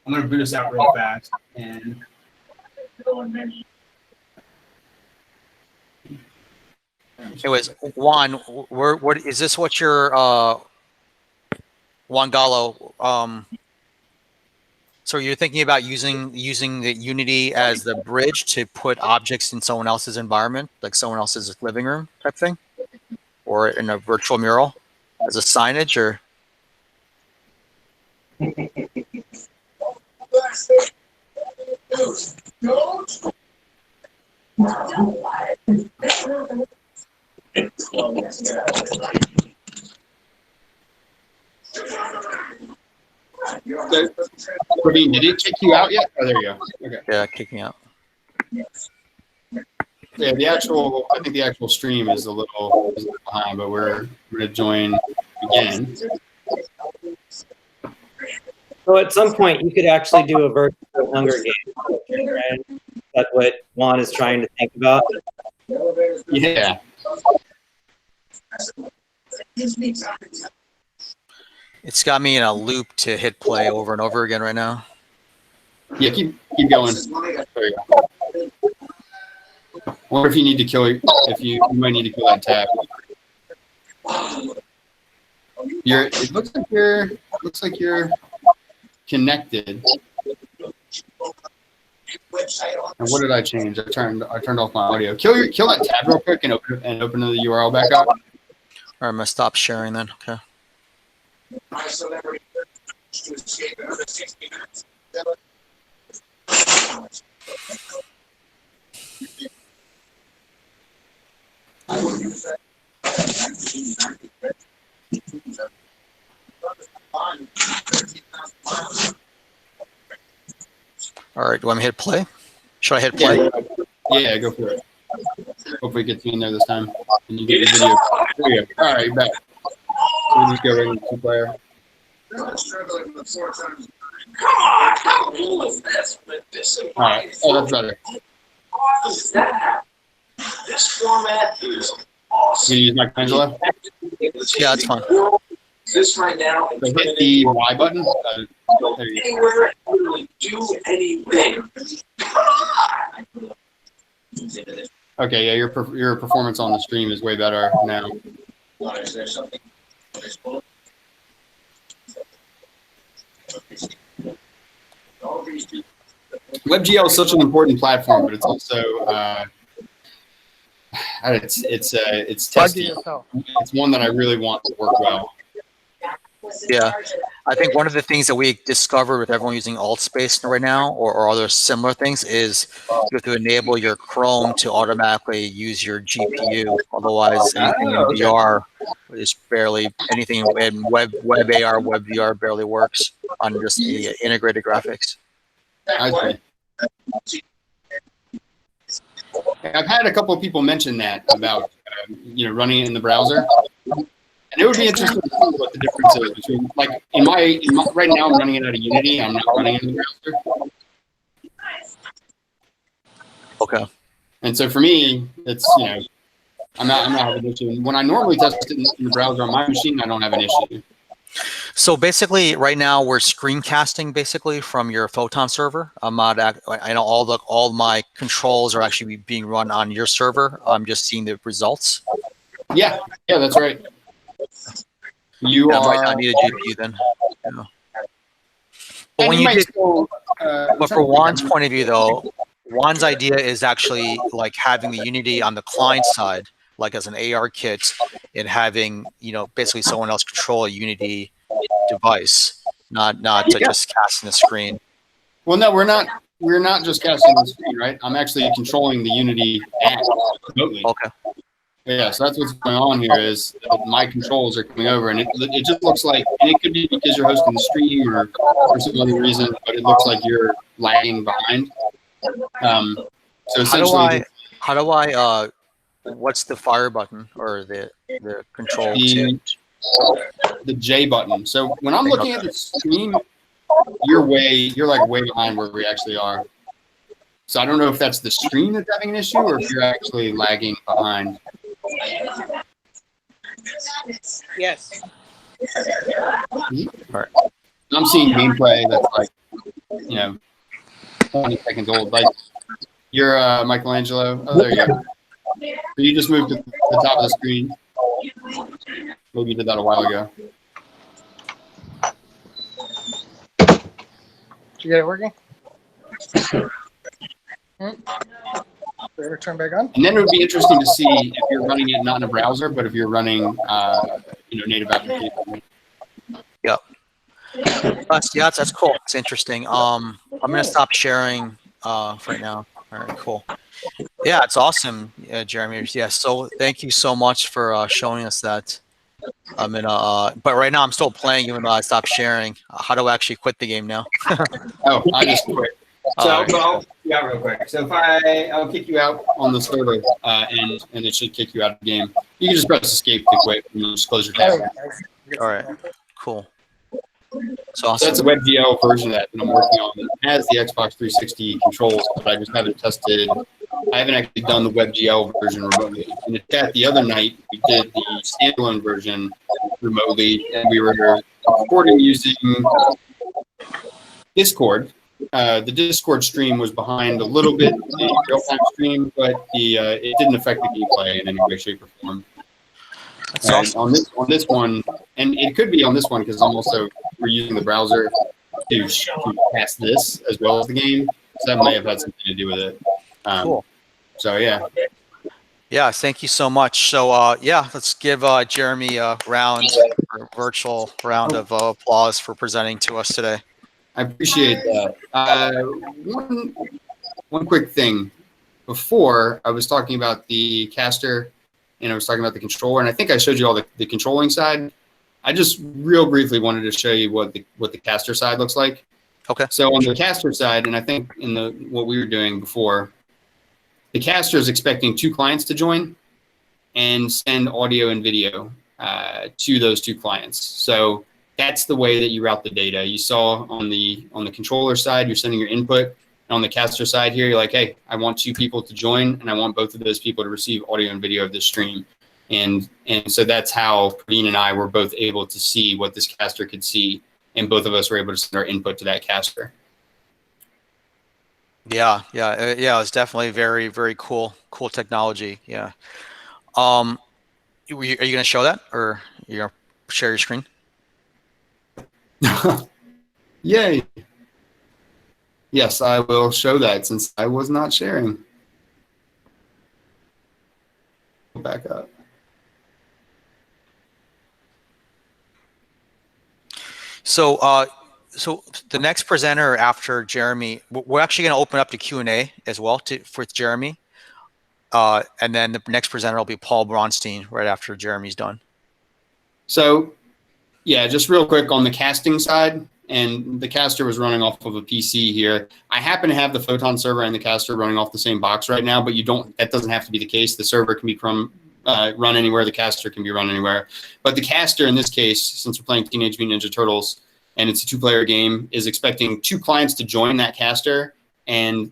I'm gonna boot us out real fast and. Anyways, Juan, what is this? What your Juan Gallo? So you're thinking about using the Unity as the bridge to put objects in someone else's environment, like someone else's living room type thing, or in a virtual mural as a signage, or? Praveen, did it kick you out yet? Oh, there you go. Okay. Yeah, kicking out. Yeah, I think the actual stream is a little behind, but we're gonna join again. So at some point, you could actually do a virtual Hunger Games, right? That's what Juan is trying to think about. Yeah. It's got me in a loop to hit play over and over again right now. Yeah, keep going. There you go. I wonder if you need to kill if you might need to kill that tab. It looks like you're connected. And what did I change? I turned off my audio. Kill that tab real quick and open the URL back up. All right, I'm gonna stop sharing then. Okay. All right, do you want me to hit play? Should I hit play? Yeah, go for it. Hopefully it gets you in there this time. And you get your video. There you go. All right, you're back. So we just go right into 2-player. All right. Oh, that's better. This format is awesome. You use Michelangelo? Yeah, that's fine. This right now. So hit the Y button. There you go. Anywhere, really do anything. Okay, yeah, your performance on the stream is way better now. Is there something? WebGL is such an important platform, but it's also it's testy. It's one that I really want to work well. Yeah, I think one of the things that we discovered with everyone using AltSpace right now, or other similar things, is you have to enable your Chrome to automatically use your GPU. Otherwise, anything in VR is barely anything in web AR, web VR barely works on just the integrated graphics. I see. I've had a couple of people mention that about running it in the browser. And it would be interesting to see what the difference is between, like, in my right now I'm running it out of Unity. I'm not running it in the browser. Okay. And so for me, it's I'm not having an issue. When I normally test it in the browser on my machine, I don't have an issue. So basically, right now we're screencasting basically from your Photon server. I'm not. I know all my controls are actually being run on your server. I'm just seeing the results. Yeah, that's right. You I are. might not need a GPU then. Yeah. But And when you you might did, still, but for Juan's point of view though, Juan's idea is actually like having the Unity on the client side, like as an AR kit, and having basically someone else control a Unity device, not to just casting the screen. Well, no, we're not. We're not just casting the screen, right? I'm actually controlling the Unity app remotely. Okay. Yeah, so that's what's going on here is that my controls are coming over, and it just looks like, and it could be because you're hosting the stream or for some other reason, but it looks like you're lagging behind. So essentially, how do I what's the fire button or the control? The J button. So when I'm looking at the screen, you're like way behind where we actually are. So I don't know if that's the screen that's having an issue or if you're actually lagging behind. Yes. All right. I'm seeing gameplay that's like, 20 seconds old. Like you're Michelangelo. Oh, there you go. So you just moved to the top of the screen. Maybe you did that a while ago. Did you get it working? Turn back on. And then it would be interesting to see if you're running it not in a browser, but if you're running, native application. Yep. That's cool. It's interesting. I'm gonna stop sharing right now. All right, cool. Yeah, it's awesome, Jeremy. Yeah, so thank you so much for showing us that. But right now I'm still playing even though I stopped sharing. How do I actually quit the game now? Oh, I just quit. So, real quick. So if I'll kick you out on the server, and it should kick you out of the game. You can just press escape to quit and you just close your tab. All right, cool. So that's a WebGL version of that I'm working on. It has the Xbox 360 controls, but I just haven't tested. I haven't actually done the WebGL version remotely. In the chat the other night, we did the standalone version remotely, and we were recording using Discord. The Discord stream was behind a little bit the real-time stream, but it didn't affect the gameplay in any way, shape, or form. Awesome. On this one, and it could be on this one because we're using the browser to cast this as well as the game, so that might have had something to do with it. Cool. So yeah. Yeah, thank you so much. So let's give Jeremy a virtual round of applause for presenting to us today. I appreciate that. One quick thing. Before, I was talking about the caster, and I was talking about the controller, and I think I showed you all the controlling side. I just real briefly wanted to show you what the caster side looks like. Okay. So on the caster side, and I think in what we were doing before, the caster is expecting 2 clients to join and send audio and video to those 2 clients. So that's the way that you route the data. You saw on the controller side, you're sending your input. And on the caster side here, you're like, hey, I want 2 people to join, and I want both of those people to receive audio and video of this stream. And so that's how Praveen and I were both able to see what this caster could see, and both of us were able to send our input to that caster. Yeah. It's definitely very, very cool technology. Yeah. Are you going to show that, or you're going to share your screen? Yay. Yes, I will show that since I was not sharing. Back up. So the next presenter after Jeremy, we're actually going to open up to Q&A as well for Jeremy. And then the next presenter will be Paul Bronstein right after Jeremy's done. So yeah, just real quick on the casting side, and the caster was running off of a PC here. I happen to have the Photon server and the caster running off the same box right now, but that doesn't have to be the case. The server can be run anywhere. The caster can be run anywhere. But the caster in this case, since we're playing Teenage Mutant Ninja Turtles and it's a 2-player game, is expecting 2 clients to join that caster. And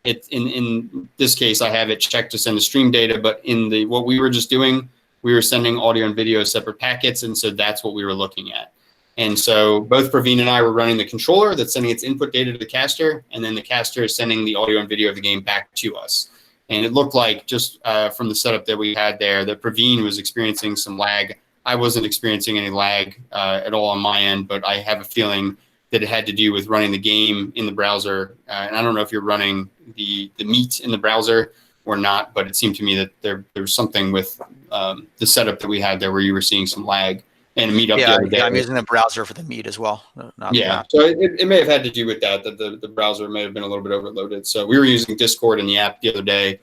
in this case, I have it checked to send the stream data, but in what we were just doing, we were sending audio and video as separate packets, and so that's what we were looking at. And so both Praveen and I were running the controller that's sending its input data to the caster, and then the caster is sending the audio and video of the game back to us. And it looked like, just from the setup that we had there, that Praveen was experiencing some lag. I wasn't experiencing any lag at all on my end, but I have a feeling that it had to do with running the game in the browser. And I don't know if you're running the Meet in the browser or not, but it seemed to me that there was something with the setup that we had there where you were seeing some lag. And Meetup the other day. I'm using the browser for the Meet as well. Yeah, so it may have had to do with that the browser may have been a little bit overloaded. So we were using Discord in the app the other day.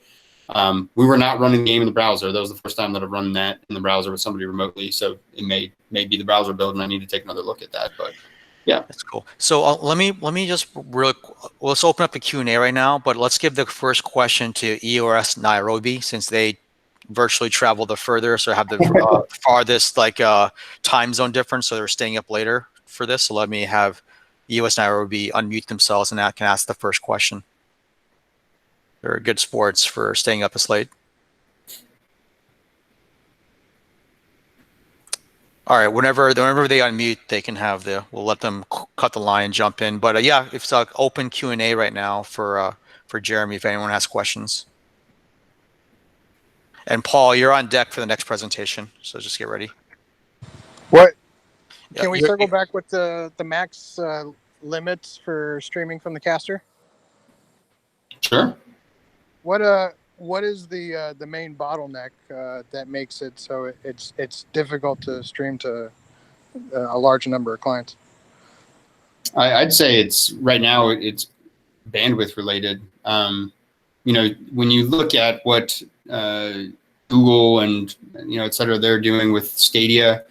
We were not running the game in the browser. That was the first time that I've run that in the browser with somebody remotely. So it may be the browser build, and I need to take another look at that. But yeah, that's cool. So let me just let's open up a Q&A right now. But let's give the first question to EOS Nairobi, since they virtually travel the furthest or have the farthest time zone difference, so they're staying up later for this. So let me have EOS Nairobi unmute themselves and can ask the first question. They're good sports for staying up this late. All right, whenever they unmute, they can have we'll let them cut the line and jump in. But yeah, it's open Q&A right now for Jeremy if anyone has questions. And Paul, you're on deck for the next presentation, so just get ready. What? Can we circle back with the max limits for streaming from the caster? Sure. What is the main bottleneck that makes it so it's difficult to stream to a large number of clients? I'd say it's right now it's bandwidth related. When you look at what Google and et cetera they're doing with Stadia,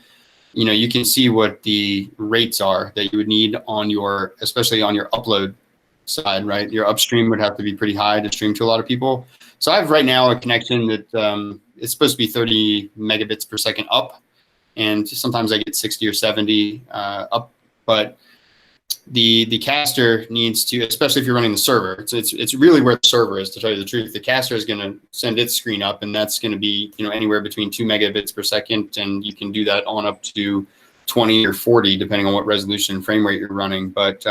you can see what the rates are that you would need especially on your upload side, right? Your upstream would have to be pretty high to stream to a lot of people. So I have right now a connection that it's supposed to be 30 megabits per second up, and sometimes I get 60 or 70 up, but the caster needs to, especially if you're running the server, it's really where the server is, to tell you the truth. The caster is going to send its screen up, and that's going to be anywhere between 2 megabits per second, and you can do that on up to 20 or 40 depending on what resolution and frame rate you're running. But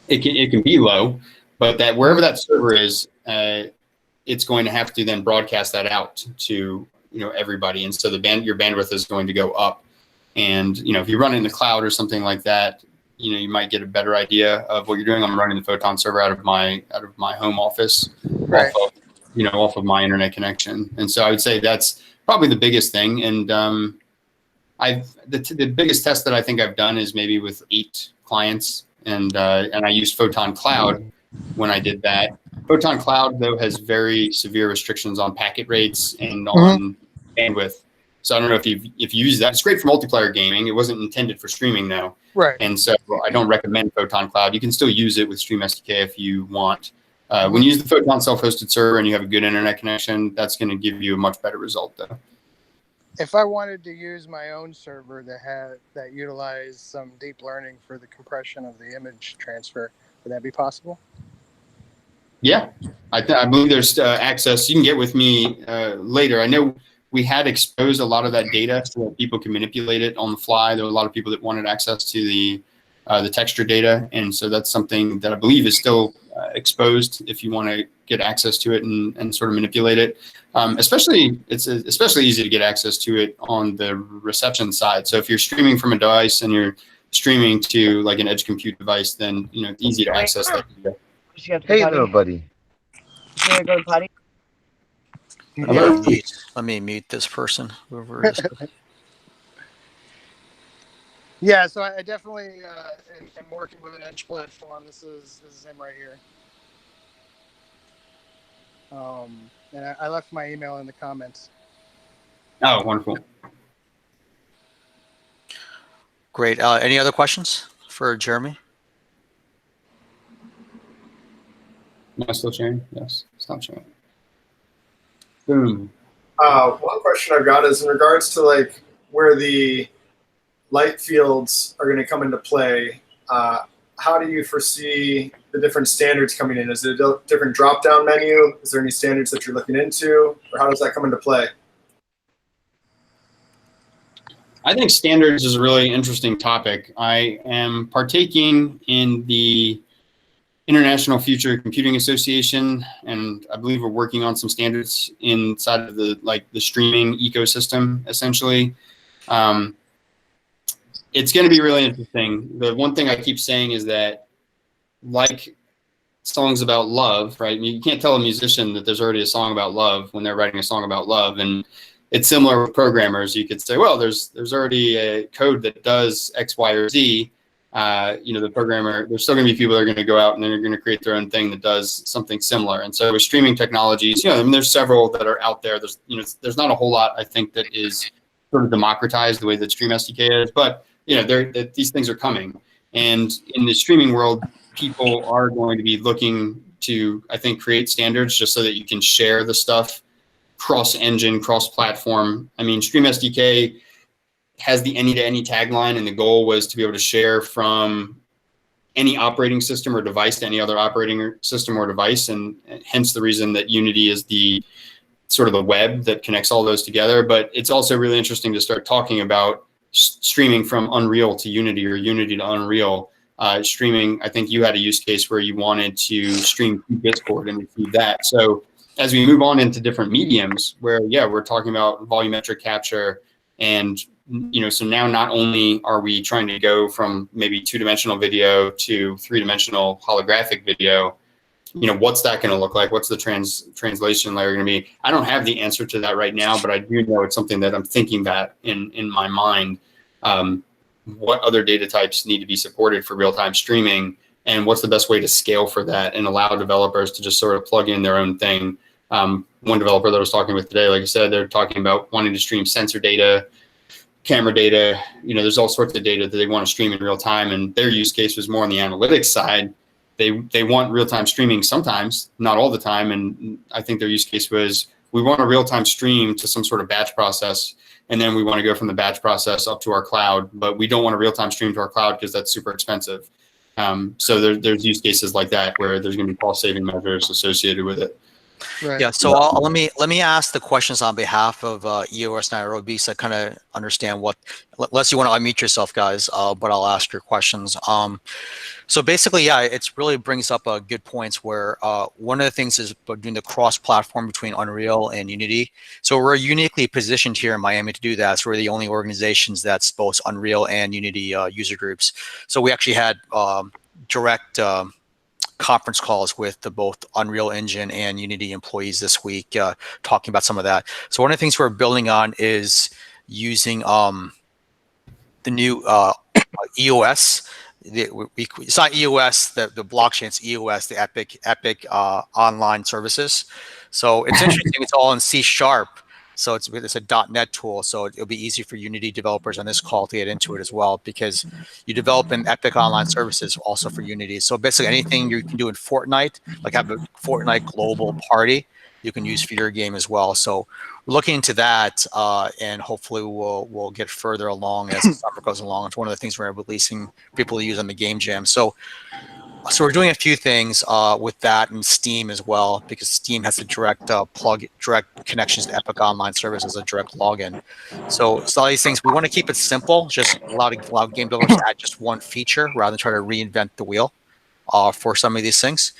it can be low, but that wherever that server is, it's going to have to then broadcast that out to everybody, and so your bandwidth is going to go up. And if you run it in the cloud or something like that, you might get a better idea of what you're doing. I'm running the Photon server out of my home office, right, off of my internet connection. And so I would say that's probably the biggest thing. And the biggest test that I think I've done is maybe with 8 clients, and I used Photon Cloud when I did that. Photon Cloud though has very severe restrictions on packet rates and on bandwidth. So I don't know if you use that. It's great for multiplayer gaming. It wasn't intended for streaming though. Right. And so I don't recommend Photon Cloud. You can still use it with StreamSDK if you want. When you use the Photon self-hosted server and you have a good internet connection, that's going to give you a much better result though. If I wanted to use my own server that utilized some deep learning for the compression of the image transfer, would that be possible? Yeah, I believe there's access. You can get with me later. I know we had exposed a lot of that data so that people can manipulate it on the fly. There were a lot of people that wanted access to the texture data, and so that's something that I believe is still exposed if you want to get access to it and sort of manipulate it. It's especially easy to get access to it on the reception side. So if you're streaming from a device and you're streaming to like an edge compute device, then it's easy to access that data. Hey, little buddy. You want to go potty? Let me mute this person. Whoever it is. Yeah, so I definitely am working with an edge platform. This is him right here. And I left my email in the comments. Oh, wonderful. Great. Any other questions for Jeremy? Am I still sharing? Yes. Stop sharing. Boom. One question I've got is in regards to like where the light fields are going to come into play. How do you foresee the different standards coming in? Is it a different drop-down menu? Is there any standards that you're looking into, or how does that come into play? I think standards is a really interesting topic. I am partaking in the International Future Computing Association, and I believe we're working on some standards inside of the streaming ecosystem, essentially. It's going to be really interesting. The one thing I keep saying is that, like songs about love, right? You can't tell a musician that there's already a song about love when they're writing a song about love. And it's similar with programmers. You could say, well, there's already a code that does X, Y, or Z. The programmer, there's still going to be people that are going to go out and they're going to create their own thing that does something similar. And so with streaming technologies, there's several that are out there. There's not a whole lot, I think, that is sort of democratized the way that StreamSDK is, but these things are coming. And in the streaming world, people are going to be looking to, I think, create standards just so that you can share the stuff cross-engine, cross-platform. I mean, StreamSDK has the any-to-any tagline, and the goal was to be able to share from any operating system or device to any other operating system or device, and hence the reason that Unity is the sort of the web that connects all those together. But it's also really interesting to start talking about streaming from Unreal to Unity or Unity to Unreal. Streaming, I think you had a use case where you wanted to stream through Discord and receive that. So as we move on into different mediums where, we're talking about volumetric capture, and, so now not only are we trying to go from maybe 2-dimensional video to 3-dimensional holographic video, what's that going to look like? What's the translation layer going to be? I don't have the answer to that right now, but I do know it's something that I'm thinking that in my mind. What other data types need to be supported for real-time streaming, and what's the best way to scale for that and allow developers to just sort of plug in their own thing. One developer that I was talking with today, like I said, they're talking about wanting to stream sensor data, camera data. There's all sorts of data that they want to stream in real time, and their use case was more on the analytics side. They want real-time streaming sometimes, not all the time, and I think their use case was, we want a real-time stream to some sort of batch process, and then we want to go from the batch process up to our cloud, but we don't want a real-time stream to our cloud because that's super expensive. So there's use cases like that where there's going to be cost-saving measures associated with it. Right. Yeah. So let me ask the questions on behalf of EOS Nairobi, so I kind of understand what. Unless you want to unmute yourself, guys, but I'll ask your questions. So basically, it really brings up good points where one of the things is doing the cross-platform between Unreal and Unity. So we're uniquely positioned here in Miami to do that. So we're the only organizations that's both Unreal and Unity user groups. So we actually had direct conference calls with both Unreal Engine and Unity employees this week, talking about some of that. So one of the things we're building on is using the new EOS. It's not EOS, the blockchain, it's EOS, the Epic online services. So it's interesting, it's all in C#. So it's a .NET tool, so it'll be easy for Unity developers on this call to get into it as well, because you develop in Epic Online Services also for Unity. So basically anything you can do in Fortnite, like have a Fortnite global party, you can use for your game as well. So we're looking into that, and hopefully we'll get further along as the summer goes along. It's one of the things we're releasing people to use on the Game Jam. So we're doing a few things with that and Steam as well, because Steam has a direct direct connections to Epic Online Service as a direct login. So a lot of these things, we want to keep it simple, just allow game developers to add just one feature rather than try to reinvent the wheel for some of these things.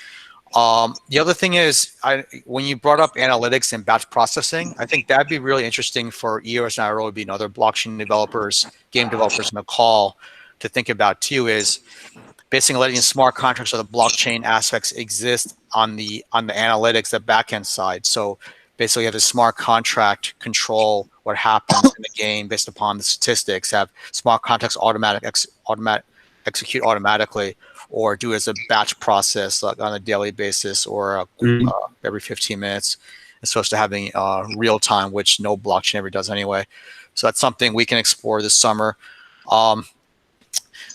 The other thing is, when you brought up analytics and batch processing, I think that'd be really interesting for EOS Nairobi and other blockchain developers, game developers in the call to think about too, is basically letting smart contracts or the blockchain aspects exist on the analytics, the backend side. So basically you have a smart contract control what happens in the game based upon the statistics, have smart contracts execute automatically, or do it as a batch process, like on a daily basis or every 15 minutes. It's supposed to having real time, which no blockchain ever does anyway. So that's something we can explore this summer.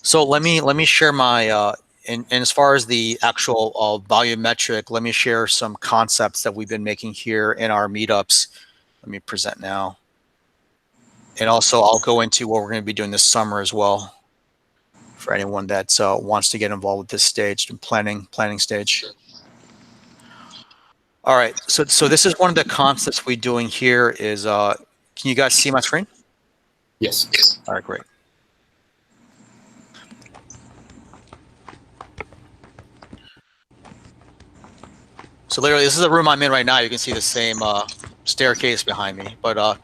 So let me share my and as far as the actual volumetric, let me share some concepts that we've been making here in our meetups. Let me present now, and also I'll go into what we're going to be doing this summer as well, for anyone that wants to get involved with this stage and planning stage. All right, so this is one of the concepts we're doing here is, can you guys see my screen? Yes. All right, great. So literally, this is the room I'm in right now. You can see the same staircase behind me. But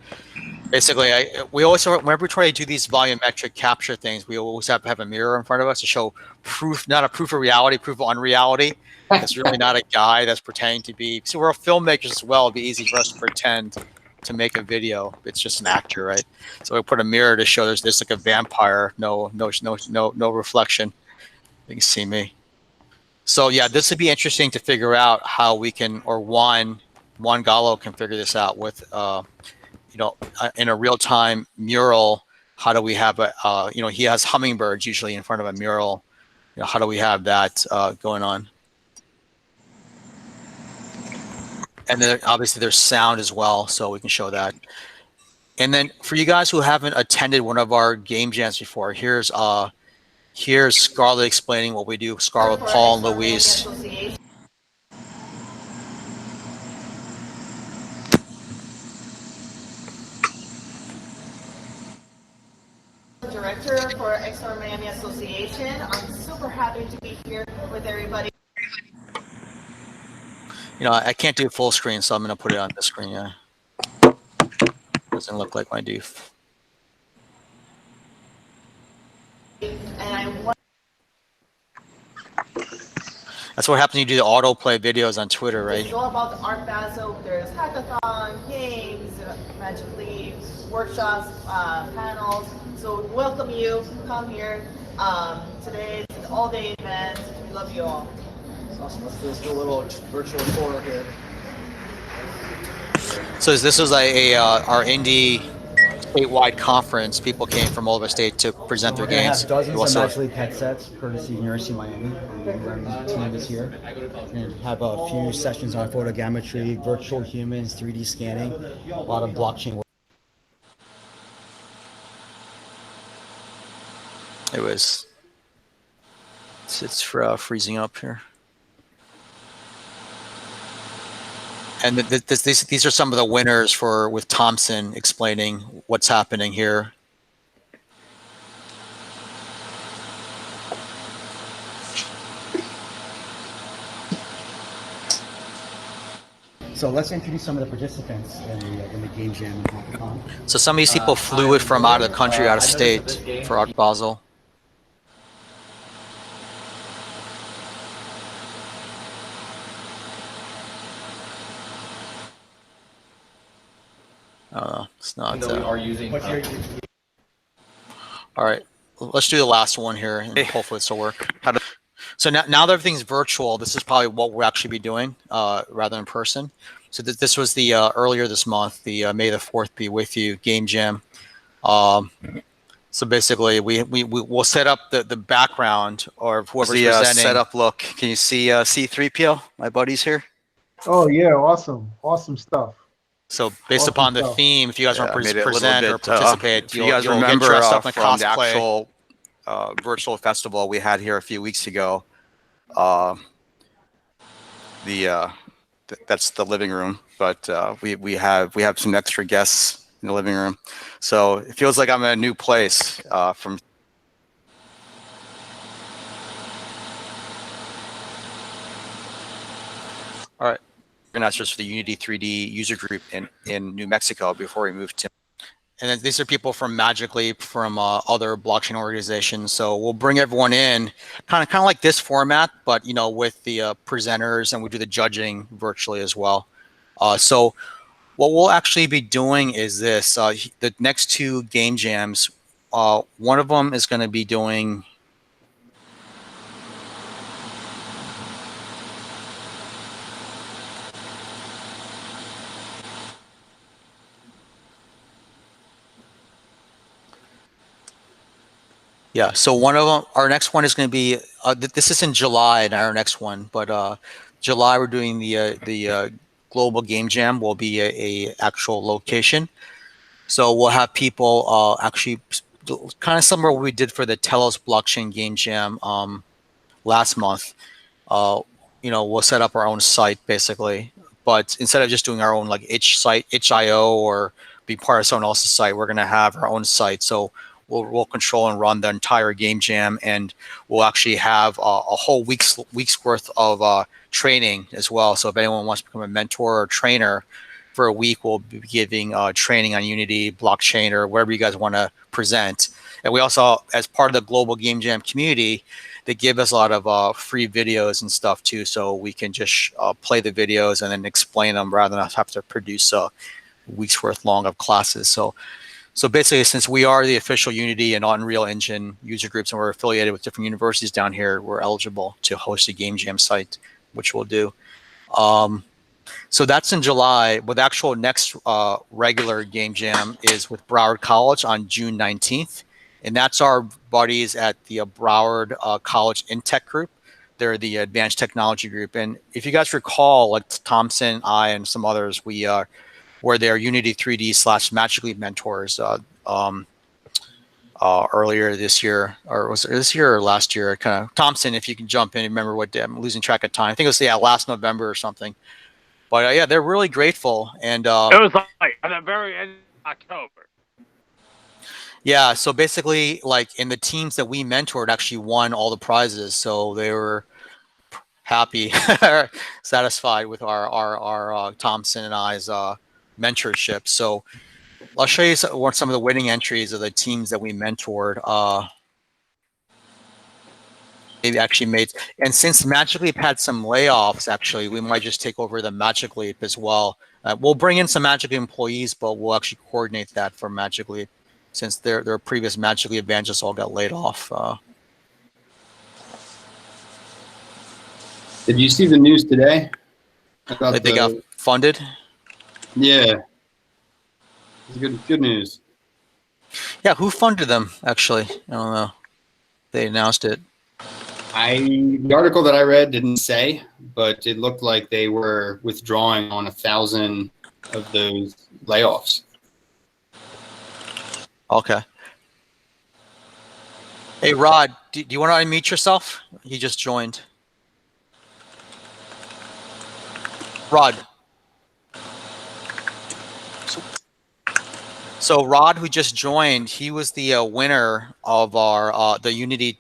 basically, we always, whenever we try to do these volumetric capture things, we always have to have a mirror in front of us to show proof, not a proof of reality, proof of unreality. It's really not a guy that's pretending to be. So we're filmmakers as well. It'd be easy for us to pretend to make a video. It's just an actor, right? So we put a mirror to show there's like a vampire, no reflection. You can see me. So yeah, this would be interesting to figure out how we can, or Juan Gallo can figure this out with, in a real-time mural. How do we have a, he has hummingbirds usually in front of a mural. How do we have that going on? And then obviously there's sound as well, so we can show that. And then for you guys who haven't attended one of our game jams before, here's Scarlett explaining what we do. Scarlett, Paul, and Louise. Director for XR Miami Association. I'm super happy to be here with everybody. I can't do full screen, so I'm going to put it on the screen. Yeah, doesn't look like my do. That's what happens when you do the autoplay videos on Twitter, right? It's all about the Art Basel. There's hackathon, games, Magic Leap, workshops, panels. So we welcome you. Come here. Today is an all-day event. We love you all. Awesome. Let's do a little virtual tour here. So this was our indie statewide conference. People came from all over the state to present their games. Have dozens of Magic Leap headsets, courtesy of University of Miami. The team is here. And have a few sessions on photogrammetry, virtual humans, 3D scanning, a lot of blockchain work. It's freezing up here. And these are some of the winners with Thompson explaining what's happening here. So let's introduce some of the participants in the game jam and hackathon. So some of these people flew it from out of the country, out of state for Art Basel. It's not. We are using. All right, let's do the last one here, and hopefully this will work. So now that everything's virtual, this is probably what we'll actually be doing rather than in person. So this was the earlier this month, the May the 4th Be With You game jam. So basically, we'll set up the background, or whoever's presenting. Setup look. Can you see C3PO? My buddy's here. Oh yeah, awesome stuff. So based upon the theme, if you guys want to present or participate, you guys remember get up in from the actual virtual festival we had here a few weeks ago. That's the living room, but we have some extra guests in the living room, so it feels like I'm in a new place from. All right. Organizers for the Unity3D user group in New Mexico before we moved to. And then these are people from Magic Leap, from other blockchain organizations. So we'll bring everyone in, kind of like this format, but with the presenters, and we do the judging virtually as well. So what we'll actually be doing is this: the next two game jams. One of them is going to be doing. Yeah, so one of them, our next one is going to be, this is in July, and our next one, but July we're doing the Global Game Jam will be a actual location. So we'll have people actually kind of similar to what we did for the Telos Blockchain Game Jam last month. We'll set up our own site basically, but instead of just doing our own like itch.io or be part of someone else's site. We're going to have our own site. So we'll control and run the entire game jam, and we'll actually have a whole week's worth of training as well. So if anyone wants to become a mentor or trainer for a week, we'll be giving training on Unity, blockchain, or whatever you guys want to present. And we also, as part of the global game jam community, they give us a lot of free videos and stuff too, so we can just play the videos and then explain them rather than have to produce a week's worth long of classes. So basically, since we are the official Unity and Unreal Engine user groups, and we're affiliated with different universities down here, we're eligible to host a game jam site, which we'll do. So that's in July. But the actual next regular game jam is with Broward College on June 19th. And that's our buddies at the Broward College InTech group. They're the advanced technology group. And if you guys recall, like Thompson, I, and some others, we were their Unity3D / Magic Leap mentors earlier this year, or was it this year or last year? Kind of Thompson, if you can jump in and remember what day. I'm losing track of time. I think it was last November or something. But yeah, they're really grateful. And it was like at the very end of October. Yeah, so basically, like in the teams that we mentored, actually won all the prizes. So they were happy, satisfied with our Thompson and I's mentorship. So I'll show you some of the winning entries of the teams that we mentored. Maybe actually made, and since Magic Leap had some layoffs, actually, we might just take over the Magic Leap as well. We'll bring in some Magic Leap employees, but we'll actually coordinate that for Magic Leap, since their previous Magic Leap evangelists all got laid off. Did you see the news today about that they got funded? Yeah, it's good news. Yeah, who funded them? Actually, I don't know. They announced it. The article that I read didn't say, but it looked like they were withdrawing on 1,000 of those layoffs. Okay. Hey, Rod, do you want to unmute yourself? He just joined. Rod. So Rod, who just joined, he was the winner of our the Unity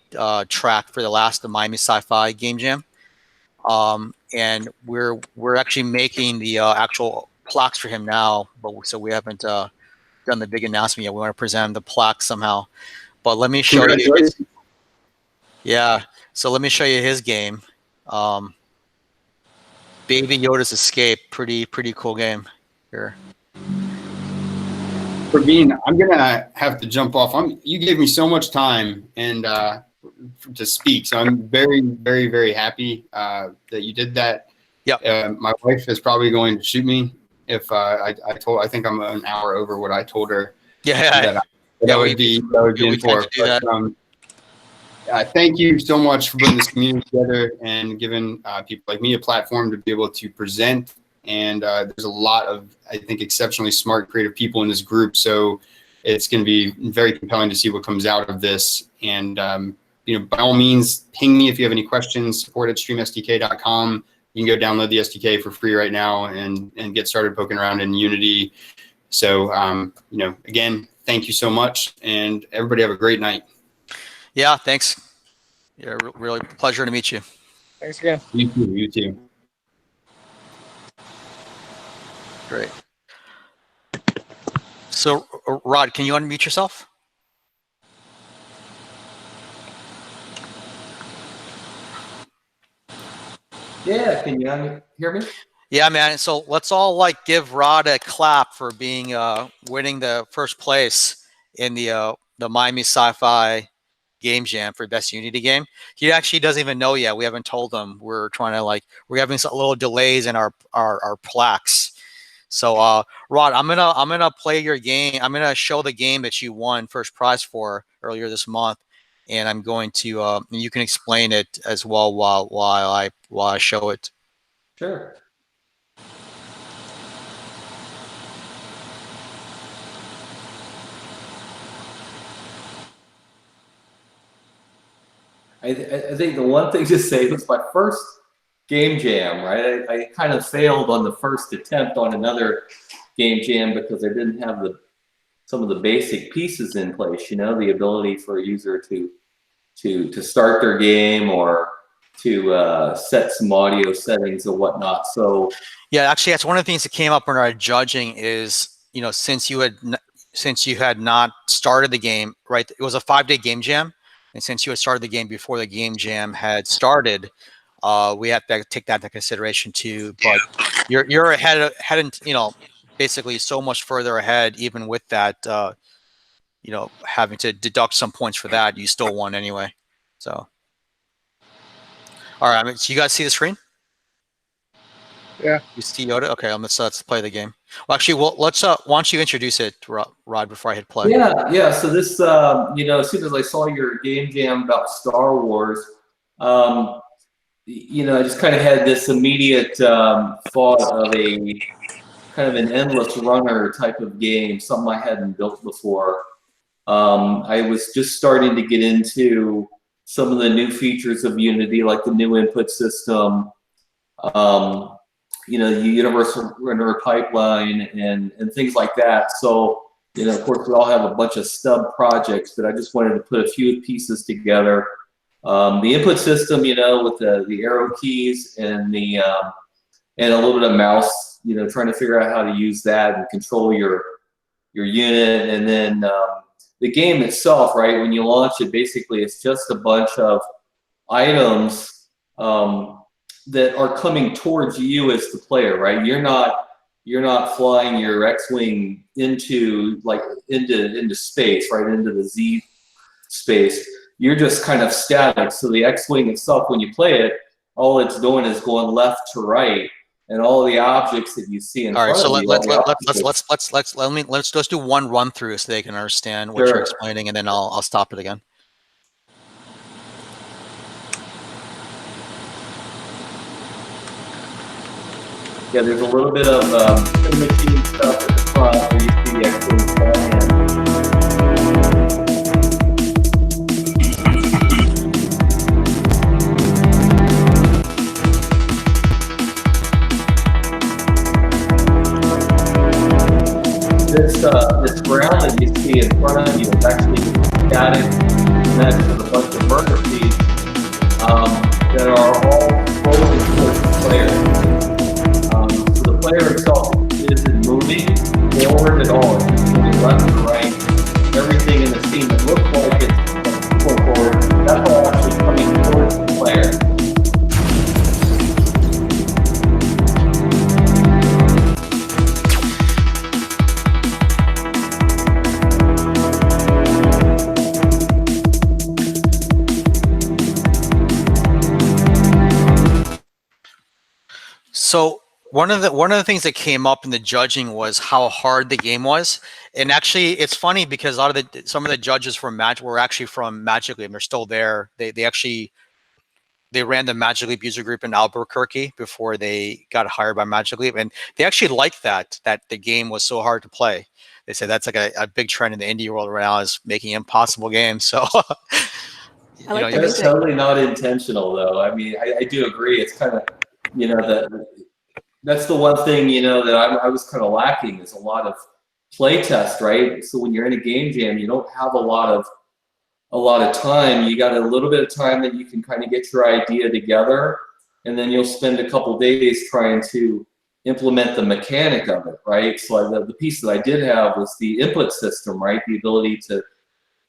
track for the last Miami Sci-Fi Game Jam, and we're actually making the actual plaques for him now. But so we haven't done the big announcement yet. We want to present him the plaque somehow. But let me show you. Yeah. So let me show you his game. Baby Yoda's Escape. Pretty cool game here. Praveen, I'm gonna have to jump off. You gave me so much time and to speak, so I'm very, very, very happy that you did that. Yeah. My wife is probably going to shoot me if I think I'm an hour over what I told her. Yeah. That would be in for. Thank you so much for bringing this community together and giving people like me a platform to be able to present. And there's a lot of, I think, exceptionally smart, creative people in this group. So it's going to be very compelling to see what comes out of this. And, by all means, ping me if you have any questions, support@streamsdk.com. You can go download the SDK for free right now and get started poking around in Unity. So, again, thank you so much. And everybody have a great night. Yeah, thanks. Yeah, really pleasure to meet you. Thanks again. You too. Great. So, Rod, can you unmute yourself? Yeah, can you hear me? Yeah, man. So let's all give Rod a clap for being winning the first place in the Miami Sci-Fi Game Jam for Best Unity Game. He actually doesn't even know yet. We haven't told him. We're trying to we're having some little delays in our plaques. So Rod, I'm gonna play your game. I'm gonna show the game that you won first prize for earlier this month, and I'm going to you can explain it as well while I show it. Sure. I think the one thing to say was my first game jam, right? I kind of failed on the first attempt on another game jam because I didn't have some of the basic pieces in place. You know, the ability for a user to start their game or to set some audio settings or whatnot. So yeah, actually, that's one of the things that came up in our judging is, you know, since you had not started the game, right? It was a 5-day game jam, and since you had started the game before the game jam had started, we have to take that into consideration too. But you're ahead, you know, basically so much further ahead, even with that, you know, having to deduct some points for that, you still won anyway. So, all right, I mean, so you guys see the screen? Yeah. You see Yoda? Okay, let's play the game. Well, actually, let's why don't you introduce it, Rod, before I hit play? Yeah. So this, you know, as soon as I saw your game jam about Star Wars, you know, I just kind of had this immediate thought of a kind of an endless runner type of game, something I hadn't built before. I was just starting to get into some of the new features of Unity, like the new input system, you know, the universal runner pipeline and things like that. So, you know, of course, we all have a bunch of stub projects, but I just wanted to put a few pieces together. The input system, you know, with the arrow keys and and a little bit of mouse, you know, trying to figure out how to use that and control your unit. And then the game itself, right, when you launch it, basically it's just a bunch of items that are coming towards you as the player, right? You're not flying your X-wing into space, right, into the Z space. You're just kind of static. So the X-wing itself, when you play it, all it's doing is going left to right, and all the objects that you see in front of you. Let's do one run through so they can understand what you're explaining, and then I'll stop it again. Yeah, there's a little bit of machine stuff at the front where you see the X-wing flying. This ground that you see in front of you is actually static next to a bunch of burner feeds that are all frozen towards the player. So the player itself isn't moving forward at all. It's just moving left and right. Everything in the scene that looks like it's going forward, that's all actually coming towards the player. So one of the things that came up in the judging was how hard the game was, and actually it's funny because some of the judges from were actually from Magic Leap, and they're still there. They ran the Magic Leap user group in Albuquerque before they got hired by Magic Leap, and they actually liked that the game was so hard to play. They said that's like a big trend in the indie world right now, is making impossible games. So That's totally not intentional, though. I mean, I do agree. It's kind of, you know, that's the one thing, you know, that I was kind of lacking is a lot of play test, right? So when you're in a game jam, you don't have a lot of time. You got a little bit of time that you can kind of get your idea together, and then you'll spend a couple days trying to implement the mechanic of it, right? So the piece that I did have was the input system, right? The ability to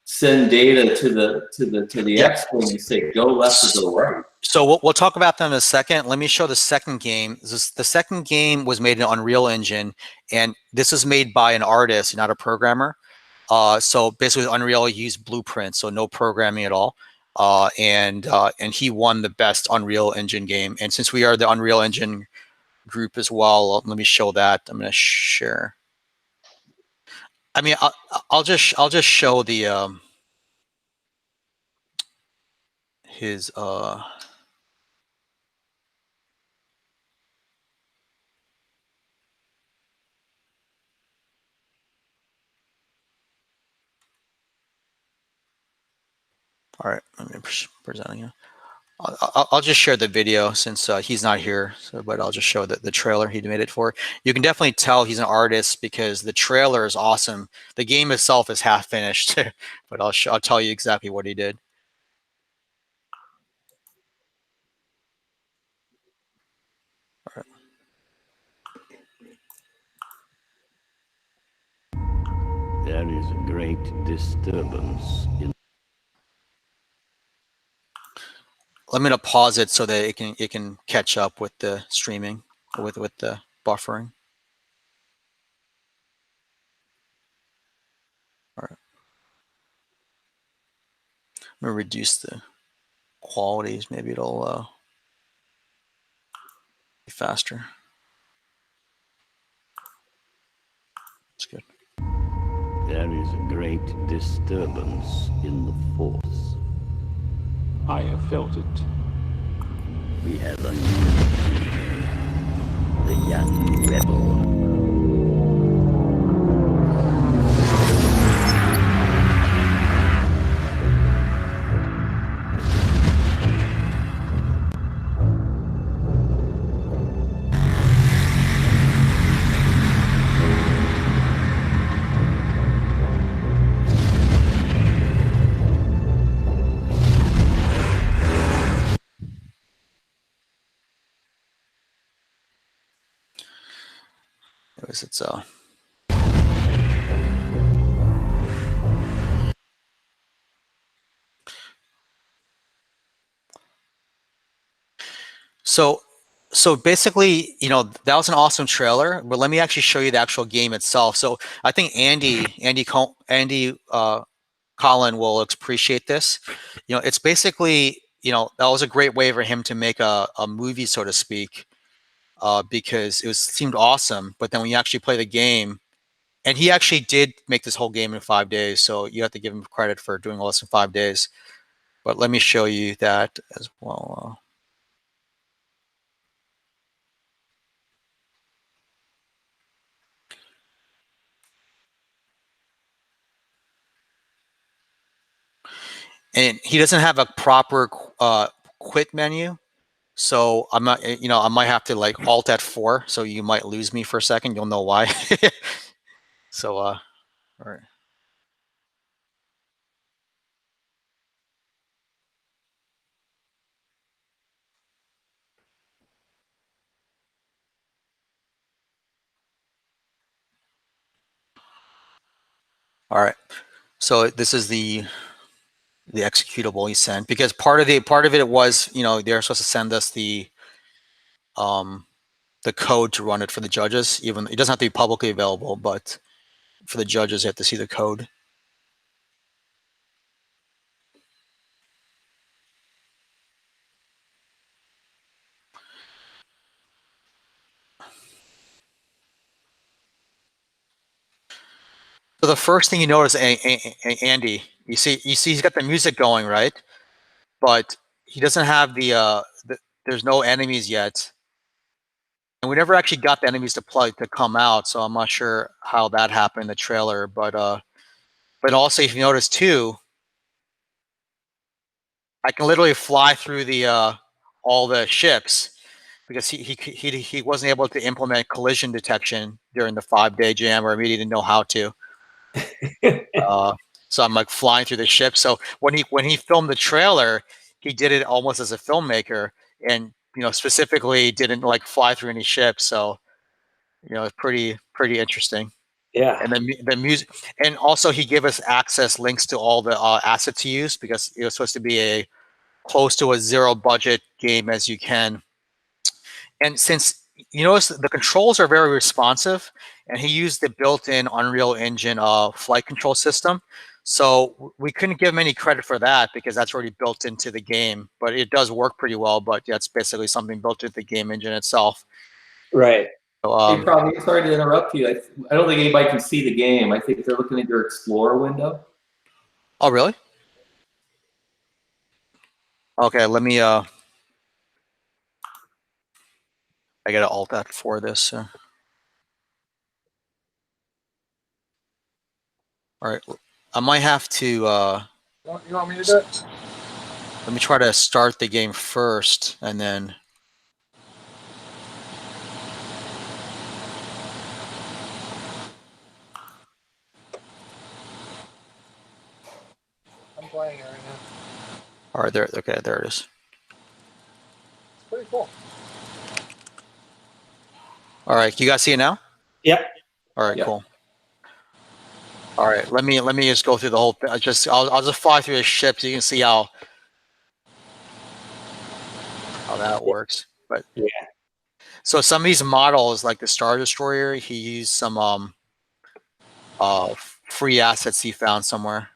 send data to the X-wing and say go left or go right. So we'll talk about that in a second. Let me show the second game. The second game was made in Unreal Engine, and this is made by an artist, not a programmer. So basically, Unreal used blueprints, so no programming at all. And he won the best Unreal Engine game. And since we are the Unreal Engine group as well, let me show that. I'm going to share. I mean, I'll just show the his all right, let me present again. I'll just share the video since he's not here. So, but I'll just show the trailer he made it for. You can definitely tell he's an artist because the trailer is awesome. The game itself is half finished, but I'll tell you exactly what he did. All right. There is a great disturbance in. Let me pause it so that it can catch up with the streaming, with the buffering. All right. I'm gonna reduce the qualities. Maybe it'll be faster. That's good. There is a great disturbance in the force. I have felt it. We have a the young rebel. It's so basically, you know, that was an awesome trailer, but let me actually show you the actual game itself. So I think Andy Collin will appreciate this. You know, it's basically, you know, that was a great way for him to make a movie, so to speak, because it seemed awesome. But then when you actually play the game, and he actually did make this whole game in 5 days, so you have to give him credit for doing all this in 5 days. But let me show you that as well. And he doesn't have a proper quit menu, so I'm not, you know, I might have to like Alt F4, so you might lose me for a second. You'll know why. So all right. All right. So this is the executable he sent, because part of it was, you know, they're supposed to send us the code to run it for the judges. Even it doesn't have to be publicly available, but for the judges, you have to see the code. So the first thing you notice, Andy, you see he's got the music going, right? But he doesn't have there's no enemies yet. And we never actually got the enemies to come out, so I'm not sure how that happened in the trailer. But also, if you notice too, I can literally fly through all the ships because he wasn't able to implement collision detection during the 5-day jam, or maybe he didn't know how to. So I'm like flying through the ship. So when he filmed the trailer, he did it almost as a filmmaker, and you know, specifically didn't like fly through any ships. So you know, it's pretty interesting. Yeah. And then the music, and also he gave us access links to all the assets to use, because it was supposed to be a close to a zero budget game as you can. And since you notice the controls are very responsive, and he used the built-in Unreal Engine flight control system, so we couldn't give him any credit for that because that's already built into the game. But it does work pretty well. But that's basically something built into the game engine itself. Right. So, hey, Pravi, sorry to interrupt you. I don't think anybody can see the game. I think they're looking at your Explorer window. Oh, really? Okay, let me. I gotta alt that for this. All right, I might have to. You want me to do it? Let me try to start the game first, and then. I'm playing it right now. All right, there. Okay, there it is. It's pretty cool. All right, can you guys see it now? Yep. All right, cool. All right, let me just go through the whole thing. I'll just fly through the ship so you can see how that works. But yeah. So some of these models, like the Star Destroyer, he used some free assets he found somewhere.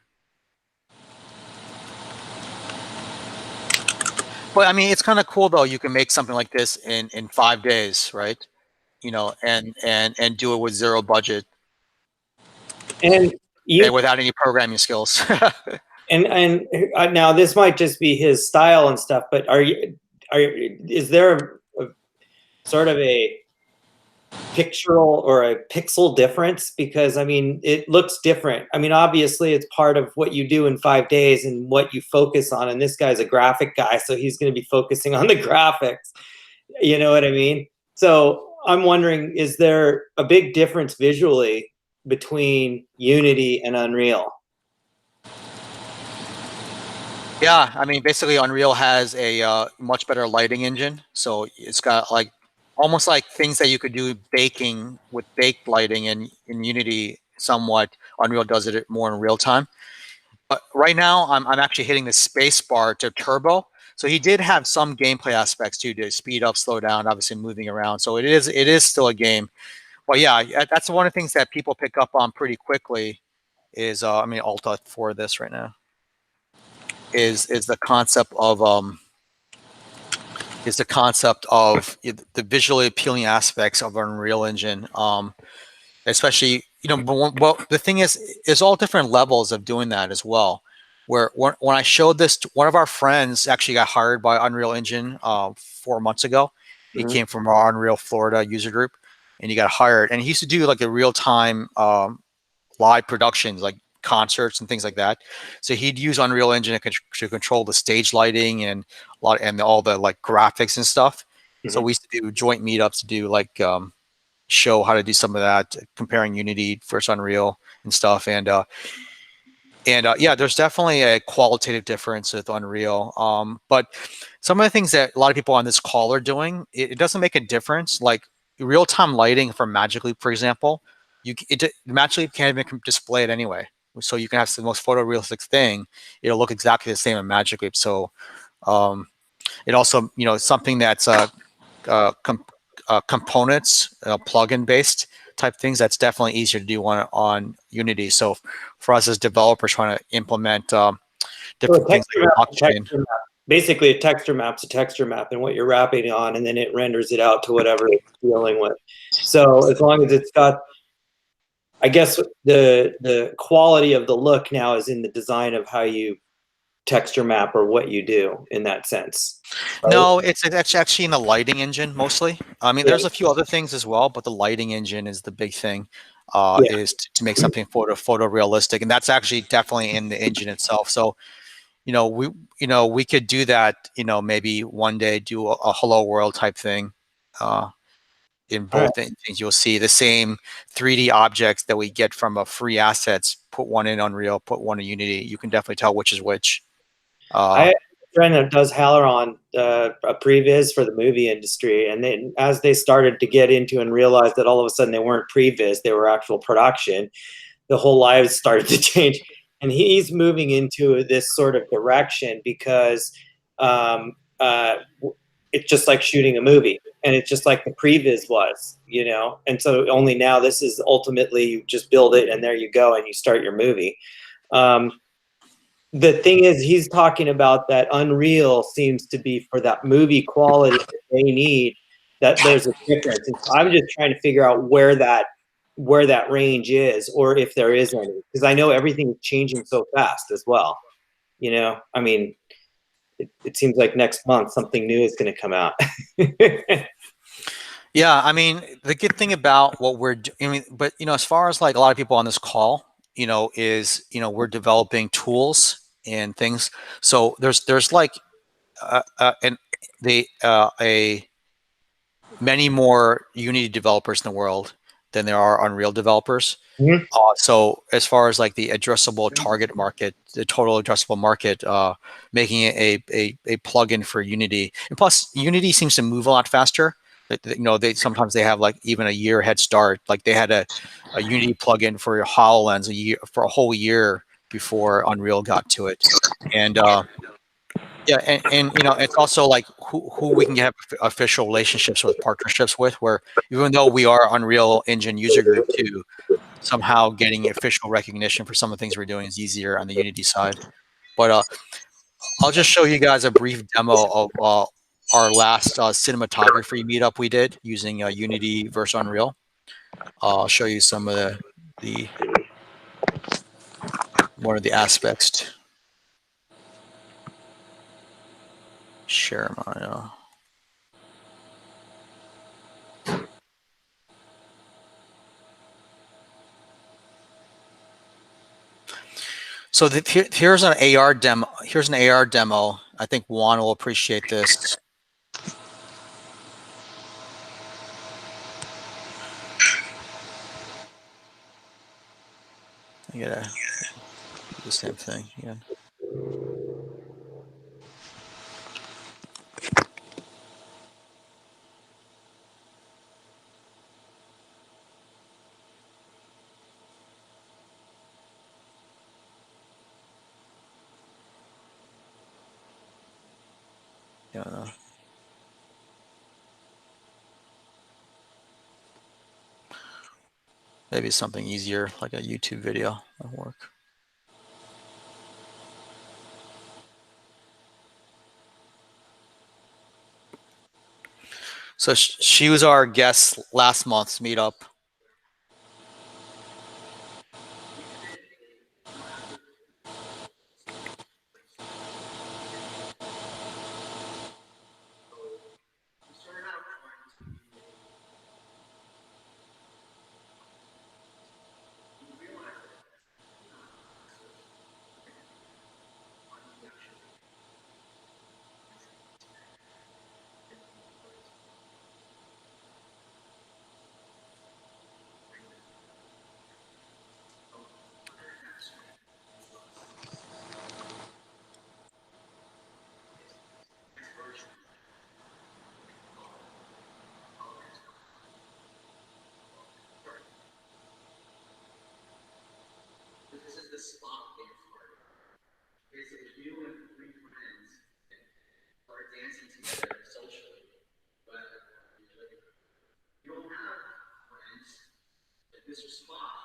But I mean, it's kind of cool though. You can make something like this in 5 days, right? You know, and do it with zero budget And without any programming skills. and now this might just be his style and stuff, but is there a sort of a pictorial or a pixel difference? Because I mean, it looks different. I mean, obviously it's part of what you do in 5 days and what you focus on. And this guy's a graphic guy, so he's going to be focusing on the graphics. You know what I mean? So I'm wondering, is there a big difference visually between Unity and Unreal? Yeah, I mean, basically Unreal has a much better lighting engine. So it's got like almost like things that you could do baking with baked lighting in Unity somewhat. Unreal does it more in real time. But right now I'm actually hitting the space bar to turbo. So he did have some gameplay aspects too, to speed up, slow down, obviously moving around. So it is still a game. But yeah, that's one of the things that people pick up on pretty quickly is I mean, Alt for this right now. Is the concept of the visually appealing aspects of Unreal Engine, especially, you know, but the thing is, there's all different levels of doing that as well. Where when I showed this to one of our friends, actually got hired by Unreal Engine 4 months ago. He came from our Unreal Florida user group, and he got hired. And he used to do like a real time live productions, like concerts and things like that. So he'd use Unreal Engine to control the stage lighting and all the like graphics and stuff. So we used to do joint meetups to do like show how to do some of that, comparing Unity versus Unreal and stuff. And yeah, there's definitely a qualitative difference with Unreal. But some of the things that a lot of people on this call are doing, it doesn't make a difference. Like real-time lighting for Magic Leap, for example, Magic Leap can't even display it anyway. So you can have the most photorealistic thing. It'll look exactly the same in Magic Leap. So it also, you know, something that's components, plugin based type things, that's definitely easier to do on Unity. So for us as developers trying to implement different things like blockchain. Basically, a texture map's a texture map, and what you're wrapping on, and then it renders it out to whatever it's dealing with. So as long as it's got, I guess the quality of the look now is in the design of how you texture map or what you do in that sense. Right? No, it's actually in the lighting engine mostly. I mean, there's a few other things as well, but the lighting engine is the big thing. Is to make something photorealistic, and that's actually definitely in the engine itself. So, you know, we could do that. You know, maybe one day do a Hello World type thing. In both things, you'll see the same 3D objects that we get from a free assets. Put one in Unreal, put one in Unity. You can definitely tell which is which. I have a friend that does Halaron, a previs for the movie industry, and then as they started to get into and realize that all of a sudden they weren't previs, they were actual production, the whole lives started to change. And he's moving into this sort of direction because it's just like shooting a movie, and it's just like the previs was, you know. And so only now this is ultimately you just build it and there you go and you start your movie. The thing is, he's talking about that Unreal seems to be for that movie quality that they need, that there's a difference. And so I'm just trying to figure out where that range is, or if there is any, because I know everything is changing so fast as well. You know, I mean, it seems like next month something new is going to come out. Yeah, I mean, the good thing about what we're doing, but you know, as far as like a lot of people on this call, you know, is, you know, we're developing tools and things. So there's like and a many more Unity developers in the world than there are Unreal developers. Mhm. So as far as like the addressable target market, the total addressable market, making it a plugin for Unity, and plus Unity seems to move a lot faster. You know, sometimes they have like even a year head start. Like they had a Unity plugin for HoloLens for a whole year before Unreal got to it, and yeah, and you know, it's also like who we can have official relationships with, partnerships with, where even though we are Unreal Engine user group too, somehow getting official recognition for some of the things we're doing is easier on the Unity side. But I'll just show you guys a brief demo of our last cinematography meetup we did using Unity versus Unreal. I'll show you some of the one of the aspects. Share my. So here's an AR demo. Here's an AR demo. I think Juan will appreciate this. I gotta do the same thing again. Yeah. Maybe something easier, like a YouTube video will work. So she was our guest last month's meetup. This is the spot dance part. Basically, you and three friends are dancing together socially, but you don't have friends. But this spot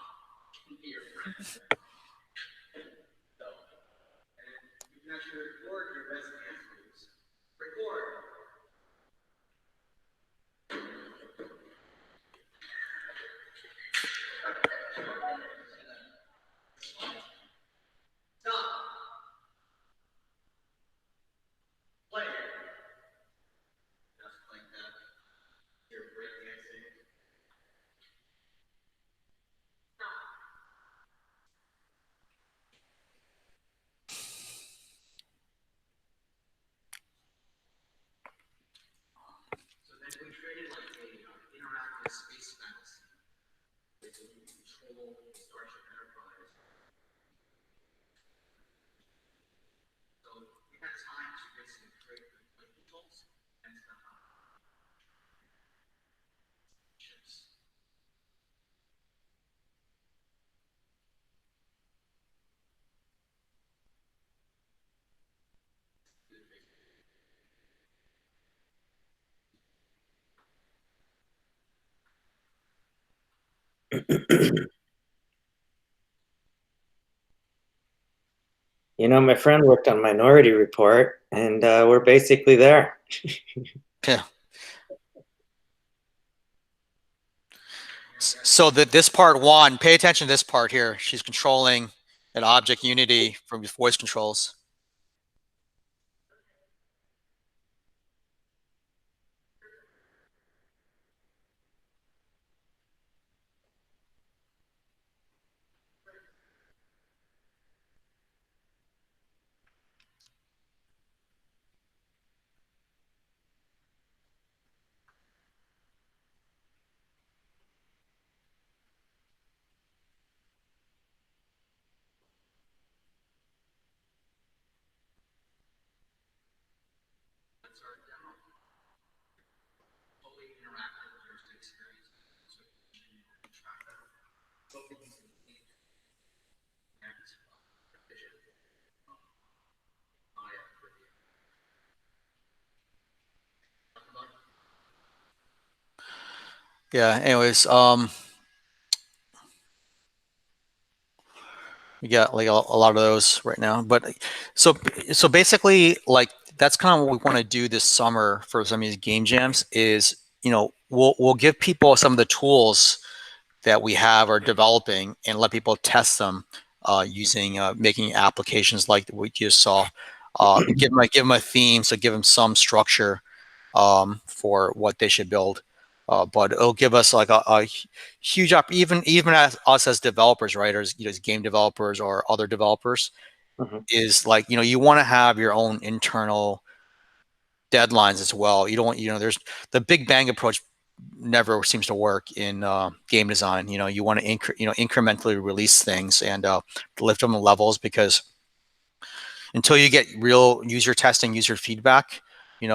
can be your friend. So, and you can actually record your best dance moves. Record. Stop. Play. Just like that. You're breakdancing. So then we created like a interactive space bounce. So you can control Starship Enterprise. So we had time to basically create like controls and stuff. You know, my friend worked on Minority Report, and we're basically there. Yeah. So this part one, pay attention to this part here. She's controlling an object Unity from voice controls. Yeah. Anyways, we got like a lot of those right now. But so basically, like that's kind of what we want to do this summer for some of these game jams. Is we'll give people some of the tools that we have or developing and let people test them using making applications like we just saw. Give them a theme, so give them some structure for what they should build. But it'll give us like a huge even as us as developers, right, or as game developers or other developers, is like you want to have your own internal deadlines as well. You don't want there's the big bang approach never seems to work in game design. You want to incrementally release things and lift them to levels, because until you get real user testing, user feedback, you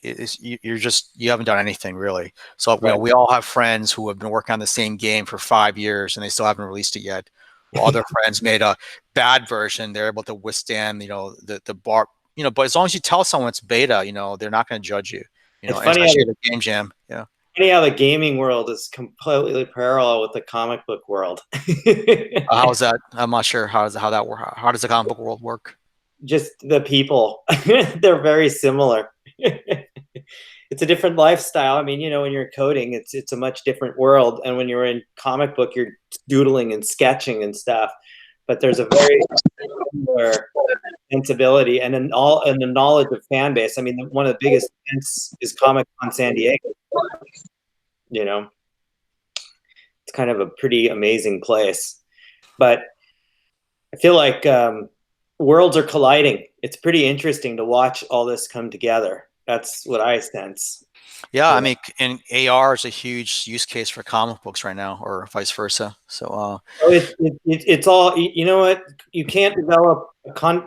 haven't done anything really. So we all have friends who have been working on the same game for 5 years and they still haven't released it yet. Well, other friends made a bad version. They're able to withstand the bar. But as long as you tell someone it's beta, they're not going to judge you. It's funny especially the game jam. Yeah. Funny how the gaming world is completely parallel with the comic book world. How is that? I'm not sure how that work. How does the comic book world work? Just the people, they're very similar. It's a different lifestyle. I mean, when you're coding, it's a much different world, and when you're in comic book, you're doodling and sketching and stuff. But there's a very similar sensibility and the knowledge of fan base. I mean, one of the biggest events is Comic-Con San Diego. It's kind of a pretty amazing place, but I feel like worlds are colliding. It's pretty interesting to watch all this come together. That's what I sense. Yeah, I mean, and AR is a huge use case for comic books right now, or vice versa. So, it's all. You know what? You can't develop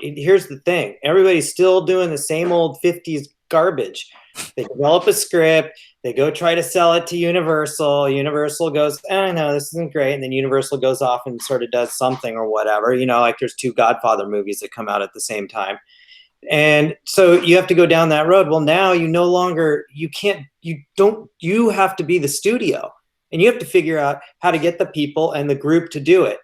Here's the thing: everybody's still doing the same old '50s garbage. They develop a script. They go try to sell it to Universal. Universal goes, "Oh no, this isn't great," and then Universal goes off and sort of does something or whatever. Like there's 2 Godfather movies that come out at the same time. And so you have to go down that road. Well, now you have to be the studio, and you have to figure out how to get the people and the group to do it.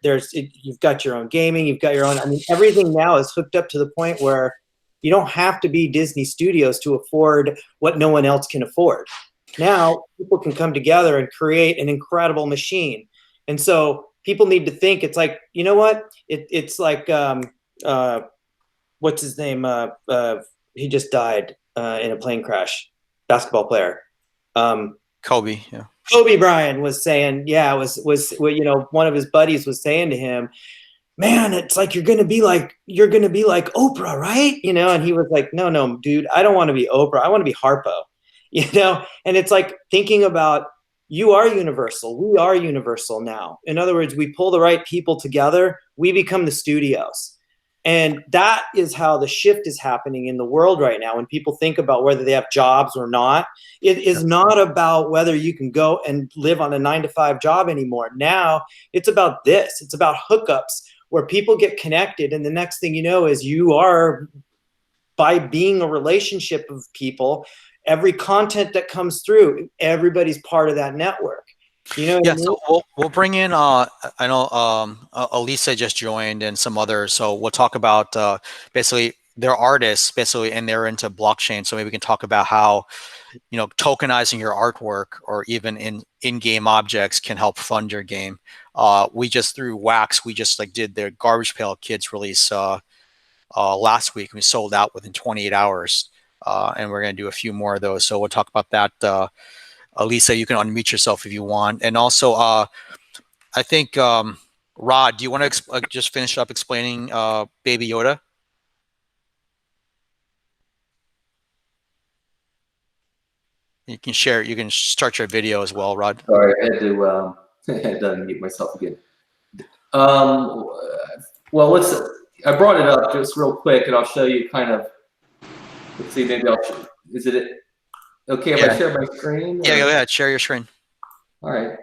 You've got your own gaming, you've got your own, I mean, everything now is hooked up to the point where you don't have to be Disney Studios to afford what no one else can afford. Now people can come together and create an incredible machine. And so people need to think, it's like, you know what? It's like, what's his name? He just died in a plane crash. Basketball player. Kobe. Yeah. Kobe Bryant was saying, one of his buddies was saying to him, "Man, it's like you're gonna be like Oprah, right?" And he was like, "No, dude, I don't want to be Oprah. I want to be Harpo." And it's like thinking about, you are Universal. We are Universal now. In other words, we pull the right people together, we become the studios. And that is how the shift is happening in the world right now. When people think about whether they have jobs or not, it is not about whether you can go and live on a 9-to-5 job anymore. Now it's about this. It's about hookups where people get connected. And the next thing you know is you are, by being a relationship of people, every content that comes through, everybody's part of that network. So we'll bring in. I know Elisa just joined and some others. So we'll talk about basically they're artists, basically, and they're into blockchain. So maybe we can talk about how tokenizing your artwork or even in-game objects can help fund your game. We just through Wax, we just did their Garbage Pail Kids release last week. We sold out within 28 hours, and we're going to do a few more of those. So we'll talk about that. Lisa, you can unmute yourself if you want. And also, I think, Rod, do you want to just finish up explaining Baby Yoda? You can share. You can start your video as well, Rod. Sorry, I had to unmute myself again. Well, I brought it up just real quick, and I'll show you kind of. Let's see, maybe is it okay if I share my screen? Yeah, go ahead. Share your screen. All right.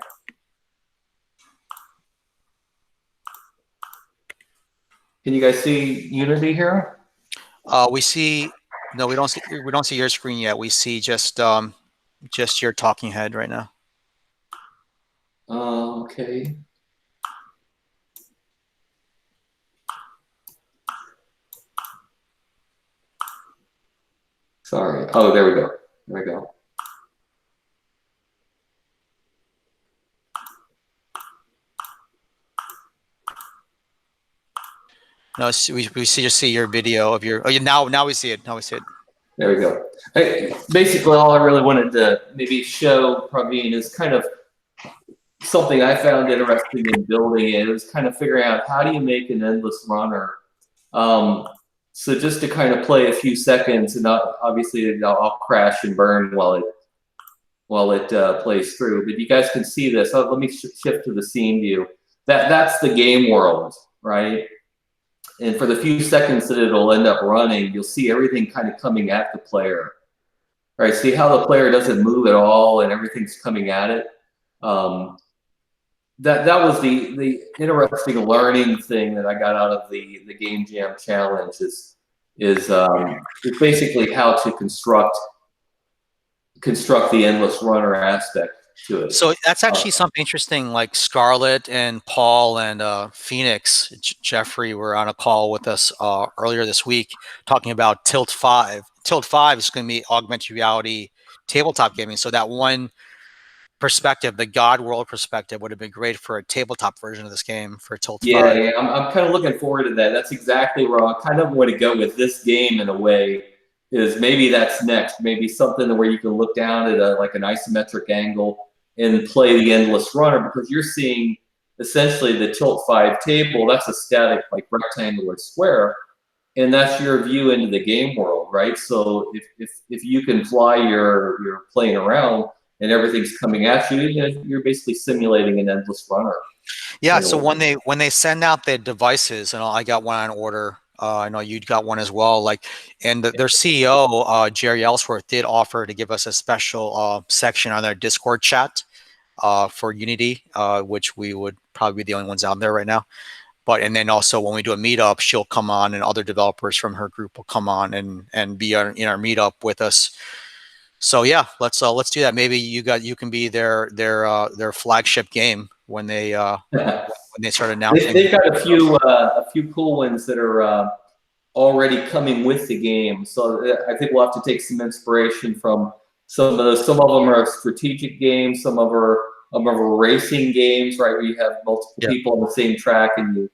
Can you guys see Unity here? We see, no, we don't see your screen yet. We see just your talking head right now. Okay. Sorry. Oh, there we go. There we go. No, we just see your video of your. Oh, now we see it. Now we see it. There we go. Hey, basically, all I really wanted to maybe show Praveen is kind of something I found interesting in building it. It was kind of figuring out how do you make an endless runner. So just to kind of play a few seconds, and not, obviously I'll crash and burn while it plays through. But you guys can see this. Oh, let me shift to the scene view. That's the game world, right? And for the few seconds that it'll end up running, you'll see everything kind of coming at the player, right? See how the player doesn't move at all and everything's coming at it? That was the interesting learning thing that I got out of the Game Jam Challenge is basically how to construct the endless runner aspect to it. So that's actually something interesting. Like Scarlett and Paul and Phoenix, Jeffrey were on a call with us earlier this week talking about Tilt 5. Tilt 5 is going to be augmented reality tabletop gaming. So that one perspective, the God world perspective, would have been great for a tabletop version of this game for Tilt 5. Yeah, I'm kind of looking forward to that. That's exactly where I kind of want to go with this game in a way. Is maybe that's next. Maybe something where you can look down at like an isometric angle and play the endless runner, because you're seeing essentially the Tilt 5 table. That's a static, like rectangular square, and that's your view into the game world, right? So if you can fly your plane around and everything's coming at you, you're basically simulating an endless runner. Yeah. So when they send out the devices, and I got one on order. I know you got one as well. And their CEO, Jerry Ellsworth, did offer to give us a special section on their Discord chat for Unity, which we would probably be the only ones out there right now. And then also when we do a meetup, she'll come on, and other developers from her group will come on and be in our meetup with us. So yeah, let's do that. Maybe you can be their flagship game when they start announcing. They've got a few cool ones that are already coming with the game. So I think we'll have to take some inspiration from some of those. Some of them are strategic games. Some of them are racing games, right? Where you have multiple people on the same track, and you.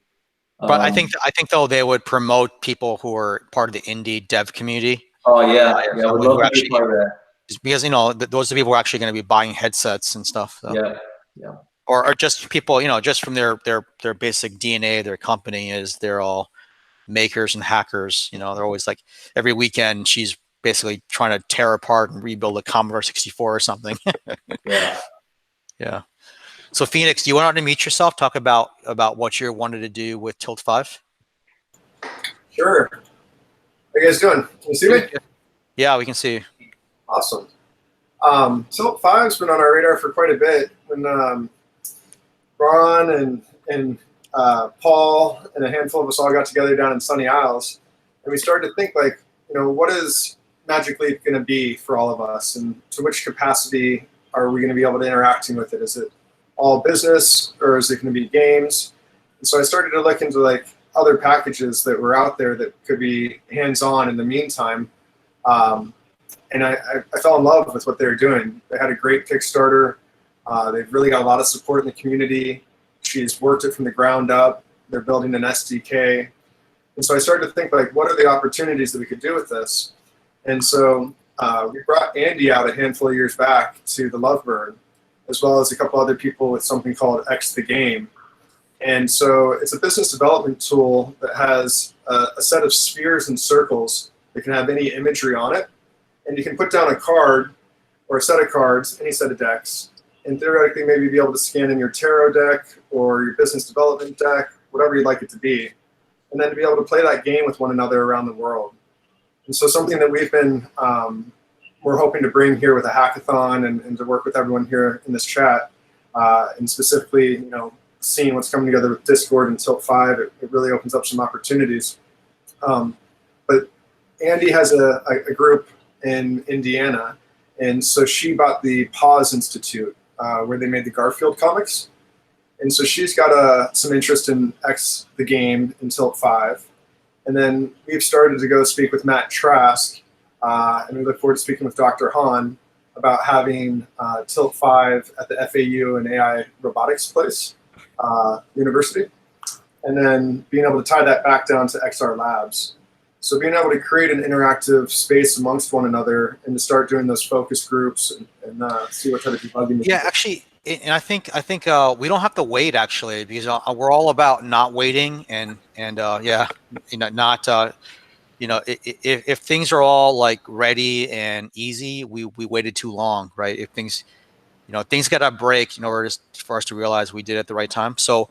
But I think though they would promote people who are part of the indie dev community. Oh yeah, yeah, I would love to be part of that. Because those are the people who are actually going to be buying headsets and stuff. So. Yeah, yeah. Or just people, just from their basic DNA, their company is they're all makers and hackers. They're always like every weekend she's basically trying to tear apart and rebuild a Commodore 64 or something. Yeah. Yeah. So Phoenix, do you want to meet yourself? Talk about what you wanted to do with Tilt 5. Sure. How you guys doing? Can you see me? Yeah, we can see you. Awesome. Tilt 5's been on our radar for quite a bit. When Ron and Paul and a handful of us all got together down in Sunny Isles, and we started to think what is Magic Leap going to be for all of us, and to which capacity are we going to be able to interacting with it? Is it all business, or is it going to be games? And so I started to look into other packages that were out there that could be hands-on in the meantime. And I fell in love with what they were doing. They had a great Kickstarter. They've really got a lot of support in the community. She's worked it from the ground up. They're building an SDK. And so I started to think, what are the opportunities that we could do with this? And so we brought Andy out a handful of years back to the Lovebird, as well as a couple other people with something called X the Game. And so it's a business development tool that has a set of spheres and circles that can have any imagery on it. And you can put down a card or a set of cards, any set of decks, and theoretically maybe be able to scan in your tarot deck or your business development deck, whatever you'd like it to be, and then to be able to play that game with one another around the world. And so something that we've been, we're hoping to bring here with a hackathon and to work with everyone here in this chat, and specifically, seeing what's coming together with Discord and Tilt 5, it really opens up some opportunities. But Andy has a group in Indiana, and so she bought the Pause Institute, where they made the Garfield comics. And so she's got some interest in X the game in Tilt 5. And then we've started to go speak with Matt Trask, and we look forward to speaking with Dr. Hahn about having Tilt 5 at the FAU and AI Robotics Place University, and then being able to tie that back down to XR Labs. So being able to create an interactive space amongst one another and to start doing those focus groups and see what type of debugging. Yeah, actually, and I think we don't have to wait actually, because we're all about not waiting and yeah, not if things are all like ready and easy, we waited too long, right? If things things got to break in order for us to realize we did it at the right time. So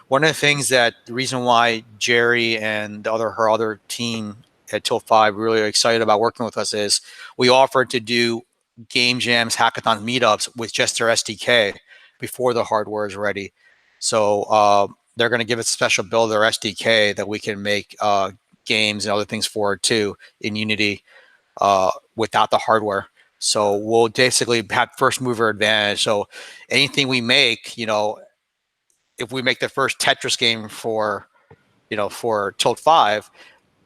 one of the things the reason why Jerry and her other team at Tilt 5 really are excited about working with us is we offered to do game jams, hackathons, meetups with just their SDK before the hardware is ready. So they're going to give us a special build of their SDK that we can make games and other things for it too in Unity without the hardware. So we'll basically have first mover advantage. So anything we make, if we make the first Tetris game for Tilt 5,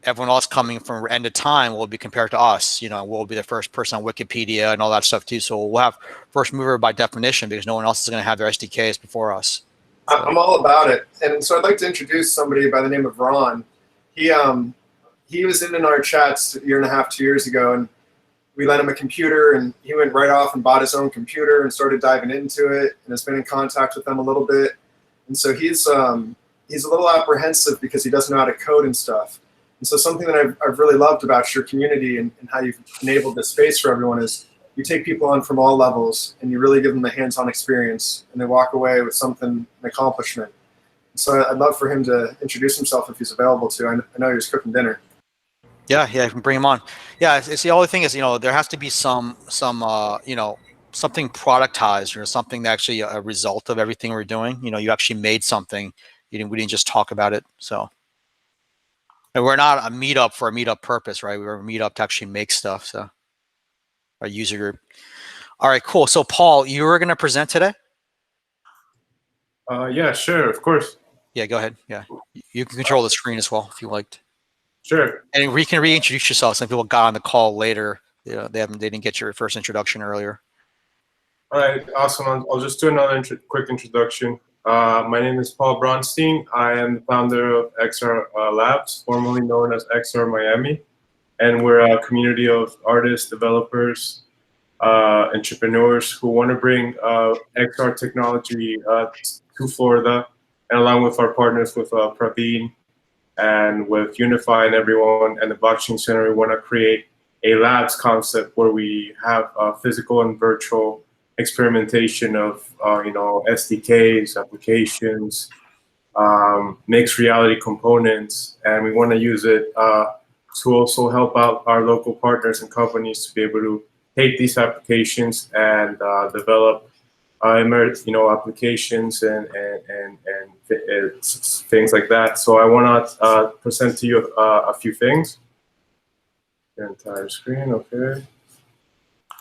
everyone else coming from end of time will be compared to us. We'll be the first person on Wikipedia and all that stuff too. So we'll have first mover by definition because no one else is going to have their SDKs before us. So. I'm all about it. And so I'd like to introduce somebody by the name of Ron. He was in our chats a year and a half, 2 years ago, and we lent him a computer, and he went right off and bought his own computer and started diving into it, and has been in contact with them a little bit. And so he's a little apprehensive because he doesn't know how to code and stuff. And so something that I've really loved about your community and how you've enabled this space for everyone is you take people on from all levels and you really give them a hands-on experience, and they walk away with something, an accomplishment. So I'd love for him to introduce himself if he's available to. I know he was cooking dinner. Yeah, you can bring him on. Yeah, it's the only thing is, there has to be some something productized, something that actually a result of everything we're doing. You actually made something. We didn't just talk about it. So, and we're not a meetup for a meetup purpose, right? We were a meetup to actually make stuff. So, our user group. All right, cool. So, Paul, you were going to present today? Yeah, sure, of course. Yeah, go ahead. Yeah, you can control the screen as well if you liked. Sure. And we can reintroduce yourself. Some people got on the call later. They didn't get your first introduction earlier. All right, awesome. I'll just do another quick introduction. My name is Paul Bronstein. I am the founder of XR Labs, formerly known as XR Miami. And we're a community of artists, developers, entrepreneurs who want to bring XR technology to Florida. And along with our partners with Praveen and with Unify and everyone and the Blockchain Center, we want to create a labs concept where we have physical and virtual experimentation of SDKs, applications, mixed reality components, and we want to use it to also help out our local partners and companies to be able to take these applications and develop applications and things like that. So I want to present to you a few things. The entire screen, okay.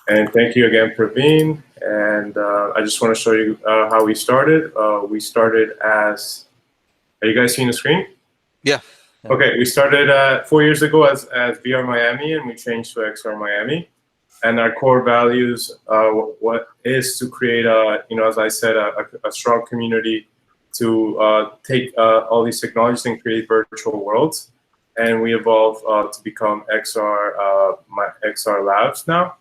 And thank you again, Praveen. And I just want to show you how we started. We started as, are you guys seeing the screen? Yeah. Okay, we started 4 years ago as VR Miami, and we changed to XR Miami. And our core values, what is to create as I said, a strong community to take all these technologies and create virtual worlds. And we evolved to become XR Labs now.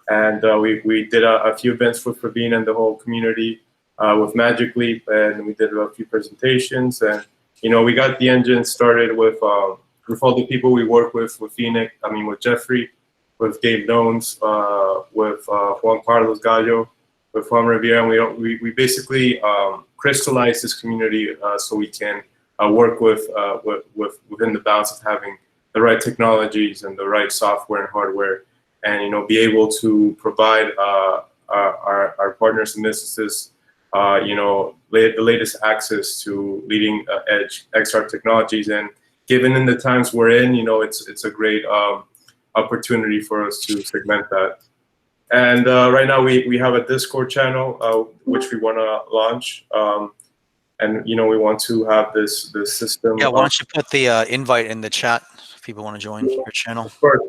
And we did a few events with Praveen and the whole community with Magic Leap, and we did a few presentations. And we got the engine started with all the people we work with Phoenix. With Jeffrey, with Gabe Jones, with Juan Carlos Gallo, with Juan Rivera, and we basically crystallized this community so we can work within the bounds of having the right technologies and the right software and hardware, and be able to provide our partners and businesses the latest access to leading edge XR technologies. And given in the times we're in, it's a great opportunity for us to segment that. And right now we have a Discord channel which we want to launch, and we want to have this system. Yeah, why don't you put the invite in the chat if people want to join your channel? Of course.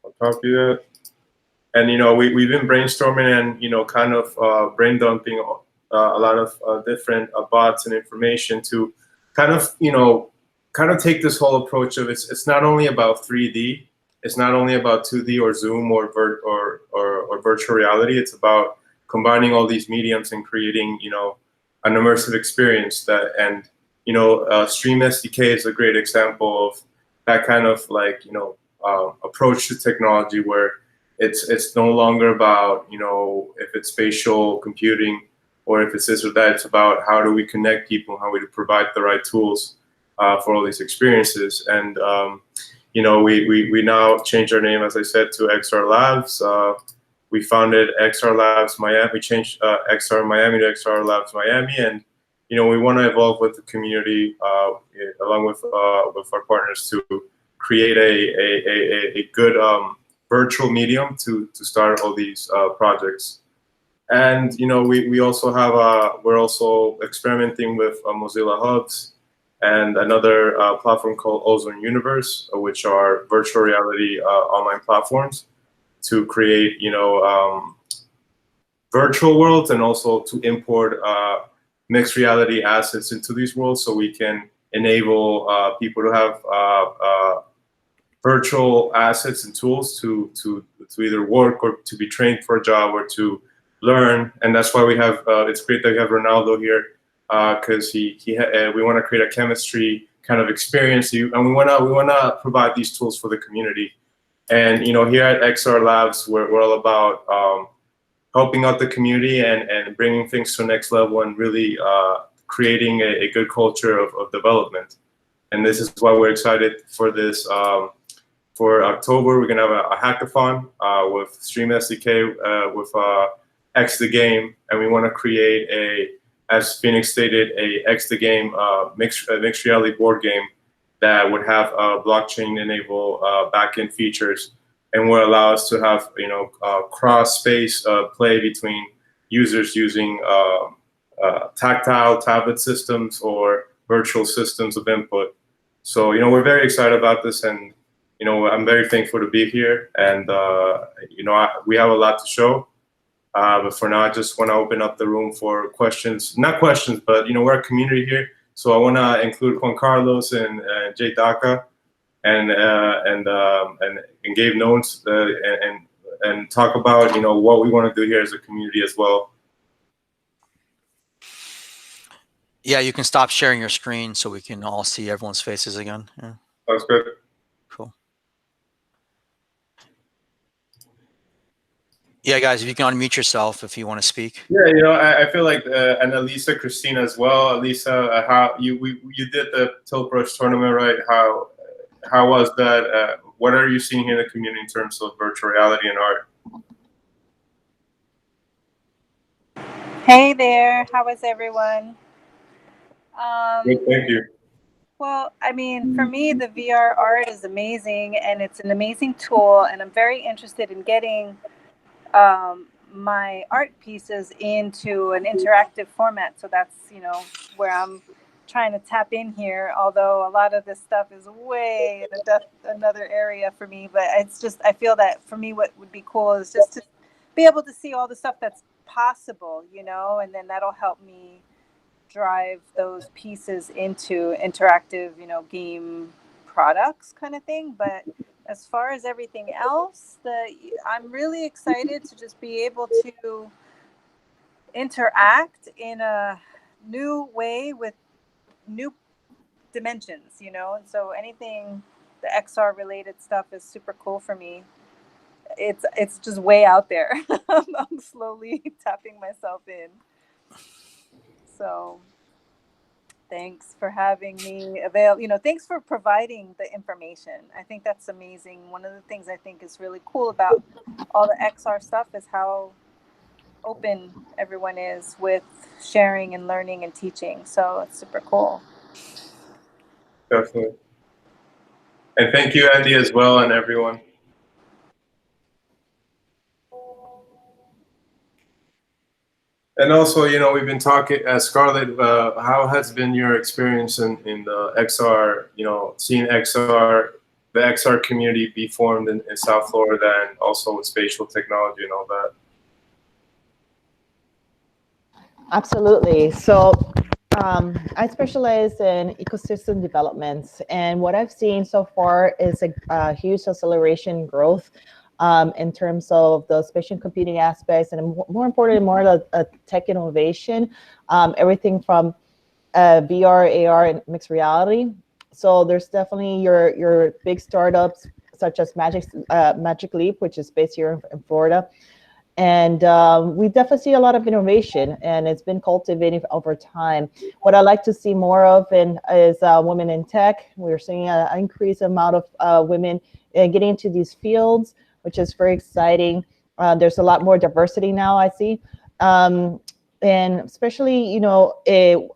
I'll copy that. And we've been brainstorming and kind of brain dumping a lot of different bots and information to kind of take this whole approach of it's not only about 3D. It's not only about 2D or Zoom or virtual reality. It's about combining all these mediums and creating, an immersive experience. StreamSDK is a great example of that kind of approach to technology where it's no longer about if it's spatial computing or if it's this or that. It's about how do we connect people, how we provide the right tools for all these experiences. And we now changed our name, as I said, to XR Labs. We founded XR Labs Miami. We changed XR Miami to XR Labs Miami, and we want to evolve with the community along with our partners to create a good virtual medium to start all these projects. And we also have we're also experimenting with Mozilla Hubs and another platform called Ozone Universe, which are virtual reality online platforms to create, virtual worlds and also to import mixed reality assets into these worlds so we can enable people to have virtual assets and tools to either work or to be trained for a job or to learn. And that's why we have, it's great that we have Ronaldo here, because we want to create a chemistry kind of experience, and we want to provide these tools for the community. And here at XR Labs, we're all about helping out the community and bringing things to the next level and really creating a good culture of development. And this is why we're excited for this. For October, we're gonna have a hackathon with StreamSDK with X the Game, and we want to create as Phoenix stated, a X the Game mixed reality board game that would have blockchain-enable backend features and will allow us to have cross-space play between users using tactile tablet systems or virtual systems of input. So we're very excited about this, and I'm very thankful to be here, and we have a lot to show. But for now, I just want to open up the room for questions. Not questions, but we're a community here, so I want to include Juan Carlos and Jay Daka and Gabe Nones and talk about what we want to do here as a community as well. Yeah, you can stop sharing your screen so we can all see everyone's faces again. Yeah. That's good. Cool. Yeah, guys, if you can unmute yourself if you want to speak. Yeah, I feel like, and Elisa, Christina as well. Elisa, how you did the Tilt Brush tournament, right? How was that? What are you seeing here in the community in terms of virtual reality and art? Hey there, how is everyone? Good, thank you. Well, I mean, for me, the VR art is amazing, and it's an amazing tool, and I'm very interested in getting my art pieces into an interactive format. So that's, where I'm trying to tap in here, although a lot of this stuff is way in another area for me. But it's just, I feel that for me, what would be cool is just to be able to see all the stuff that's possible, and then that'll help me drive those pieces into interactive, game products kind of thing. But as far as everything else, I'm really excited to just be able to interact in a new way with new dimensions, and so anything the XR related stuff is super cool for me. It's just way out there. I'm slowly tapping myself in. So thanks for having me thanks for providing the information. I think that's amazing. One of the things I think is really cool about all the XR stuff is how open everyone is with sharing and learning and teaching. So it's super cool. Definitely. And thank you, Andy, as well, and everyone. And also, you know, we've been talking, Scarlett, how has been your experience in the XR, you know, seeing XR, the XR community be formed in South Florida, and also with spatial technology and all that? Absolutely. So I specialize in ecosystem developments, and what I've seen so far is a huge acceleration growth in terms of the spatial computing aspects, and more importantly, more of a tech innovation, everything from VR, AR, and mixed reality. So there's definitely your big startups such as Magic Leap, which is based here in Florida. And we definitely see a lot of innovation, and it's been cultivated over time. What I like to see more of is women in tech. We're seeing an increased amount of women getting into these fields, which is very exciting. There's a lot more diversity now, I see. And especially, you know,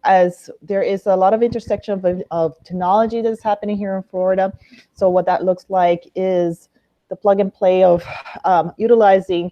as there is a lot of intersection of technology that's happening here in Florida. So what that looks like is the plug and play of utilizing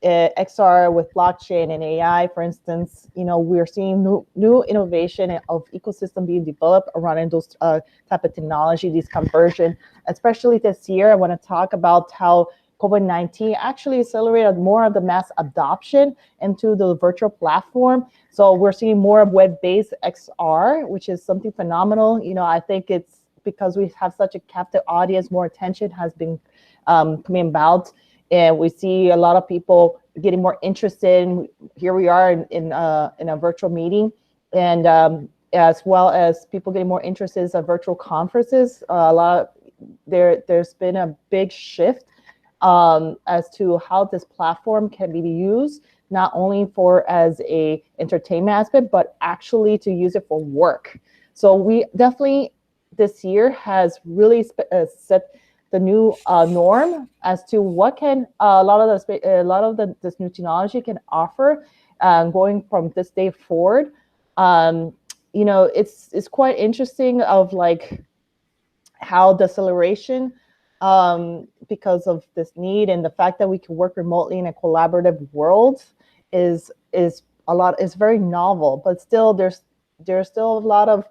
XR with blockchain and AI, for instance. You know, we're seeing new innovation of ecosystem being developed around those type of technology, these conversion. Especially this year, I want to talk about how COVID-19 actually accelerated more of the mass adoption into the virtual platform. So we're seeing more of web-based XR, which is something phenomenal. You know, I think it's because we have such a captive audience, more attention has been coming about. And we see a lot of people getting more interested. Here we are in a virtual meeting, and as well as people getting more interested in virtual conferences. There's been a big shift as to how this platform can be used, not only for as a entertainment aspect, but actually to use it for work. So we definitely this year has really set the new norm as to what can a lot of this new technology can offer going from this day forward. You know, it's quite interesting of like how the acceleration because of this need and the fact that we can work remotely in a collaborative world is very novel, but still there's still a lot of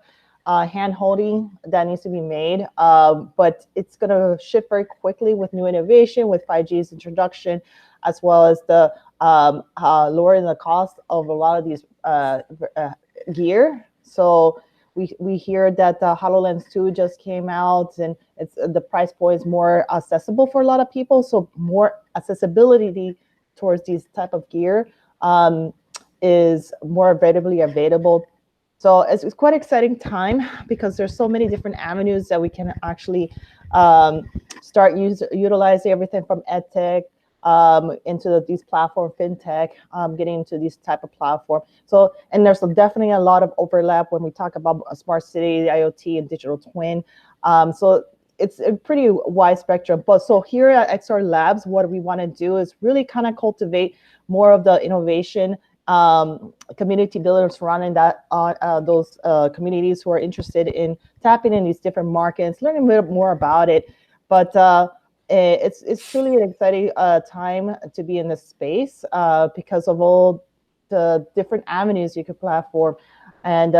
hand-holding that needs to be made, but it's going to shift very quickly with new innovation, with 5G's introduction, as well as the lowering the cost of a lot of these gear. So we hear that the HoloLens 2 just came out, and it's the price point is more accessible for a lot of people. So more accessibility towards these type of gear is more readily available. So it's quite an exciting time because there's so many different avenues that we can actually start utilizing everything from edtech into these platform, fintech, getting into these type of platform. So, and there's definitely a lot of overlap when we talk about a smart city, IoT, and digital twin. So it's a pretty wide spectrum. But so here at XR Labs, what we want to do is really kind of cultivate more of the innovation community builders surrounding that those communities who are interested in tapping in these different markets, learning a bit more about it. But it's truly an exciting time to be in this space because of all the different avenues you could platform. And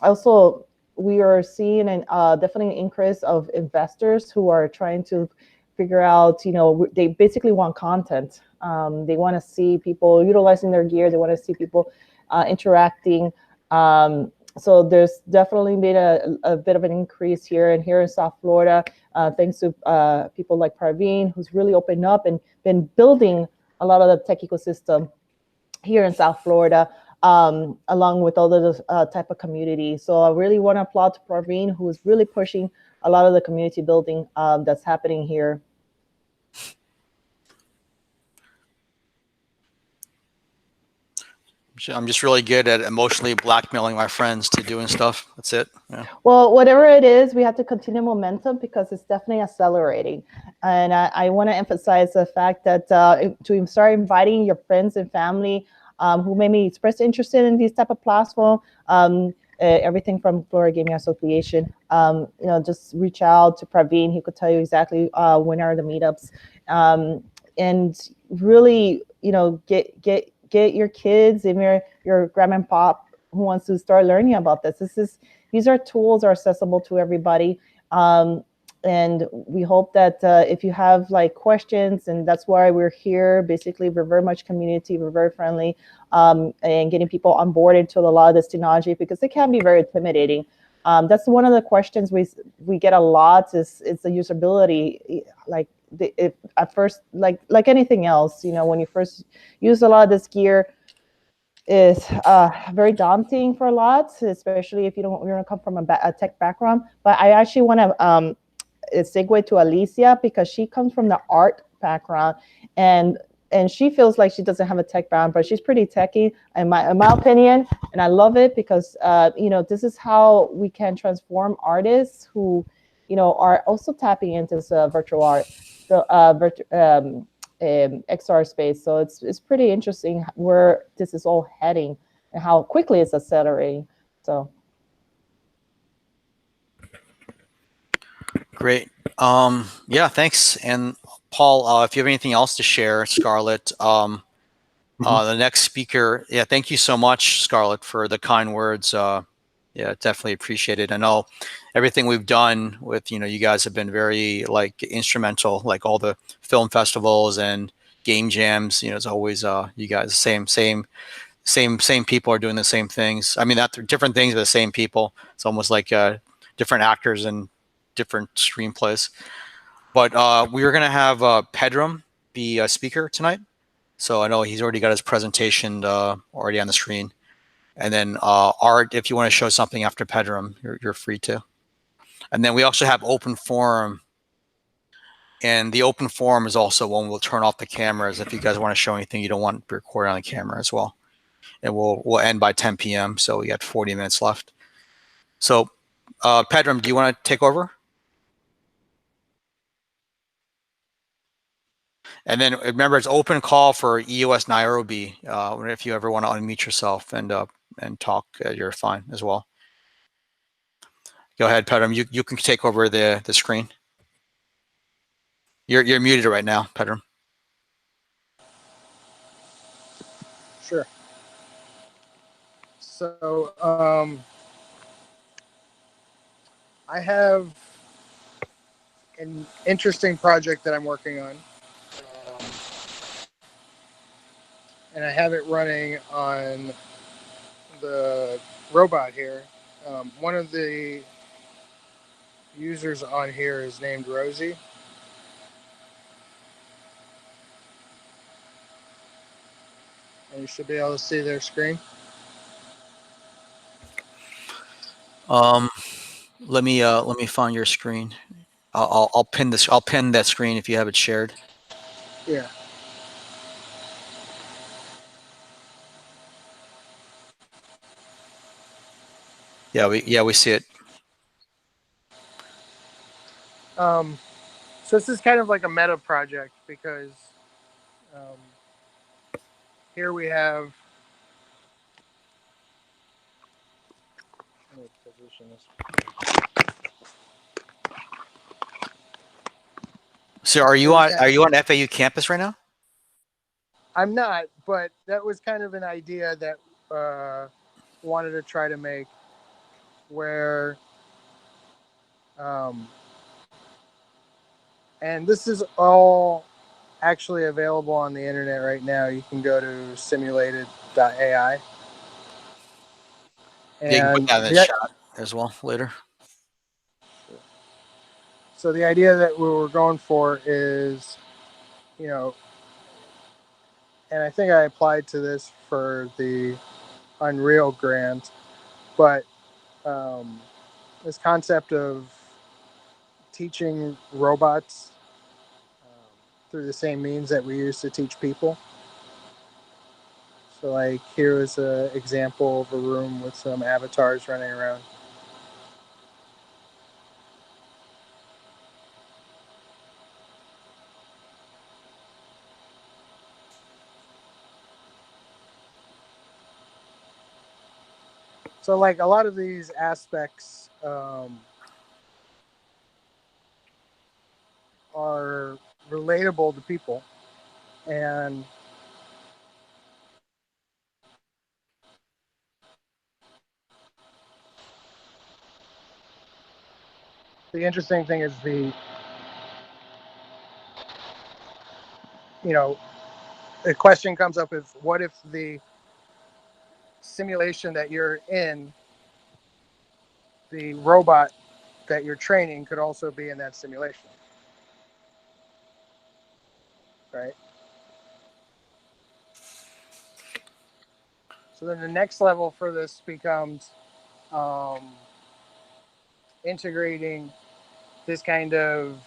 also, we are seeing definitely an increase of investors who are trying to figure out, you know, they basically want content. They want to see people utilizing their gear. They want to see people interacting. So there's definitely been a bit of an increase here in South Florida, thanks to people like Praveen, who's really opened up and been building a lot of the tech ecosystem here in South Florida, along with all the type of community. So I really want to applaud to Praveen, who is really pushing a lot of the community building that's happening here. I'm just really good at emotionally blackmailing my friends to doing stuff. That's it. Yeah. Well, whatever it is, we have to continue momentum because it's definitely accelerating. And I want to emphasize the fact that to start inviting your friends and family who maybe express interest in these type of platform, everything from Florida Gaming Association, just reach out to Praveen. He could tell you exactly when are the meetups, and really, get your kids and your grandma and pop who wants to start learning about this. These are tools are accessible to everybody. And we hope that if you have like questions, and that's why we're here. Basically, we're very much community. We're very friendly, and getting people on board into a lot of this technology because it can be very intimidating. That's one of the questions we get a lot is the usability. Like at first, like anything else, when you first use a lot of this gear, is very daunting for a lot, especially if you don't come from a tech background. But I actually want to segue to Alicia because she comes from the art background, and she feels like she doesn't have a tech background, but she's pretty techy in my opinion, and I love it because this is how we can transform artists who are also tapping into this virtual art, the XR space. So it's pretty interesting where this is all heading and how quickly it's accelerating. So Great. Yeah, thanks. And Paul, if you have anything else to share, Scarlett, the next speaker. Yeah, thank you so much, Scarlett, for the kind words. Yeah, definitely appreciate it. I know everything we've done with, you guys have been very instrumental, like all the film festivals and game jams, it's always you guys, same people are doing the same things. I mean, not different things, but the same people. It's almost like different actors and different screenplays. But we were going to have Pedram be a speaker tonight. So I know he's already got his presentation already on the screen. And then Art, if you want to show something after Pedram, you're free to. And then we also have open forum. And the open forum is also one we'll turn off the cameras if you guys want to show anything you don't want to be recorded on the camera as well. And we'll end by 10 p.m. So we got 40 minutes left. So Pedram, do you want to take over? And then remember, it's open call for EOS Nairobi. If you ever want to unmute yourself and talk, you're fine as well. Go ahead, Pedram. You can take over the screen. You're muted right now, Pedram. Sure. So I have an interesting project that I'm working on. And I have it running on the robot here. One of the users on here is named Rosie. And you should be able to see their screen. Let me find your screen. I'll pin this. I'll pin that screen if you have it shared. Yeah. Yeah, we see it. So this is kind of like a meta project because here we have. Let me position this. So are you on FAU campus right now? I'm not, but that was kind of an idea that wanted to try to make where and this is all actually available on the internet right now. You can go to simulated.ai. Yeah, you can put that in the chat as well later. So the idea that we were going for is, and I think I applied to this for the Unreal grant, but this concept of teaching robots through the same means that we use to teach people. So like here is an example of a room with some avatars running around. So like a lot of these aspects are relatable to people, and the interesting thing is the question comes up is what if the simulation that you're in, the robot that you're training could also be in that simulation, right? So then the next level for this becomes integrating this kind of,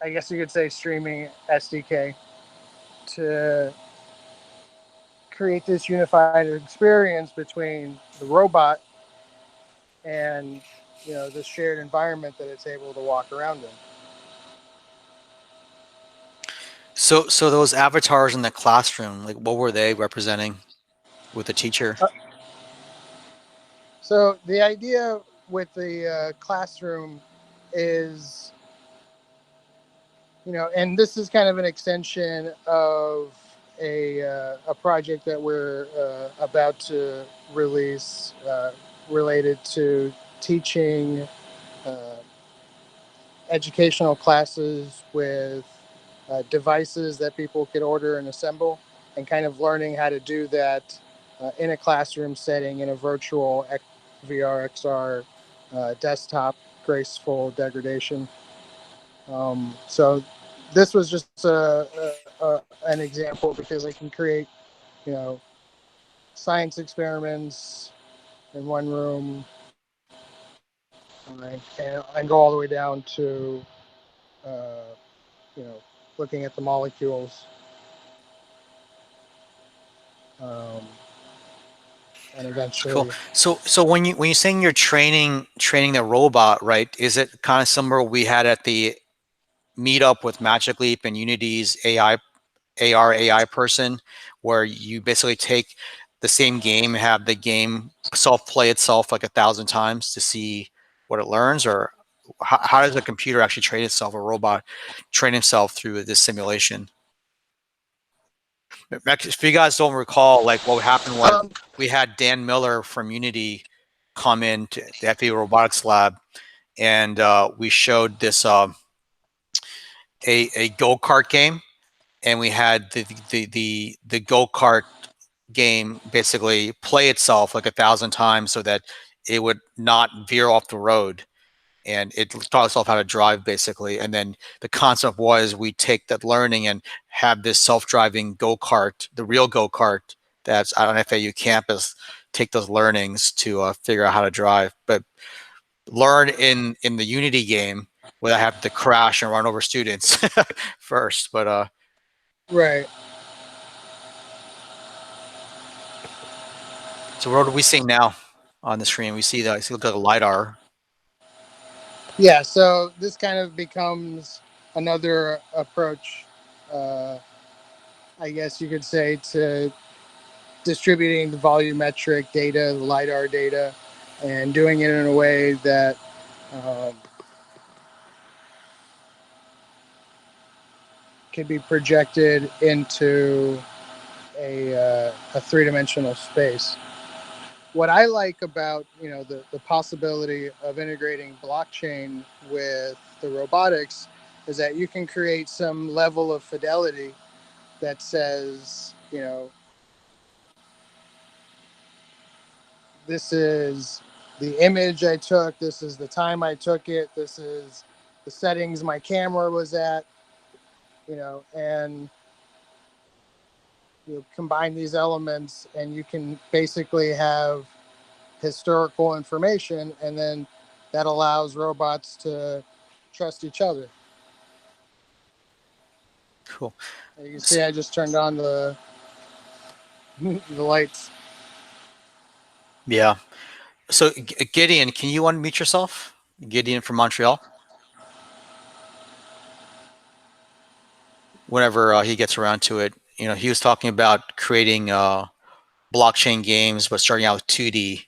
I guess you could say, streaming SDK to create this unified experience between the robot and this shared environment that it's able to walk around in. So those avatars in the classroom, like what were they representing with the teacher? So the idea with the classroom is, and this is kind of an extension of a project that we're about to release related to teaching educational classes with devices that people could order and assemble, and kind of learning how to do that in a classroom setting in a virtual VR XR desktop graceful degradation. So this was just an example because I can create, science experiments in one room, and go all the way down to, looking at the molecules. And eventually. Cool. So when you're saying you're training the robot, right? Is it kind of similar we had at the Meetup with Magic Leap and Unity's AR person, where you basically take the same game and have the game self-play itself like 1,000 times to see what it learns? Or how does a computer actually train itself, a robot train itself through this simulation? If you guys don't recall, like what happened was we had Dan Miller from Unity come in to the FAA Robotics Lab, and we showed this a go-kart game, and we had the go-kart game basically play itself like 1,000 times so that it would not veer off the road, and it taught itself how to drive basically. And then the concept was we take that learning and have this self-driving go-kart, the real go-kart that's out on FAU campus, take those learnings to figure out how to drive, but learn in the Unity game without having to crash and run over students first. But right. So what are we seeing now on the screen? We see that it looks like a LiDAR. Yeah, so this kind of becomes another approach, I guess you could say, to distributing the volumetric data, the LiDAR data, and doing it in a way that can be projected into a three-dimensional space. What I like about the possibility of integrating blockchain with the robotics is that you can create some level of fidelity that says, this is the image I took, this is the time I took it, this is the settings my camera was at, and you combine these elements and you can basically have historical information, and then that allows robots to trust each other. Cool. You can see I just turned on the the lights. Yeah. So Gideon, can you unmute yourself? Gideon from Montreal. Whenever he gets around to it, he was talking about creating blockchain games, but starting out with 2D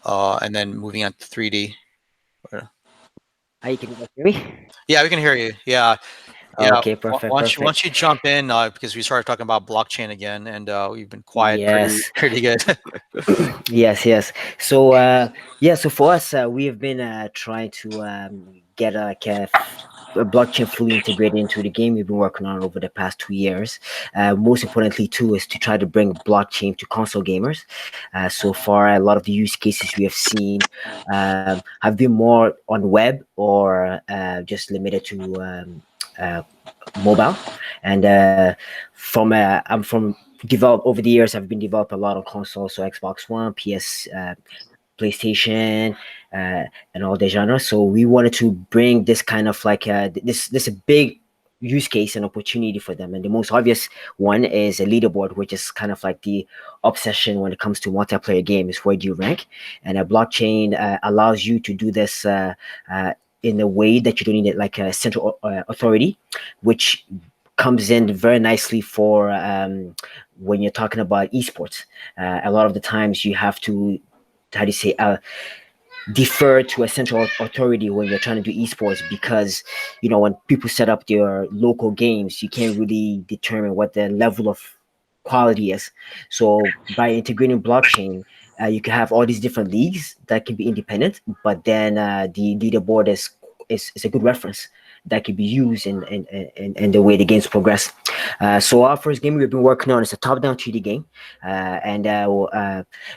and then moving on to 3D. Hi, can you guys hear me? Yeah, we can hear you. Yeah. Okay, perfect, Once you perfect. jump in, because we started talking about blockchain again, and we've been quiet Yes. pretty good. Yes. So so for us, we have been trying to get a blockchain fully integrated into the game. We've been working on it over the past 2 years. Most importantly, too, is to try to bring blockchain to console gamers. So far, a lot of the use cases we have seen have been more on web or just limited to mobile. And I'm from develop over the years. I've been developed a lot on consoles, so Xbox One, PS, PlayStation, and all the genres. So we wanted to bring this kind of like this a big use case and opportunity for them. And the most obvious one is a leaderboard, which is kind of like the obsession when it comes to multiplayer games. Where do you rank? And a blockchain allows you to do this. In a way that you don't need it like a central authority, which comes in very nicely for when you're talking about esports. A lot of the times you have to, how do you say, defer to a central authority when you're trying to do esports, because when people set up their local games, you can't really determine what the level of quality is. So by integrating blockchain, you can have all these different leagues that can be independent, but then the leaderboard is a good reference that could be used in the way the games progress. So our first game we've been working on is a top-down 2D game, and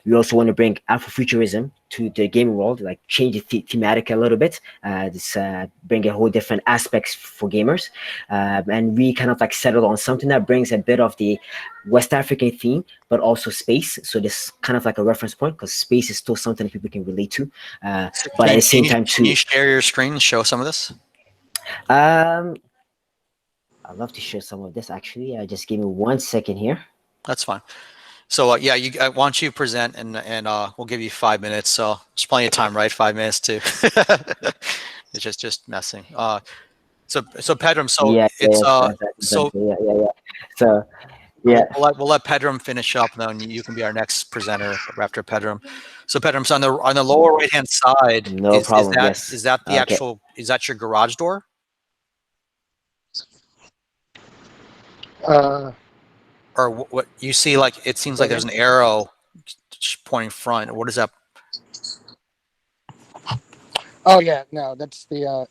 we also want to bring Afrofuturism to the gaming world, like change the thematic a little bit, bring a whole different aspects for gamers, and we kind of like settled on something that brings a bit of the West African theme, but also space. So this kind of like a reference point, because space is still something people can relate to, but at the same time Can you too. share your screen and show some of this? I'd love to share some of this actually. Just give me 1 second here. That's fine. So yeah, why don't you present and we'll give you 5 minutes. So there's plenty of time, right? 5 minutes too. It's just messing. So Pedram, so Yeah, it's exactly. Yeah. So yeah, we'll let Pedram finish up, and then you can be our next presenter after Pedram. So Pedram, so on the lower right hand side, no problem. Yes. is that the Okay. actual, is that your garage door? Or what you see, like it seems like there's an arrow pointing front. What is that? Oh yeah, no, that's the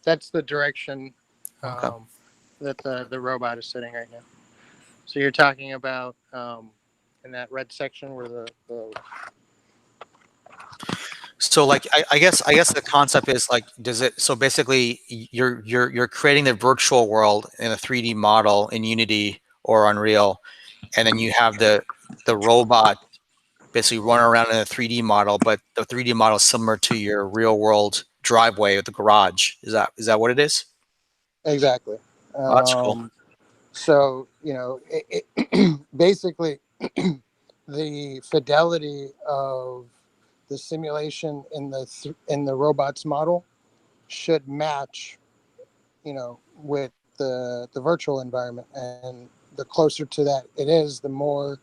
that's the direction that the robot is sitting right now. So you're talking about in that red section where the So like I guess the concept is like, does it, so basically you're creating the virtual world in a 3D model in Unity or Unreal, and then you have the robot basically run around in a 3D model, but the 3D model is similar to your real world driveway or the garage. Is that what it is? exactly. Oh, that's cool. So basically the fidelity of the simulation in the robot's model should match, with the virtual environment, and the closer to that it is, the more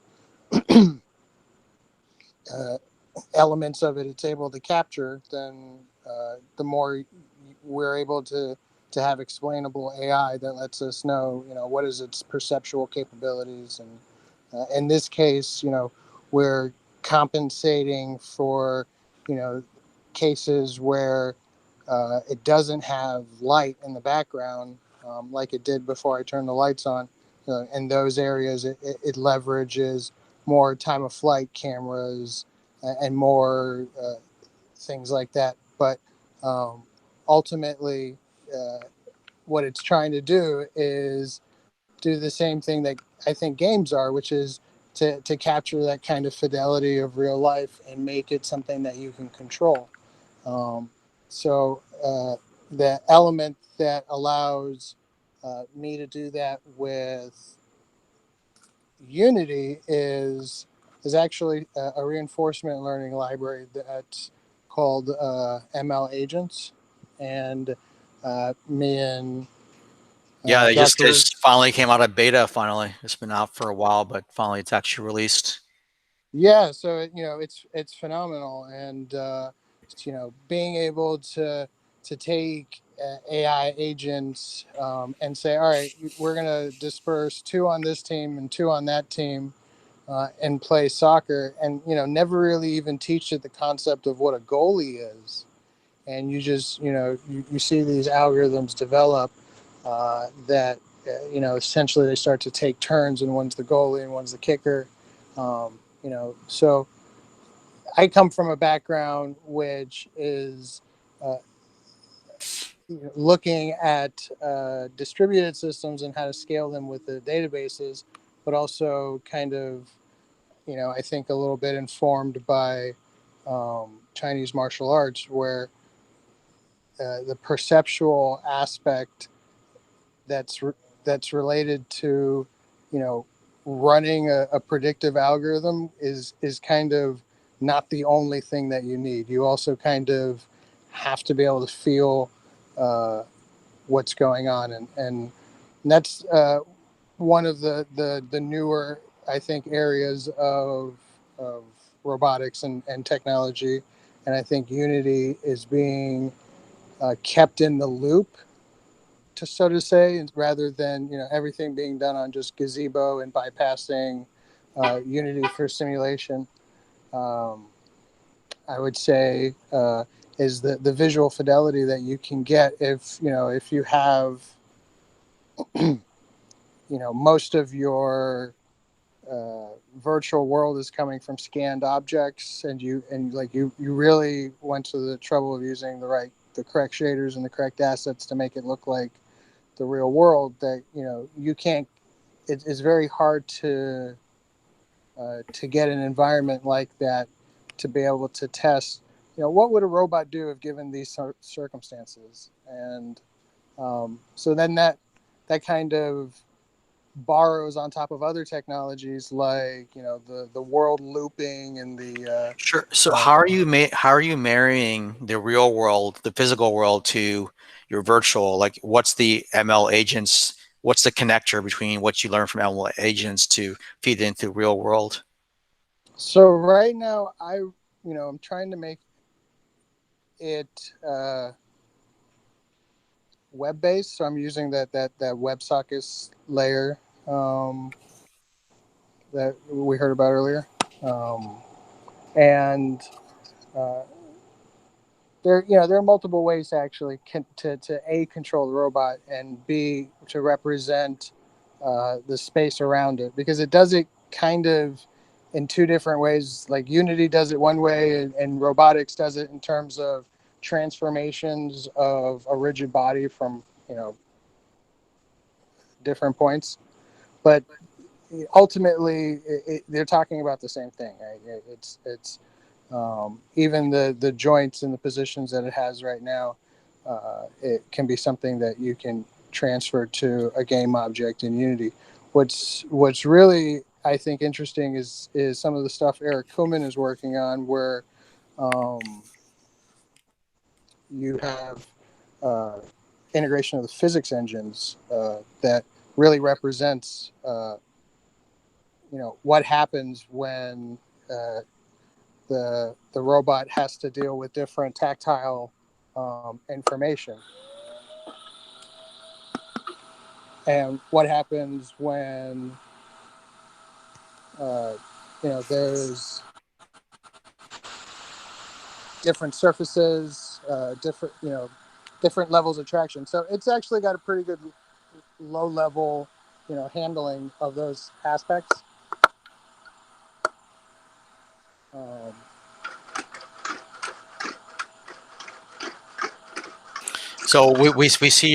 elements of it's able to capture, then the more we're able to have explainable AI that lets us know, what is its perceptual capabilities. And in this case, we're compensating for, cases where it doesn't have light in the background, like it did before I turned the lights on. In those areas, it leverages more time of flight cameras and more things like that. But ultimately, what it's trying to do is do the same thing that I think games are, which is to capture that kind of fidelity of real life and make it something that you can control. So the element that allows me to do that with, Unity is actually a reinforcement learning library that's called ML Agents, and me and Yeah, they Jeff just finally came out of beta. Finally, it's been out for a while, but finally it's actually released. Yeah, so it's phenomenal, and being able to take AI agents and say, all right, we're gonna disperse 2 on this team and 2 on that team, and play soccer, and never really even teach it the concept of what a goalie is, and you just you see these algorithms develop that essentially they start to take turns, and one's the goalie and one's the kicker. So I come from a background which is looking at distributed systems and how to scale them with the databases, but also kind of, I think a little bit informed by Chinese martial arts, where the perceptual aspect that's related to, running a predictive algorithm is kind of not the only thing that you need. You also kind of have to be able to feel what's going on, and that's one of the newer, I think, areas of robotics and technology, and I think Unity is being kept in the loop, so to say, rather than everything being done on just Gazebo and bypassing Unity for simulation. I would say is the visual fidelity that you can get if you have most of your virtual world is coming from scanned objects, and you really went to the trouble of using the correct shaders and the correct assets to make it look like the real world, that you can't. It's very hard to get an environment like that to be able to test. What would a robot do if given these circumstances? And so then that kind of borrows on top of other technologies like the world looping and the Sure. So how are you marrying the real world, the physical world, to your virtual? Like, what's the ML agents? What's the connector between what you learn from ML agents to feed into the real world? So right now, I'm trying to make it web-based. So I'm using that WebSockets layer that we heard about earlier, and there are multiple ways to actually to A, control the robot, and B, to represent the space around it, because it does it kind of in 2 different ways. Like Unity does it one way, and robotics does it in terms of transformations of a rigid body from different points. But ultimately, they're talking about the same thing, right? It's even the joints and the positions that it has right now, it can be something that you can transfer to a game object in Unity. What's really, I think, interesting is some of the stuff Eric Kuhlman is working on, where you have integration of the physics engines that really represents what happens when the robot has to deal with different tactile information, and what happens when there's different surfaces, different levels of traction. So it's actually got a pretty good low level handling of those aspects. So we see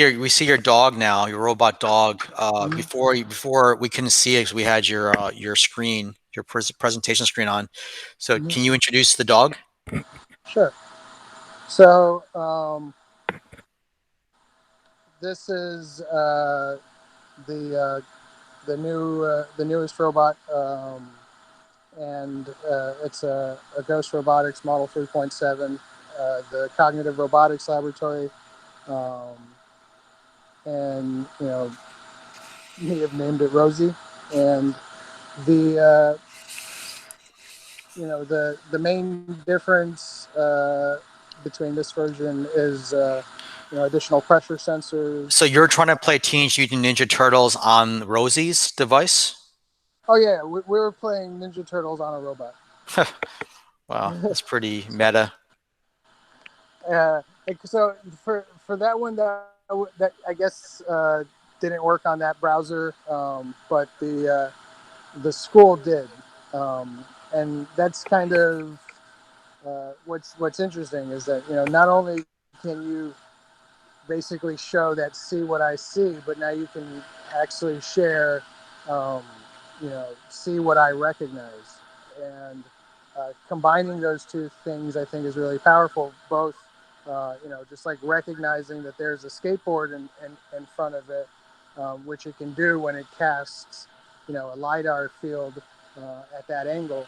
your dog now, your robot dog. Before we couldn't see it because we had your screen, your presentation screen on. So can you introduce the dog? Sure. So this is the the newest robot, and it's a Ghost Robotics Model 3.7, the Cognitive Robotics Laboratory, and we have named it Rosie. And the the main difference between this version is additional pressure sensors. So you're trying to play Teenage Mutant Ninja Turtles on Rosie's device? Oh yeah, we were playing Ninja Turtles on a robot. Wow, that's pretty meta. So for that one, that I guess didn't work on that browser, but the school did, and that's kind of what's interesting is that not only can you basically show that see what I see, but now you can actually share see what I recognize, and combining those two things I think is really powerful. Both just like recognizing that there's a skateboard in front of it, which it can do when it casts a LiDAR field at that angle.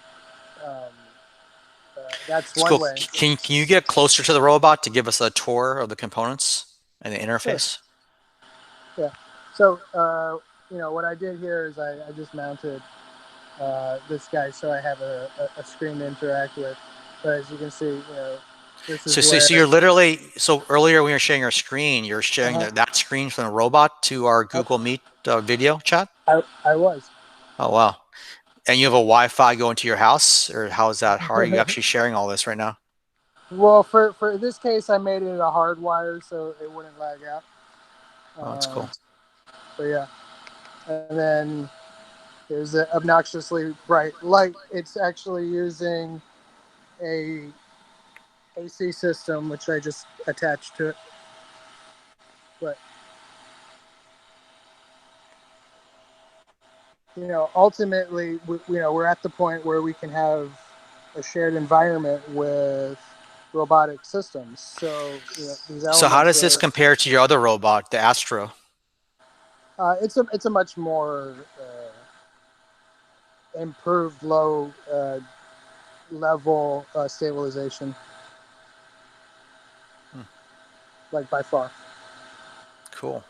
That's one cool. way. Can you get closer to the robot to give us a tour of the components and the interface? Sure. Yeah. So what I did here is I just mounted this guy so I have a screen to interact with. But as you can see, this is So you're literally, so earlier when you're sharing your screen, you're sharing that screen from the robot to our Google Meet video chat? I was. Oh, wow. And you have a Wi-Fi going to your house, or how is that? How are you actually sharing all this right now? Well, for this case, I made it a hardwire so it wouldn't lag out. Oh, that's cool. But yeah, and then there's an obnoxiously bright light. It's actually using a AC system, which I just attached to it. But ultimately, we're at the point where we can have a shared environment with robotic systems. So So how does this compare to your other robot, the Astro? It's a much more improved low level stabilization, like by far. Cool.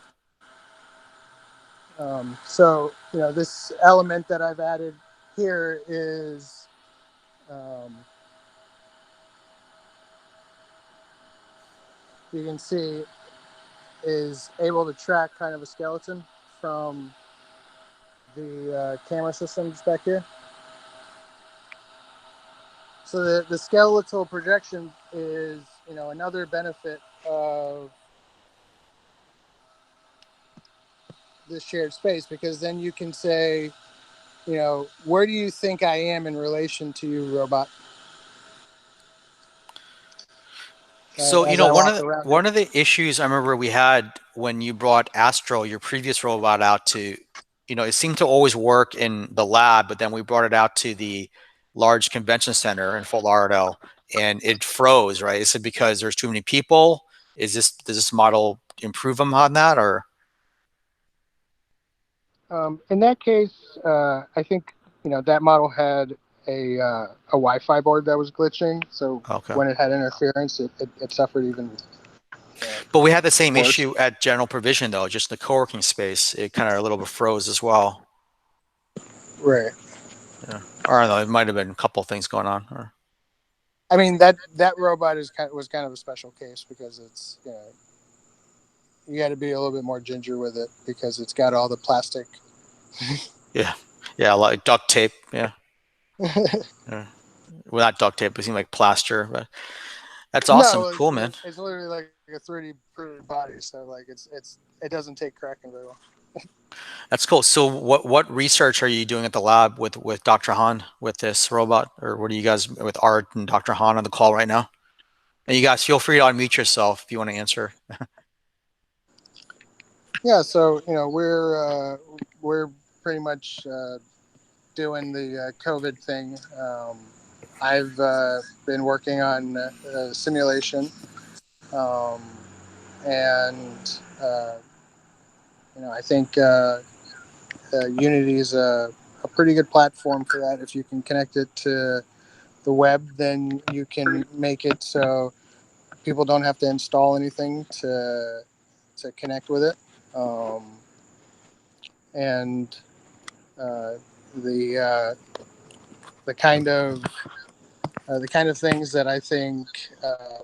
So this element that I've added here is you can see is able to track kind of a skeleton from the camera systems back here. So the skeletal projection is another benefit of this shared space, because then you can say, where do you think I am in relation to you, robot? So one of the issues I remember we had when you brought Astro, your previous robot, out to, it seemed to always work in the lab, but then we brought it out to the large convention center in Fort Lauderdale, and it froze. Right? Is it because there's too many people? Does this model improve on that, or? In that case, I think that model had a Wi-Fi board that was glitching, so when it had interference, it suffered even. But we had the same issue at General Provision, though, just the co-working space. It kind of a little bit froze as well. Right. Yeah. Or I don't know, it might have been a couple things going on. Or... I mean, that robot was kind of a special case because it's you got to be a little bit more ginger with it because it's got all the plastic. Yeah, like duct tape. Yeah. Yeah. Well, not duct tape, but it seemed like plaster. But that's awesome. No, cool, man. It's literally like a 3D printed body, so like it doesn't take cracking very well. That's cool. So what research are you doing at the lab with Dr. Han with this robot, or what are you guys with Art and Dr. Han on the call right now? And you guys feel free to unmute yourself if you want to answer. Yeah, so we're pretty much doing the COVID thing. I've been working on simulation, and I think Unity is a pretty good platform for that. If you can connect it to the web, then you can make it so people don't have to install anything to connect with it. And the kind of things that I think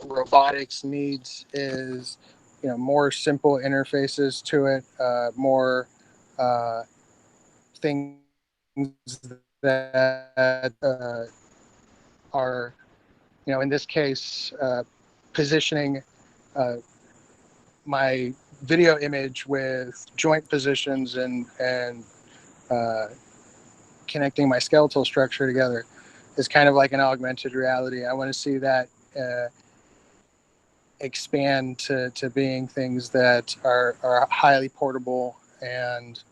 robotics needs is, more simple interfaces to it, more things that are, in this case, positioning my video image with joint positions and connecting my skeletal structure together is kind of like an augmented reality. I want to see that expand to being things that are highly portable and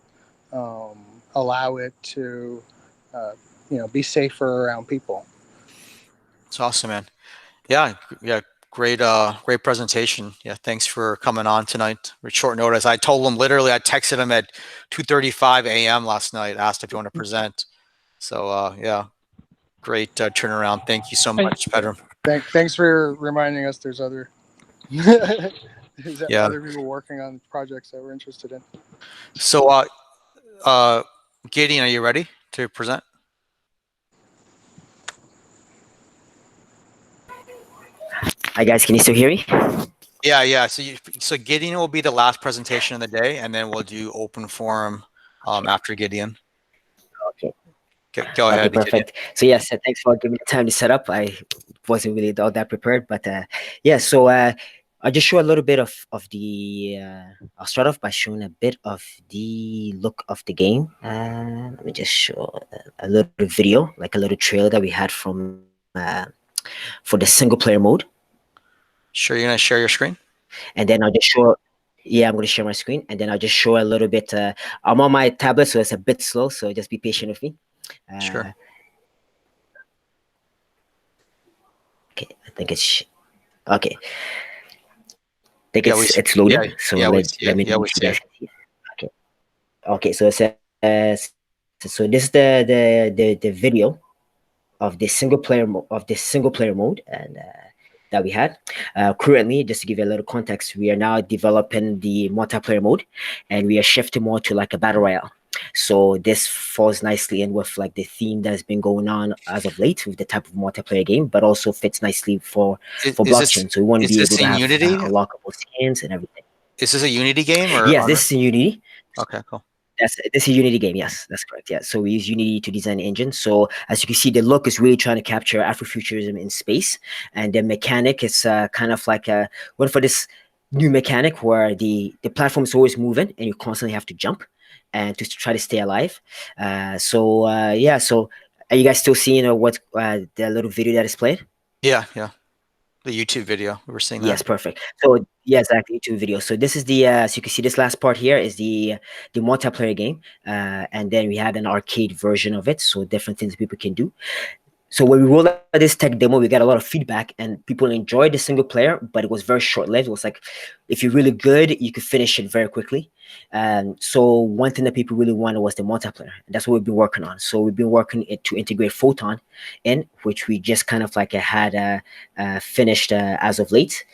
allow it to be safer around people. It's awesome, man. Yeah, great presentation. Yeah, thanks for coming on tonight with short notice. I told him literally, I texted him at 2:35 a.m. last night, asked if you want to present. So yeah, great turnaround. Thank you so much, Pedro. Thanks for reminding us there's other other people working on projects that we're interested in. So Gideon, are you ready to present? Hi guys, can you still hear me? Yeah. So Gideon will be the last presentation of the day, and then we'll do open forum after Gideon. Okay. Go ahead. Okay, perfect. Gideon. So yes, thanks for giving me the time to set up. I wasn't really all that prepared, but yeah. So I'll just show a little bit of the. I'll start off by showing a bit of the look of the game. Let me just show a little video, like a little trailer that we had from for the single player mode. Sure, you're gonna share your screen? And then I'll just show, yeah, I'm gonna share my screen, and then I'll just show a little bit. I'm on my tablet, so it's a bit slow, so just be patient with me. Sure. Okay, I think it's okay. I think it's loading. So let me know if you guys can see it. Okay. Okay, so it says, so this is the video of the single player mode, and that we had. Currently, just to give you a little context, we are now developing the multiplayer mode, and we are shifting more to like a battle royale. So this falls nicely in with like the theme that has been going on as of late with the type of multiplayer game, but also fits nicely for blockchain. So we want to be able to have unlockable skins and everything. Is this a Unity game or? Yes, this is a Unity. Okay, cool. This is a Unity game. Yes, that's correct. Yeah. So we use Unity to design the engine. So as you can see, the look is really trying to capture Afrofuturism in space, and the mechanic is kind of like one for this new mechanic where the platform is always moving and you constantly have to jump and to try to stay alive. Yeah. So are you guys still seeing what the little video that is played? Yeah. The YouTube video we were seeing that. Yes, perfect. So yeah, exactly, YouTube video. So this is the so you can see this last part here is the multiplayer game, and then we had an arcade version of it. So different things people can do. So when we rolled out this tech demo, we got a lot of feedback, and people enjoyed the single player, but it was very short-lived. It was like, if you're really good, you could finish it very quickly. So one thing that people really wanted was the multiplayer. And that's what we've been working on. So we've been working to integrate Photon in, which we just kind of like had finished as of late.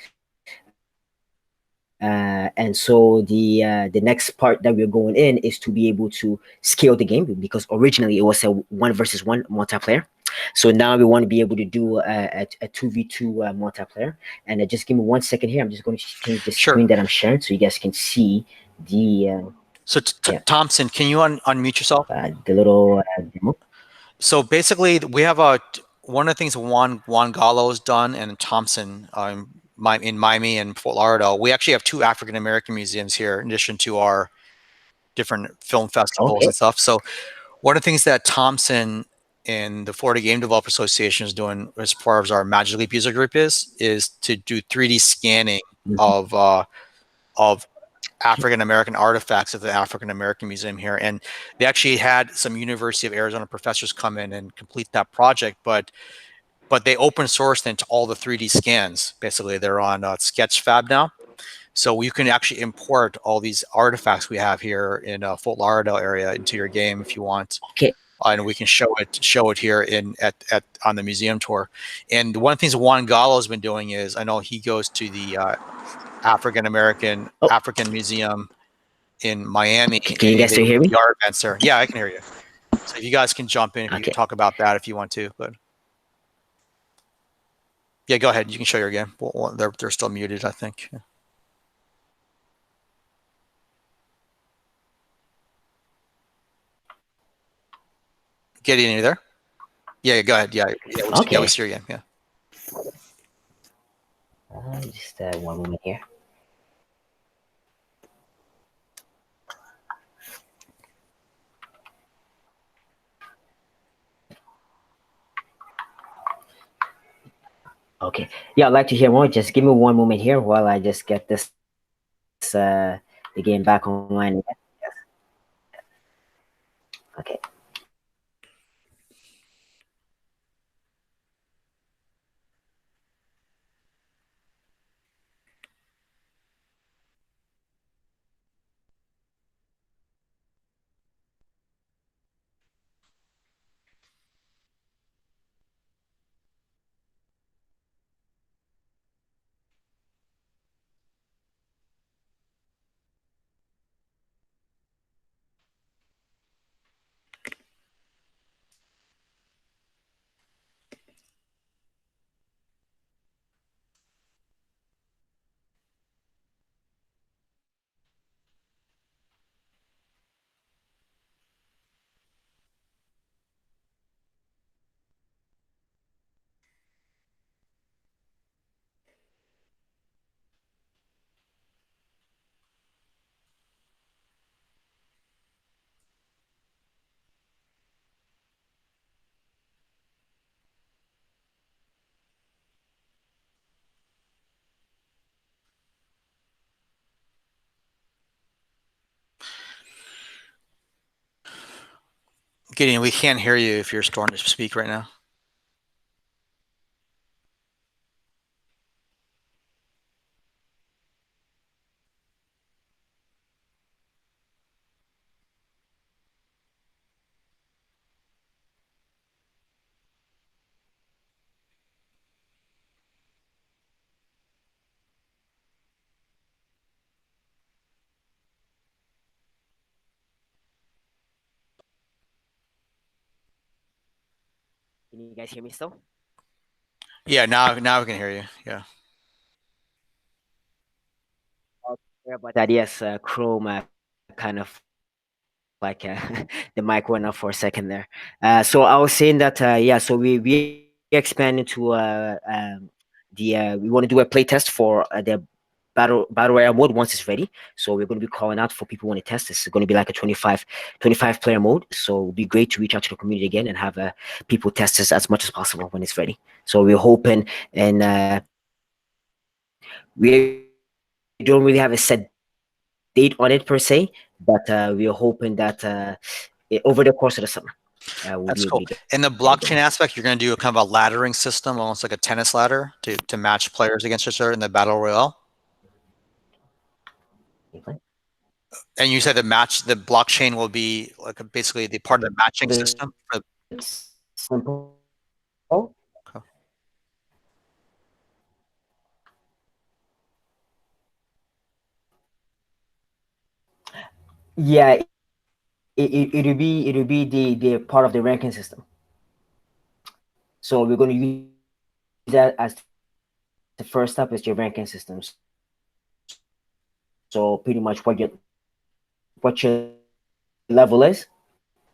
And so the next part that we're going in is to be able to scale the game, because originally it was a 1v1 multiplayer. So now we want to be able to do a 2v2 multiplayer. And just give me 1 second here. I'm just going to change the screen that I'm sharing so you guys can see the. So Thompson, can you unmute yourself? The little demo. So basically, we have one of the things Juan Gallo's done, and Thompson in Miami and Fort Lauderdale. We actually have 2 African American museums here, in addition to our different film festivals and stuff. So one of the things that Thompson and the Florida Game Developer Association is doing as part of our Magic Leap user group is to do 3D scanning of African American artifacts at the African American Museum here, and they actually had some University of Arizona professors come in and complete that project, but they open sourced into all the 3D scans. Basically, they're on Sketchfab now. So you can actually import all these artifacts we have here in Fort Lauderdale area into your game if you want. Okay. And we can show it here on the museum tour. And one of the things Juan Gallo has been doing is, I know he goes to the African Museum in Miami. Can you guys still hear me? VR events there. Yeah, I can hear you. So if you guys can jump in, if you can talk about that if you want to. But yeah, go ahead. You can show your game. Well, they're still muted, I think. Yeah. Gideon, are you there? Yeah, go ahead. Yeah, Okay. we see your game. Yeah. Just one moment here. Okay. Yeah, I'd like to hear more. Just give me one moment here while I just get this the game back online. Yes. Okay. Gideon, we can't hear you if you're starting to speak right now. Can you guys hear me still? Yeah, now we can hear you. Yeah. But that yes, Chrome kind of like the mic went up for a second there. So I was saying that yeah, so we expanded to we want to do a play test for the battle royale mode once it's ready. So we're going to be calling out for people who want to test this. It's going to be like a 25 player mode. So it'd be great to reach out to the community again and have people test this as much as possible when it's ready. So we're hoping, and we don't really have a set date on it per se, but we're hoping that over the course of the summer. That's cool. In the blockchain aspect, you're going to do a kind of a laddering system, almost like a tennis ladder, to match players against each other in the battle royale. Okay. And you said the blockchain will be like basically the part of the matching system. Simple. Okay. Yeah, it'll be the part of the ranking system. So we're going to use that as the first step is your ranking systems. So pretty much what your level is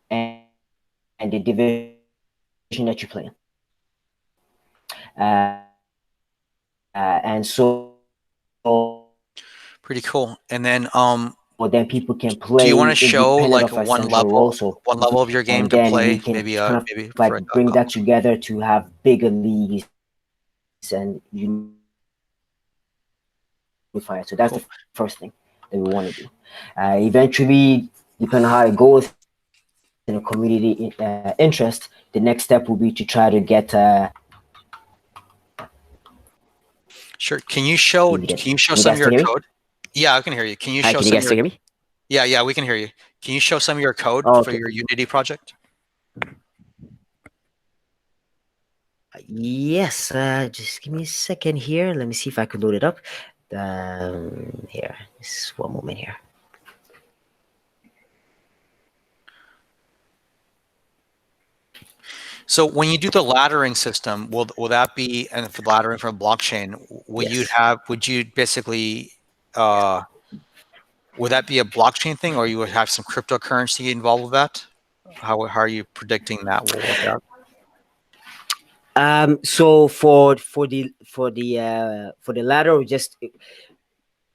and the division that you play in. And so pretty cool. And then well, then people can play. Do you want to show like of one level of your game to play? Maybe maybe like bring that together to have bigger leagues and unify. So that's the first thing that we want to do. Eventually, depending on how it goes in the community interest, the next step will be to try to get Sure. Can you show Can you some guys of your still hear me? code? Yeah, I can hear you. Can you Hi, show can you some of guys your? still hear me? Yeah, we can hear you. Can you show some of your code Oh, for okay. your Unity project? Yes, just give me a second here. Let me see if I can load it up. Here, just one moment here. So when you do the laddering system, will that be, and for laddering from blockchain, would you basically would that be a blockchain thing, or you would have some cryptocurrency involved with that? How are you predicting that will work out? So for the latter,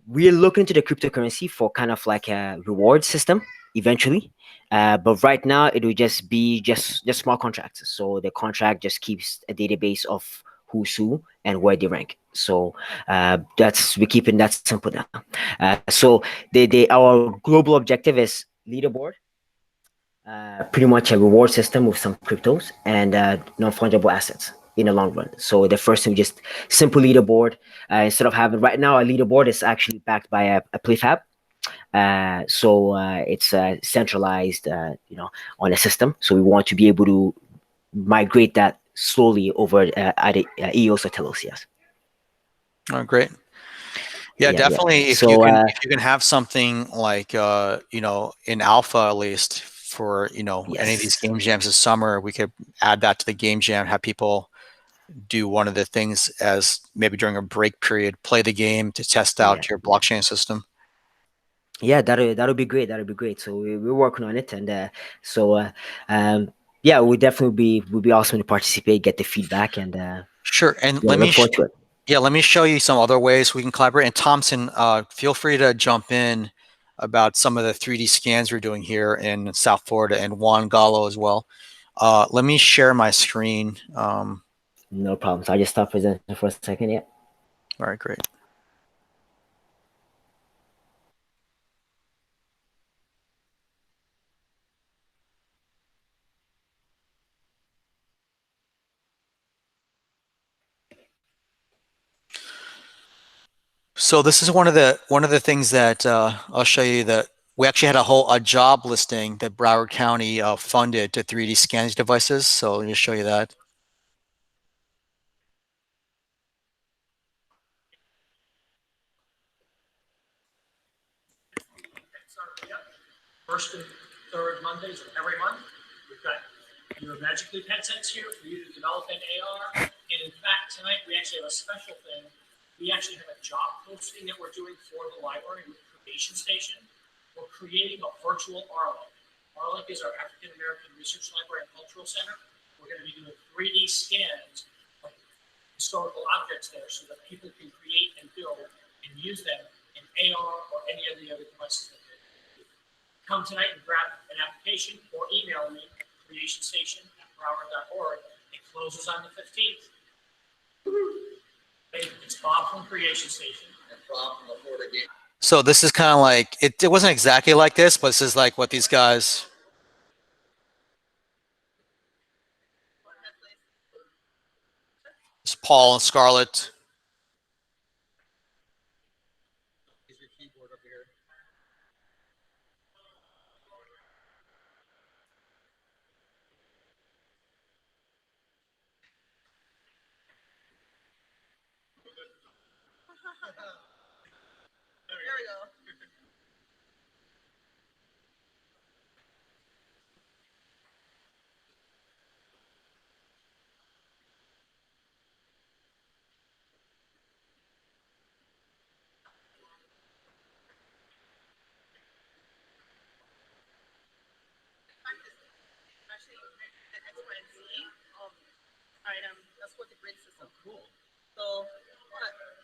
we're looking to the cryptocurrency for kind of like a reward system eventually. But right now it will just be just small contracts. So the contract just keeps a database of who's who and where they rank. So we're keeping that simple now. So our global objective is leaderboard, pretty much a reward system with some cryptos and non-fungible assets in the long run. So the first thing, just simple leaderboard. Instead of having right now, a leaderboard is actually backed by a prefab. So it's centralized, on a system. So we want to be able to migrate that slowly over either EOS or Telos. Yes. Oh, great. Yeah, definitely. If So, you can have something like in alpha at least for any of these game jams this summer, we could add that to the game jam, have people do one of the things as maybe during a break period, play the game to test out your blockchain system. Yeah, that'll be great. That'll be great. So we're working on it, and we definitely would be awesome to participate, get the feedback, and sure. And look forward to it. Yeah, let me show you some other ways we can collaborate. And Thompson, feel free to jump in about some of the 3D scans we're doing here in South Florida, and Juan Gallo as well. Let me share my screen. No problem. So I just stop presenting for a second. Yeah. All right, great. So this is one of the things that I'll show you, that we actually had a job listing that Broward County funded to 3D scan these devices. So let me show you that. First and third Mondays of every month, we've got your Magic Leap headsets here for you to develop in AR. And in fact, tonight we actually have a special thing. We actually have a job posting that we're doing for the library with Creation Station. We're creating a virtual ARLIC. ARLIC is our African American Research Library and Cultural Center. We're going to be doing 3D scans of historical objects there so that people can create and build and use them in AR or any of the other devices that they come tonight and grab an application or email me, creationstation@broward.org. It closes on the 15th. It's Bob from Creation Station. And Bob from the Florida Game. So this is kind of like, it wasn't exactly like this, but this is like what these guys. It's Paul and Scarlett. There we go. Actually, the X, Y, and Z item, that's what the grid system. Oh, cool. So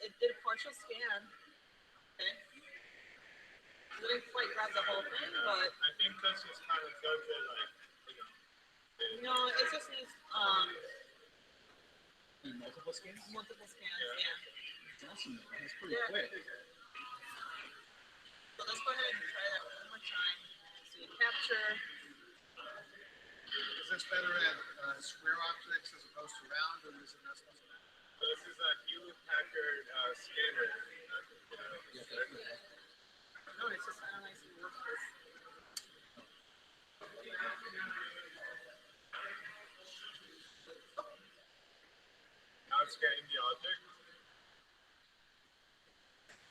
it did a partial scan. Okay. It didn't quite grab the whole thing, but I think that's just kind of go to like, no, it just needs multiple scans. Multiple scans, yeah. Awesome. That's pretty quick. So let's go ahead and try that one more time. So you capture. Is this better at square objects as opposed to round, or is it not supposed to matter? This is a Hewlett Packard scanner. No, it's just analyzing workflows. Now it's scanning the object.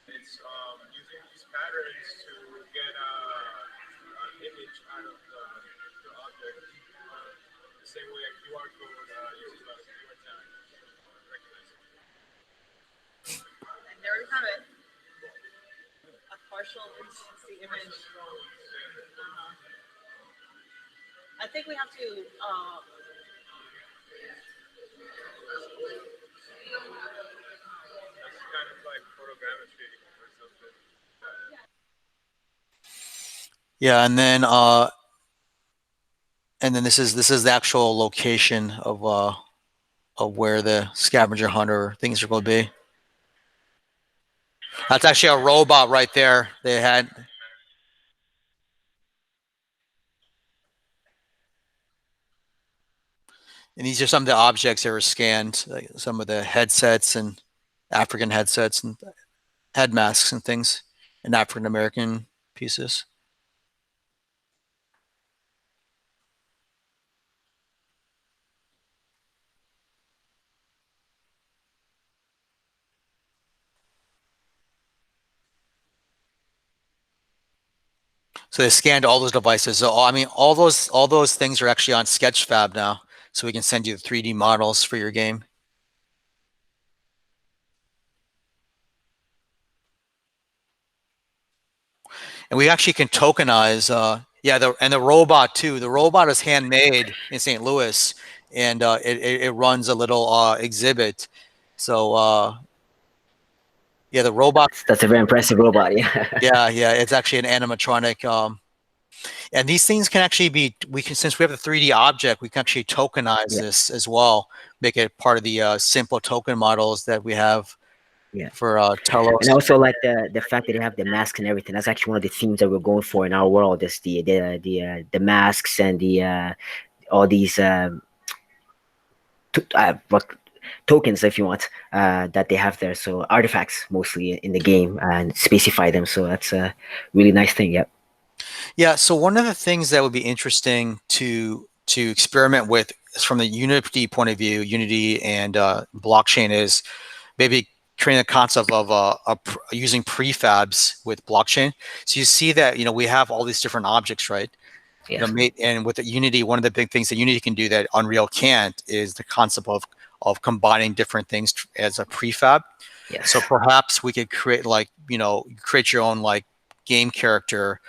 It's using these patterns to get an image out of the object. The same way a QR code uses a QR tag. Recognize it. And there we have it. A partial instancy image. I think we have to. That's kind of like photogrammetry or something. Yeah, and then this is the actual location of where the scavenger hunter things are going to be. That's actually a robot right there. They had. And these are some of the objects that were scanned, like some of the headsets and African headsets and head masks and things, and African American pieces. So they scanned all those devices. So I mean, all those things are actually on Sketchfab now, so we can send you the 3D models for your game. And we actually can tokenize. And the robot too. The robot is handmade in St. Louis, and it runs a little exhibit. So yeah, the robot. That's a very impressive robot. Yeah. Yeah. It's actually an animatronic. And these things can actually be, since we have a 3D object, we can actually tokenize this as well, make it part of the simple token models that we have for Telos. And I also like the fact that they have the masks and everything. That's actually one of the themes that we're going for in our world. Is the masks and the all these tokens, if you want, that they have there. So artifacts mostly in the game, and specify them. So that's a really nice thing. Yep. Yeah. So one of the things that would be interesting to experiment with from the Unity point of view, Unity and blockchain, is maybe creating a concept of using prefabs with blockchain. So you see that we have all these different objects, right? Yes. And with the Unity, one of the big things that Unity can do that Unreal can't is the concept of combining different things as a prefab. Yes. So perhaps we could create create your own game character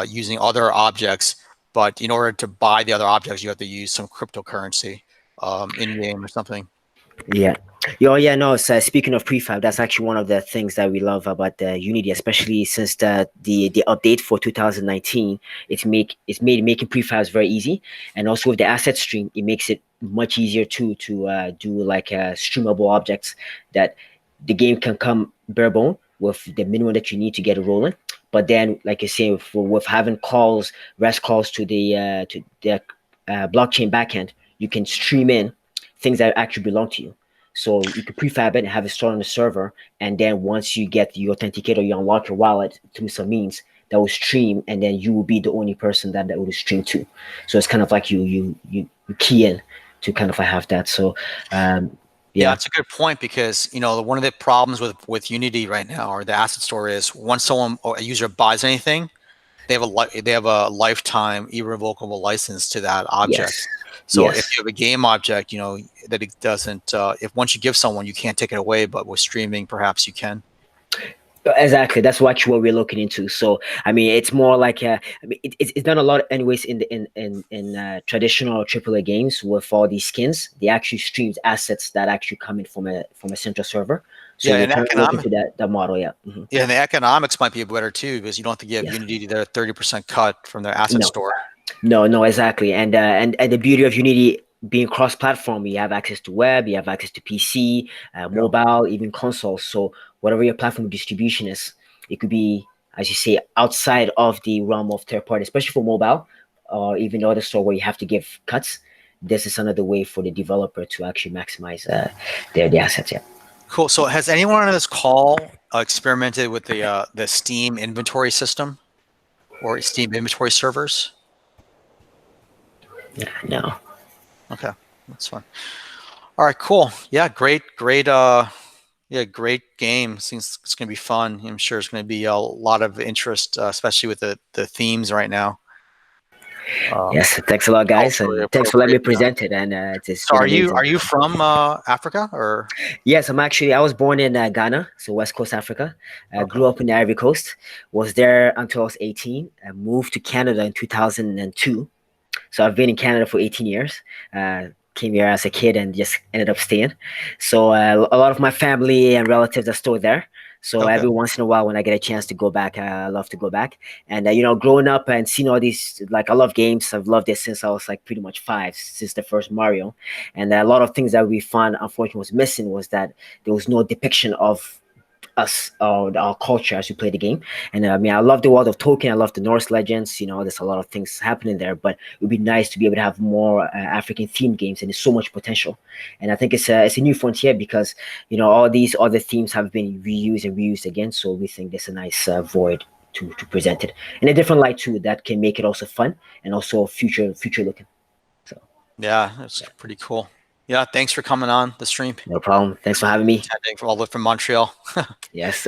using other objects, but in order to buy the other objects, you have to use some cryptocurrency in game or something. Yeah. Yeah. No. So speaking of prefab, that's actually one of the things that we love about the Unity, especially since the update for 2019. It's made making prefabs very easy, and also with the asset stream, it makes it much easier to do streamable objects that the game can come bare bone with the minimum that you need to get it rolling. But then, like you say, with having REST calls to the blockchain backend, you can stream in things that actually belong to you. So you can prefab it and have it stored on the server, and then once you get the authenticator, you unlock your wallet through some means that will stream, and then you will be the only person that will stream to. So it's kind of like you key in to kind of have that. So yeah, that's a good point, because one of the problems with Unity right now, or the asset store, is once a user buys anything, they have a lifetime irrevocable license to that object. Yes. So if you have a game object, that it doesn't. If once you give someone, you can't take it away, but with streaming, perhaps you can. Exactly, that's actually what we're looking into. So I mean, it's more like it's done a lot anyways in traditional AAA games with all these skins. They actually streams assets that actually come in from a central server. So yeah, we're trying to look into that model. Yeah. Mm-hmm. Yeah, and the economics might be better too, because you don't have to give Unity their 30% cut from their asset store. No, exactly. And the beauty of Unity being cross-platform, you have access to web, you have access to PC, mobile, even consoles. So whatever your platform distribution is, it could be, as you say, outside of the realm of third party, especially for mobile, or even the other store where you have to give cuts. this is another way for the developer to actually maximize their assets. Yeah. Cool. So has anyone on this call experimented with the Steam inventory system or Steam inventory servers? Yeah, no. Okay, that's fun. All right, cool. Yeah, great game. Seems it's going to be fun. I'm sure it's going to be a lot of interest, especially with the themes right now. Yes, thanks a lot, guys, and thanks for letting me present it. And it's so been are amazing. you from Africa or? Yes, I was born in Ghana, so West Coast Africa. Grew up in the Ivory Coast. Was there until I was 18. I moved to Canada in 2002. So I've been in Canada for 18 years. Came here as a kid and just ended up staying. So a lot of my family and relatives are still there. So every once in a while, when I get a chance to go back, I love to go back. And growing up and seeing all these, like, I love games. I've loved it since I was like pretty much 5, since the first Mario. And a lot of things that we found, unfortunately, was missing was that there was no depiction of us or our culture as we play the game. And I mean, I love the world of Tolkien. I love the Norse legends. There's a lot of things happening there, but it would be nice to be able to have more African themed games, and there's so much potential. And I think it's a new frontier because all these other themes have been reused and reused again. So we think there's a nice void to present it in a different light too, that can make it also fun and also future looking. So yeah, that's pretty cool. Yeah, thanks for coming on the stream. No problem. Thanks for having me. Attending all the way from Montreal. Yes.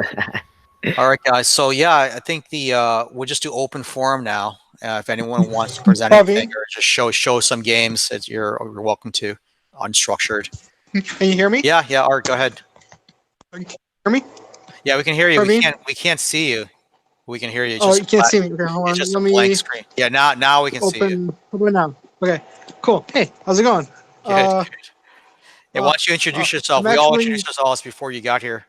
All right, guys. So yeah, I think we'll just do open forum now. If anyone wants to present anything or just show some games, that you're welcome to. Unstructured. Can you hear me? Yeah. Art, go ahead. Can you hear me? Yeah, we can hear you. Praveen? We can't see you. We can hear you. Oh, you can't see me. Okay, hold on. It's just Let a me blank screen. Yeah, now we can see you. Open now. Okay, cool. Hey, how's it going? Good. Hey, why don't you introduce yourself? We all introduced ourselves before you got here.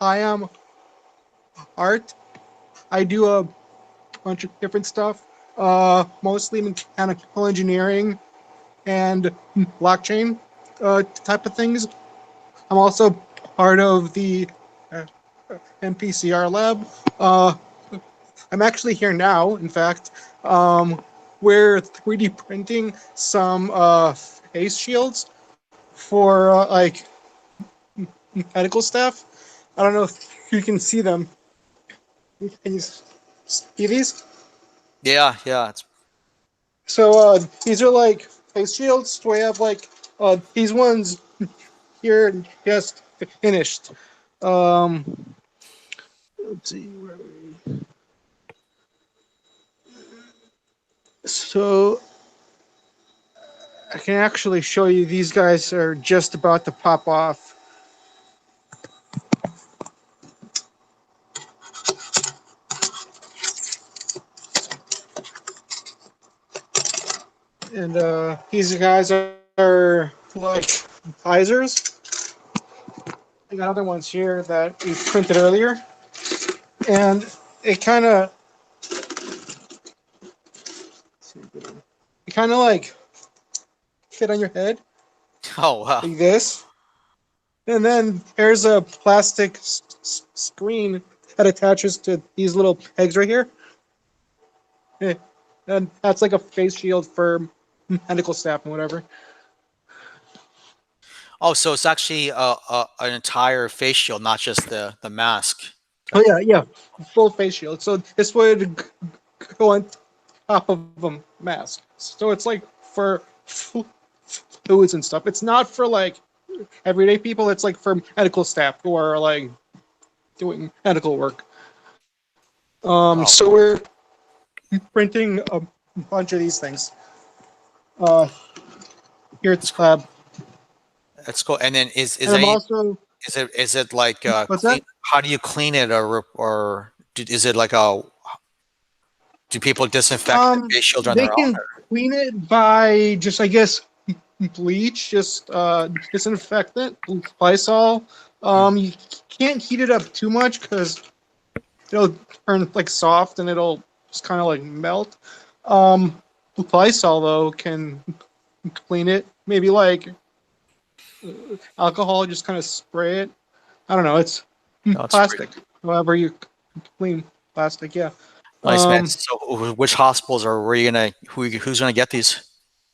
I am Art. I do a bunch of different stuff, mostly mechanical engineering and blockchain type of things. I'm also part of the MPCR lab. I'm actually here now, in fact. We're 3D printing some face shields for like medical staff. I don't know if you can see them. Can you see these? Yeah. So these are like face shields. We have like these ones here just finished. Let's see where we. So I can actually show you. These guys are just about to pop off. And these guys are like visors. I got other ones here that we printed earlier. And it kind of like fit on your head. Oh, wow. Like this. And then there's a plastic screen that attaches to these little pegs right here. And that's like a face shield for medical staff and whatever. Oh, so it's actually an entire face shield, not just the mask. Oh yeah, full face shield. So this would go on top of a mask. So it's like for fluids and stuff. It's not for like everyday people. It's like for medical staff who are like doing medical work. So we're printing a bunch of these things here at this lab. That's cool. And then is it like what's that? How do you clean it, or is it like do people disinfect the face shield on They their can own? clean it by just, I guess, bleach, just disinfectant, Lysol. You can't heat it up too much because it'll turn like soft and it'll just kind of like melt. Lysol though can clean it. Maybe like alcohol, just kind of spray it. I don't know. It's plastic. However you clean plastic. Yeah. Nice, man. So which hospitals are where you gonna who's gonna get these?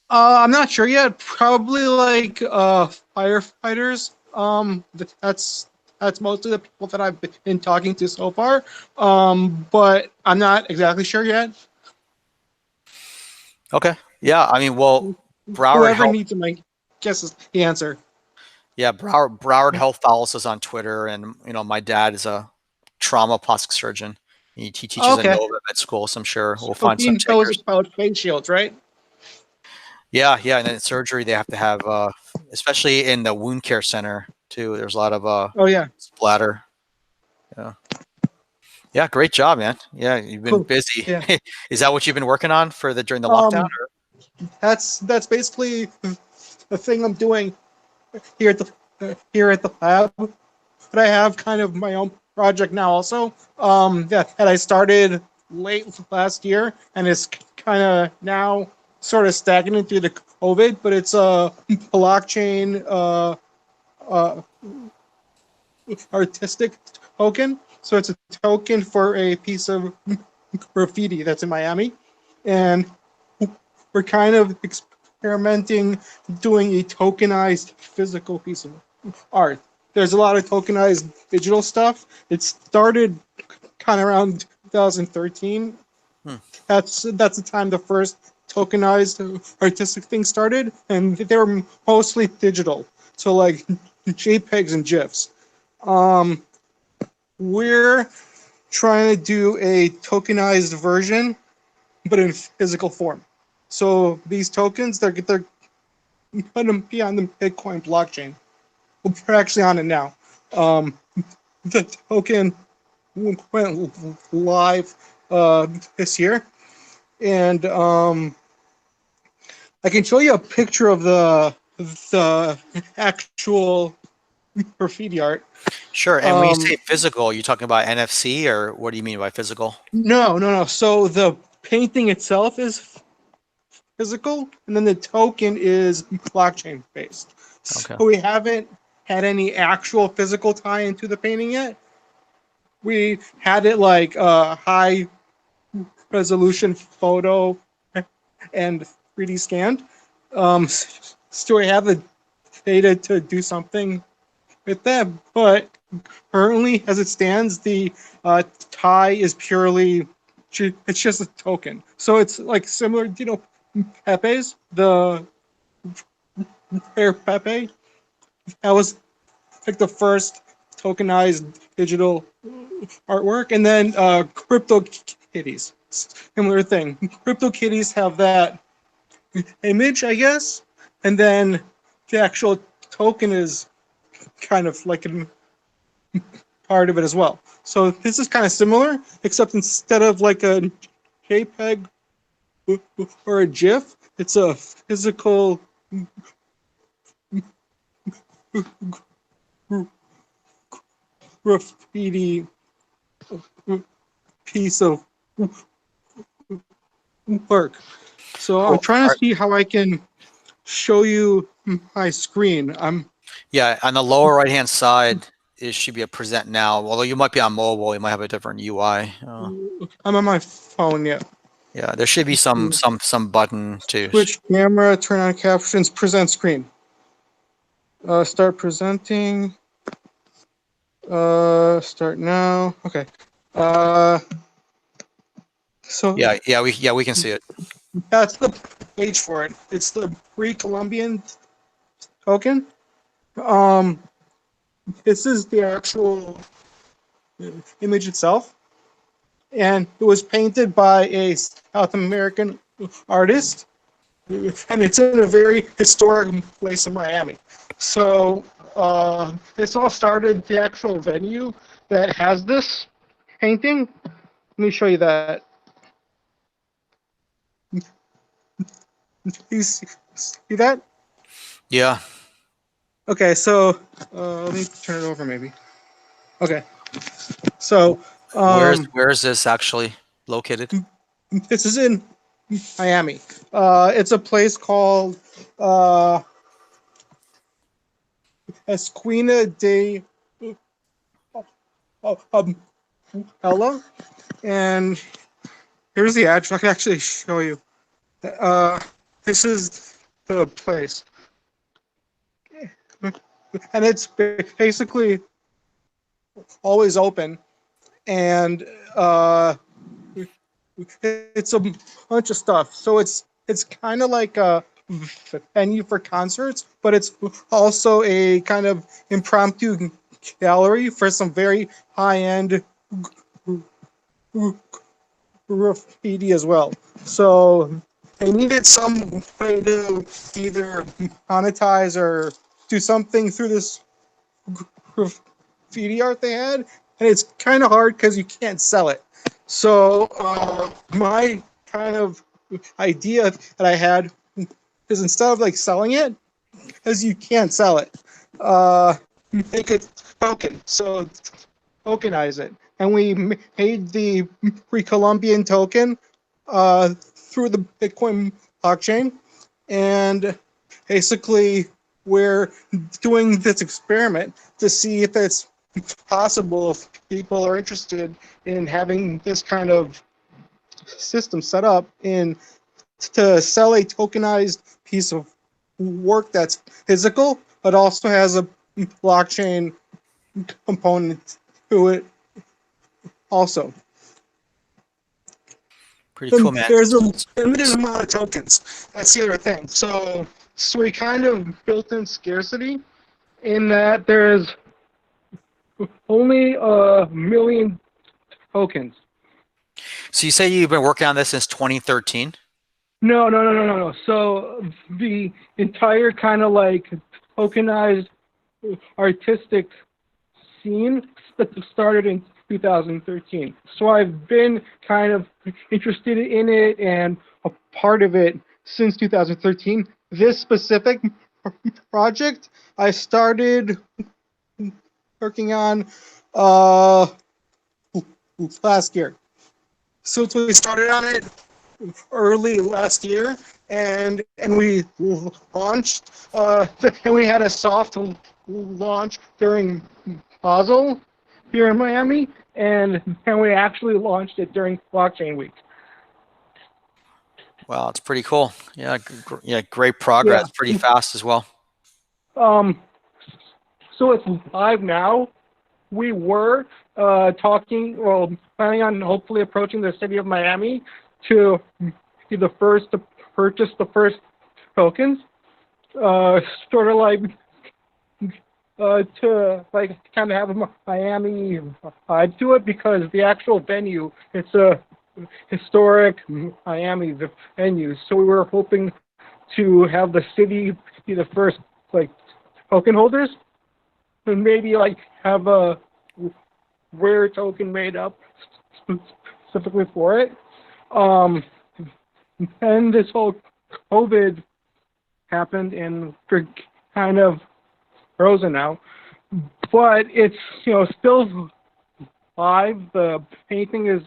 I'm not sure yet. Probably like firefighters. That's mostly the people that I've been talking to so far. But I'm not exactly sure yet. Okay. Yeah. I mean, well, Broward Whoever Health. needs them, I guess is the answer. Yeah, Broward Health follows us on Twitter, and my dad is a trauma plastic surgeon. He teaches at Okay. Nova Med School, so I'm sure we'll So find some he knows takers. about face shields, right? Yeah, and then surgery they have to have, especially in the wound care center too. There's a lot of Oh yeah. splatter. Yeah, great job, man. Yeah, you've been Cool. busy. Yeah. Is that what you've been working on during the lockdown? Or? That's basically the thing I'm doing here at the lab. But I have kind of my own project now also. That I started late last year, and it's kind of now sort of stagnant due to COVID. But it's a blockchain artistic token. So it's a token for a piece of graffiti that's in Miami, and we're kind of experimenting doing a tokenized physical piece of art. There's a lot of tokenized digital stuff. It started kind of around 2013. That's the time the first tokenized artistic thing started, and they were mostly digital. So like JPEGs and GIFs. We're trying to do a tokenized version, but in physical form. So these tokens, they're going to be on the Bitcoin blockchain. We're actually on it now. The token went live this year, and I can show you a picture of the actual graffiti art. Sure. And when you say physical, you're talking about NFC, or what do you mean by physical? No. So the painting itself is physical, and then the token is blockchain based. Okay. So we haven't had any actual physical tie into the painting yet. We had it like high resolution photo and 3D scanned. So we have the data to do something with that, but currently, as it stands, the tie is purely, it's just a token. So it's like similar, Pepe's, the rare Pepe. That was like the first tokenized digital artwork. And then Crypto Kitties, similar thing. Crypto Kitties have that image, I guess, and then the actual token is kind of like a part of it as well. So this is kind of similar, except instead of like a JPEG or a GIF, it's a physical graffiti piece of work. So I'm trying to see how I can show you my screen. Yeah, on the lower right-hand side, it should be a present now. Although you might be on mobile, you might have a different UI. I'm on my phone, yeah. Yeah, there should be some button to Switch camera, turn on captions, present screen. Start presenting. Start now. Okay. So yeah, we can see it. that's the page for it. It's the pre-Columbian token. This is the actual image itself, and it was painted by a South American artist, and it's in a very historic place in Miami. So this all started, the actual venue that has this painting. Let me show you that. You see that? Yeah. Okay, so let me turn it over maybe. Okay, so where is this actually located? This is in Miami. It's a place called Esquina de Ella, and here's the address. I can actually show you. This is the place, and it's basically always open, and it's a bunch of stuff. So it's kind of like a venue for concerts, but it's also a kind of impromptu gallery for some very high-end graffiti as well. So they needed some way to either monetize or do something through this graffiti art they had, and it's kind of hard because you can't sell it. So my kind of idea that I had is, instead of like selling it, because you can't sell it, make it token. So tokenize it, and we made the pre-Columbian token through the Bitcoin blockchain, and basically we're doing this experiment to see if it's possible, if people are interested in having this kind of system set up in to sell a tokenized piece of work that's physical but also has a blockchain component to it also. Pretty cool, man. There's a limited amount of tokens. That's the other thing. So we kind of built in scarcity in that there's only 1 million tokens. So you say you've been working on this since 2013? No. So the entire kind of like tokenized artistic scene started in 2013. So I've been kind of interested in it and a part of it since 2013. This specific project I started working on last year. So we started on it early last year, and we launched, and we had a soft launch during Basel here in Miami, and we actually launched it during Blockchain Week. Wow, it's pretty cool. Yeah, great progress. Yeah. Pretty fast as well. So it's live now. We were planning on hopefully approaching the city of Miami to be the first to purchase the first tokens. Sort of like to like kind of have a Miami vibe to it, because the actual venue, it's a historic Miami venue. So we were hoping to have the city be the first like token holders, and maybe like have a rare token made up specifically for it. And this whole COVID happened, and we're kind of frozen now. But it's still live. The painting is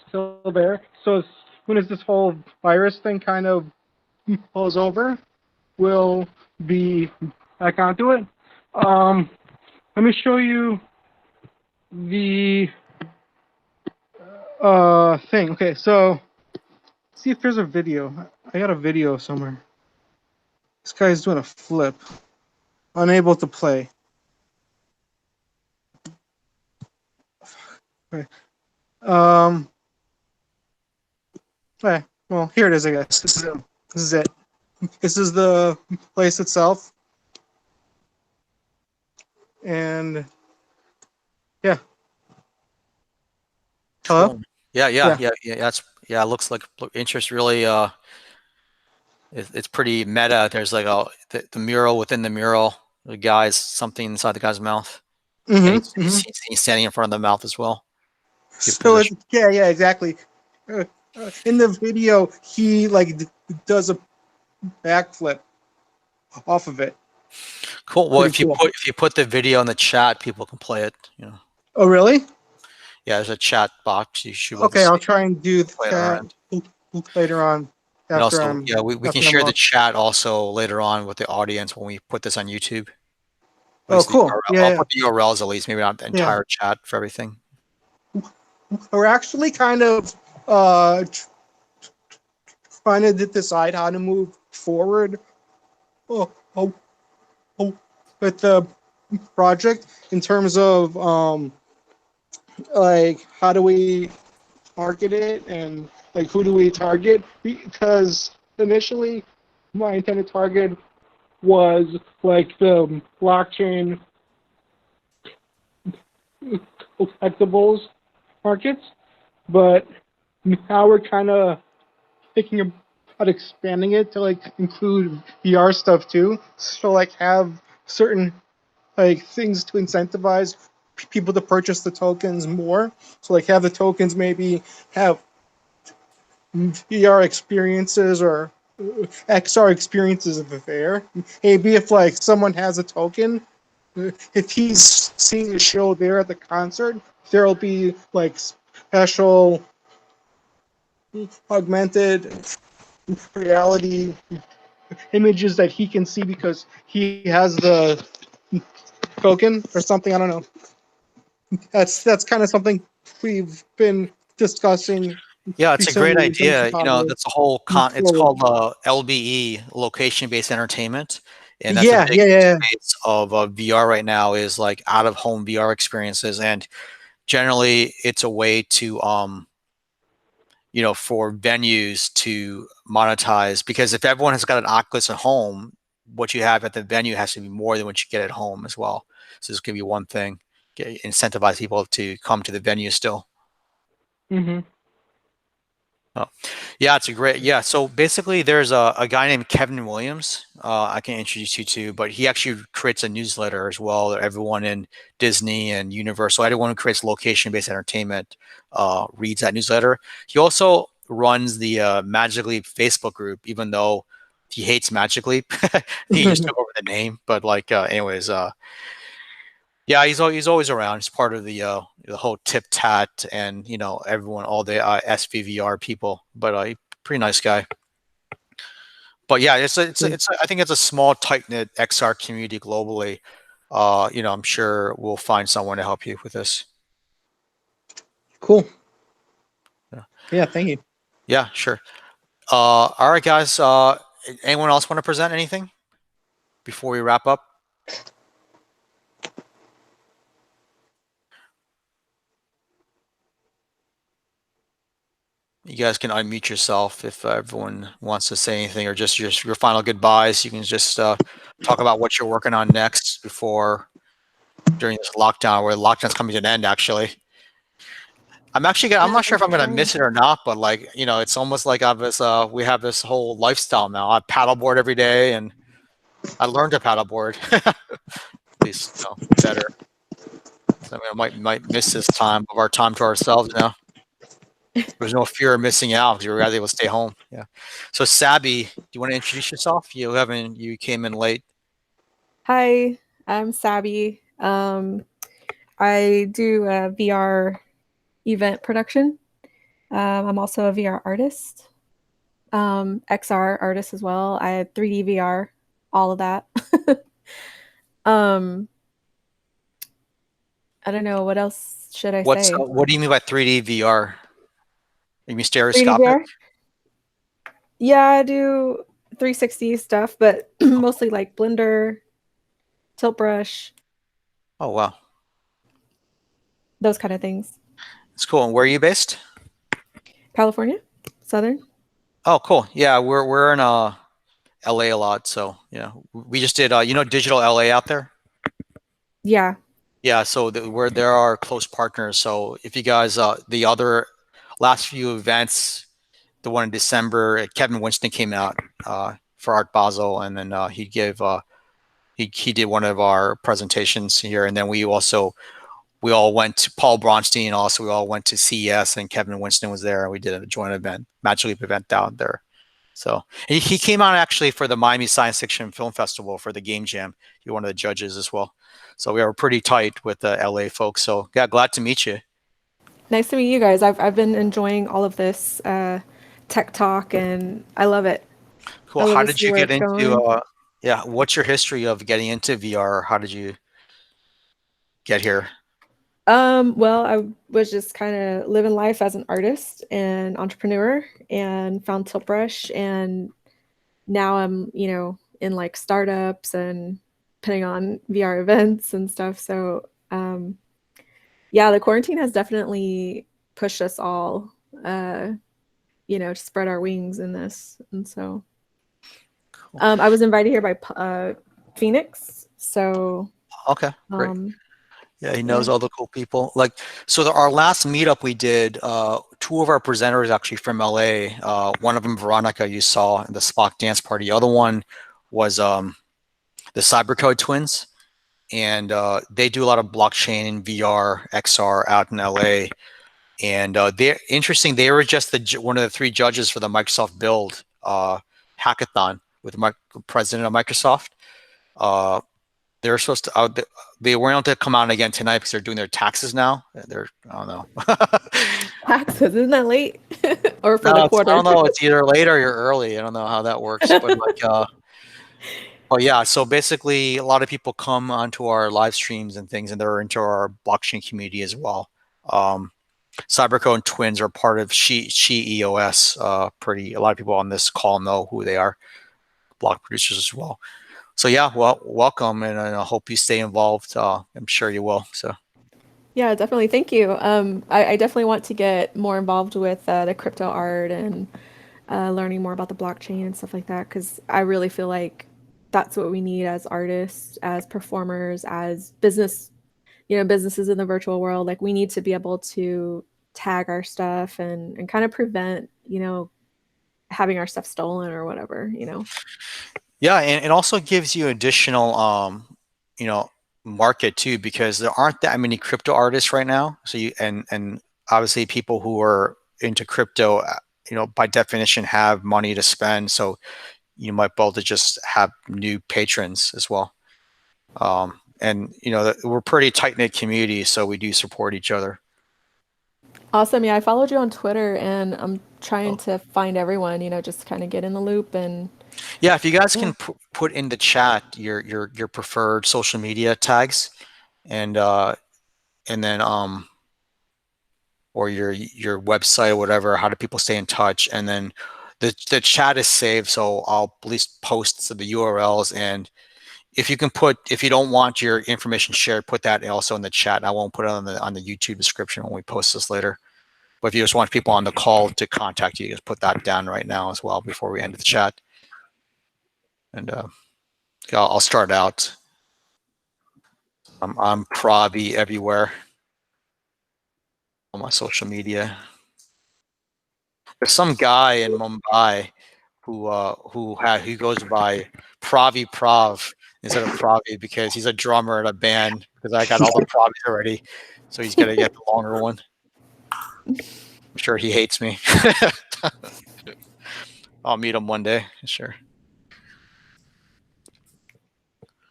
still there. So as soon as this whole virus thing kind of blows over, we'll be back onto it. Let me show you the thing. Okay, so see if there's a video. I got a video somewhere. This guy's doing a flip. Unable to play. Okay. Okay. Well, here it is, I guess. This is it. This is it. This is the place itself. And yeah. Hello? Yeah. It looks like interest really. It's pretty meta. There's like the mural within the mural. The guy's something inside the guy's mouth. And he's standing in front of the mouth as well. So yeah, exactly. In the video, he like does a backflip off of it. Cool. Well, Pretty cool. if you put the video in the chat, people can play it. Oh, really? Yeah, there's a chat box. You should. Okay, I'll try and do that later on. And After also, we can share the chat also later on with the audience when we put this on YouTube. Oh, cool. I'll put the URLs at least, maybe not the entire chat for everything. we're actually kind of trying to decide how to move forward oh, oh, oh, with the project in terms of like how do we target it and like who do we target, because initially my intended target was like the blockchain collectibles markets, but now we're kind of thinking about expanding it to like include VR stuff too. So like have certain like things to incentivize people to purchase the tokens more. So like have the tokens maybe have VR experiences or XR experiences of the fair. Maybe if like someone has a token, if he's seeing the show there at the concert, there'll be like special augmented reality images that he can see because he has the token or something. I don't know. That's kind of something we've been discussing. Yeah, it's a great recently in terms idea. of how to That's a whole move it's forward. called LBE, location-based entertainment, and that's a Yeah, big yeah, yeah. space of VR right now is like out-of-home VR experiences, and generally it's a way to for venues to monetize, because if everyone has got an Oculus at home, what you have at the venue has to be more than what you get at home as well. So this could be one thing, incentivize people to come to the venue still. Mm-hmm. Oh, yeah, it's a great, yeah. So basically there's a guy named Kevin Williams, I can introduce you to, but he actually creates a newsletter as well that everyone in Disney and Universal, everyone who creates location-based entertainment reads that newsletter. He also runs the Magic Leap Facebook group, even though he hates Magic Leap. He just took over the name, but like anyways, yeah, he's always around. He's part of the whole Tip Tat and everyone, all the SVVR people. But pretty nice guy. But yeah, I think it's a small, tight knit XR community globally. I'm sure we'll find someone to help you with this. Cool. Yeah. Yeah, thank you. Yeah, sure. All right, guys. Anyone else want to present anything before we wrap up? You guys can unmute yourself if everyone wants to say anything, or just your final goodbyes. You can just talk about what you're working on next during this lockdown, where the lockdown's coming to an end, actually. I'm not sure if I'm going to miss it or not, but like, it's almost like we have this whole lifestyle now. I paddleboard every day, and I learned to paddleboard, at least, better. So I might miss this time of our time to ourselves now. There's no fear of missing out because you're rather able to stay home. Yeah. So Sabby, do you want to introduce yourself? You came in late. Hi, I'm Sabby. I do a VR event production. I'm also a VR artist, XR artist as well. I had 3D VR, all of that. I don't know, what else should I say? What do you mean by 3D VR? You mean 3D stereoscopic? VR? Yeah, I do 360 stuff, but mostly like Blender, Tilt Brush, Oh, wow. those kind of things. It's cool. And where are you based? California, Southern. Oh, cool. Yeah, we're in LA a lot. So, we just did, Digital LA out there? Yeah. Yeah, so there are close partners. So if you guys, the other last few events, the one in December, Kevin Winston came out for Art Basel, and then he did one of our presentations here, and then we all went to Paul Bronstein. Also, we all went to CES, and Kevin Winston was there, and we did a joint event, Magic Leap event down there. So he came out actually for the Miami Science Fiction Film Festival for the Game Jam. He was one of the judges as well. So we were pretty tight with the LA folks. So yeah, glad to meet you. Nice to meet you guys. I've been enjoying all of this tech talk, and I love it. Cool. How did you get into? What's your history of getting into VR? How did you get here? Well, I was just kind of living life as an artist and entrepreneur, and found Tiltbrush, and now I'm, in like startups and putting on VR events and stuff. So, yeah, the quarantine has definitely pushed us all, to spread our wings in this. And so, I was invited here by Phoenix. So, Okay, great. um, Yeah, he knows all the cool people. Like, so our last meetup we did, two of our presenters actually from LA. One of them, Veronica, you saw in the Spock dance party. The other one was the Cybercode twins, and they do a lot of blockchain and VR, XR out in LA. And they're interesting. They were just one of the three judges for the Microsoft Build hackathon with the president of Microsoft. They're supposed to. They weren't able to come out again tonight because they're doing their taxes now. I don't know. taxes, isn't that late? Or for No, the quarter? I don't know. It's either late or you're early. I don't know how that works. But like, oh yeah. So basically, a lot of people come onto our live streams and things, and they're into our blockchain community as well. Cybercode twins are part of She EOS. A lot of people on this call know who they are. Block producers as well. So yeah, well, welcome, and I hope you stay involved. I'm sure you will. So Yeah, definitely. Thank you. I definitely want to get more involved with the crypto art and learning more about the blockchain and stuff like that, because I really feel like that's what we need as artists, as performers, as businesses in the virtual world. Like, we need to be able to tag our stuff and kind of prevent, having our stuff stolen or whatever. yeah, and it also gives you additional, market too, because there aren't that many crypto artists right now. So and obviously people who are into crypto, by definition have money to spend. So you might be able to just have new patrons as well. And we're pretty tight knit community, so we do support each other. Awesome. Yeah, I followed you on Twitter, and I'm trying to find everyone, just kind of get in the loop. And yeah, if you guys can put in the chat your preferred social media tags, and then or your website or whatever, how do people stay in touch? And then the chat is saved, so I'll at least post the URLs. And if you don't want your information shared, put that also in the chat. I won't put it on the YouTube description when we post this later. But if you just want people on the call to contact you, just put that down right now as well before we end the chat. And I'll start out. I'm Pravi everywhere on my social media. There's some guy in Mumbai who goes by Pravi Prav instead of Pravi because he's a drummer in a band, because I got all the Pravis already, so he's gonna get the longer one. I'm sure he hates me. I'll meet him one day, sure.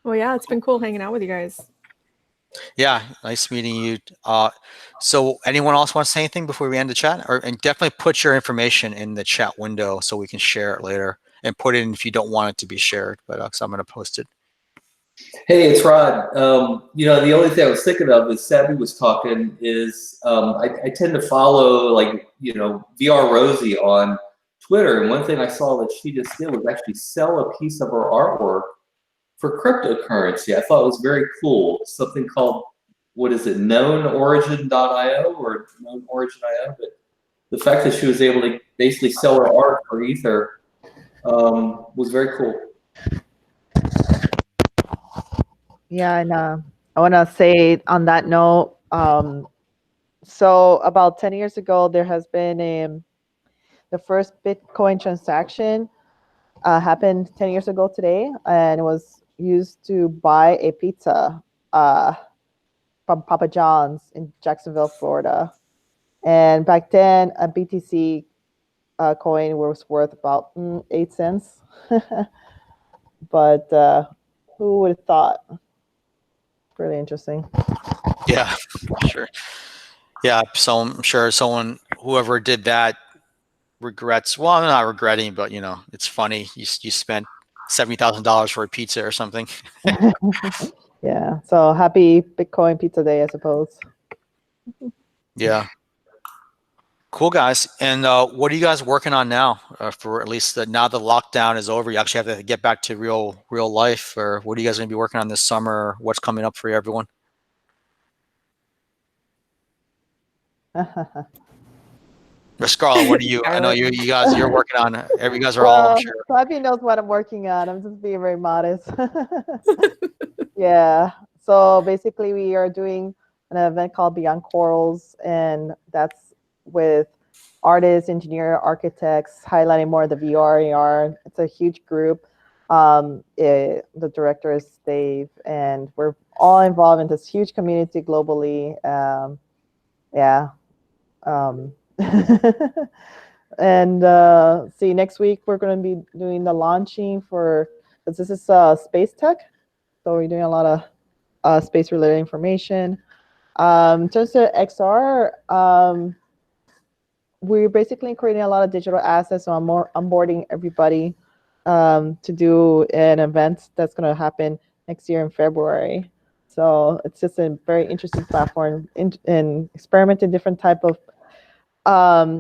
well, yeah, it's been cool hanging out with you guys. Yeah, nice meeting you. So anyone else want to say anything before we end the chat? And definitely put your information in the chat window so we can share it later, and put it in if you don't want it to be shared, but so I'm going to post it. Hey, it's Rod. The only thing I was thinking of as Sabby was talking is I tend to follow VR Rosie on Twitter, and one thing I saw that she just did was actually sell a piece of her artwork for cryptocurrency. I thought it was very cool. Something called, what is it, knownorigin.io or knownorigin.io. But the fact that she was able to basically sell her art for Ether was very cool. Yeah, and I want to say on that note, so about 10 years ago, there has been the first Bitcoin transaction happened 10 years ago today, and it was used to buy a pizza from Papa John's in Jacksonville, Florida. And back then, a BTC coin was worth about 8 cents. But who would have thought? Really interesting. Yeah, sure. Yeah, so I'm sure whoever did that regrets. Well, I'm not regretting, but it's funny. You spent $70,000 for a pizza or something. Yeah. So happy Bitcoin Pizza Day, I suppose. Yeah. Cool, guys. And what are you guys working on now? For at least now the lockdown is over, you actually have to get back to real life. Or what are you guys going to be working on this summer? What's coming up for everyone? Scarlett, what are you? I know you guys. You're working on. You guys are all. I'm sure. Fabio knows what I'm working on. I'm just being very modest. Yeah. So basically, we are doing an event called Beyond Corals, and that's with artists, engineers, architects, highlighting more of the VR, AR. It's a huge group. The director is Dave, and we're all involved in this huge community globally. Yeah. And see, next week we're going to be doing the launching for, because this is space tech, so we're doing a lot of space related information. In terms of XR, we're basically creating a lot of digital assets, so I'm onboarding everybody to do an event that's going to happen next year in February. So it's just a very interesting platform in experimenting different type of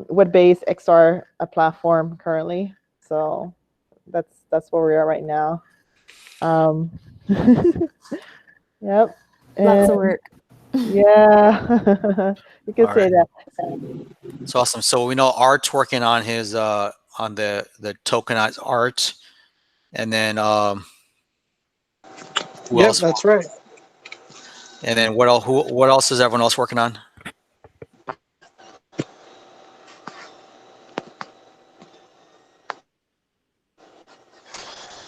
web-based XR platform currently. So that's where we are right now. Yep. Lots of work. Yeah. You can say that. It's awesome. So we know Art's working on his on the tokenized art, and then who else? That's right. And then what else? What else is everyone else working on?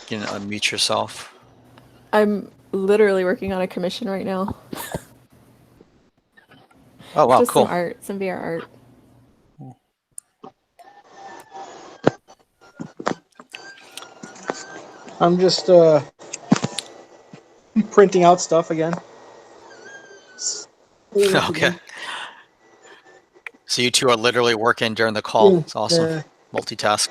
You can unmute yourself. I'm literally working on a commission right now. Oh wow, just cool. Some art, some VR art. I'm just printing out stuff again. Okay. So you two are literally working during the call. It's awesome. Yeah. Multitask.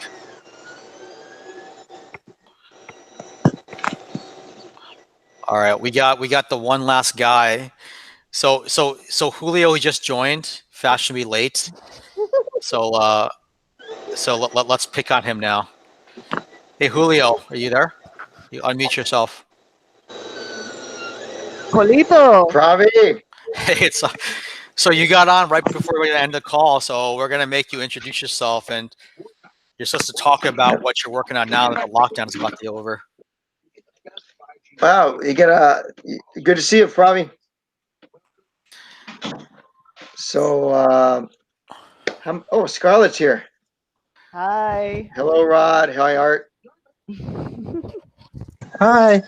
All right, we got the one last guy. So Julio, he just joined, fashionably late. So let's pick on him now. Hey Julio, are you there? You unmute yourself. Julito. Pravi. Hey, it's so you got on right before we end the call. So we're gonna make you introduce yourself, and you're supposed to talk about what you're working on now that the lockdown is about to be over. Wow, you get good to see you, Pravi. So, oh, Scarlett's here. Hi. Hello, Rod. Hi, Art. Hi.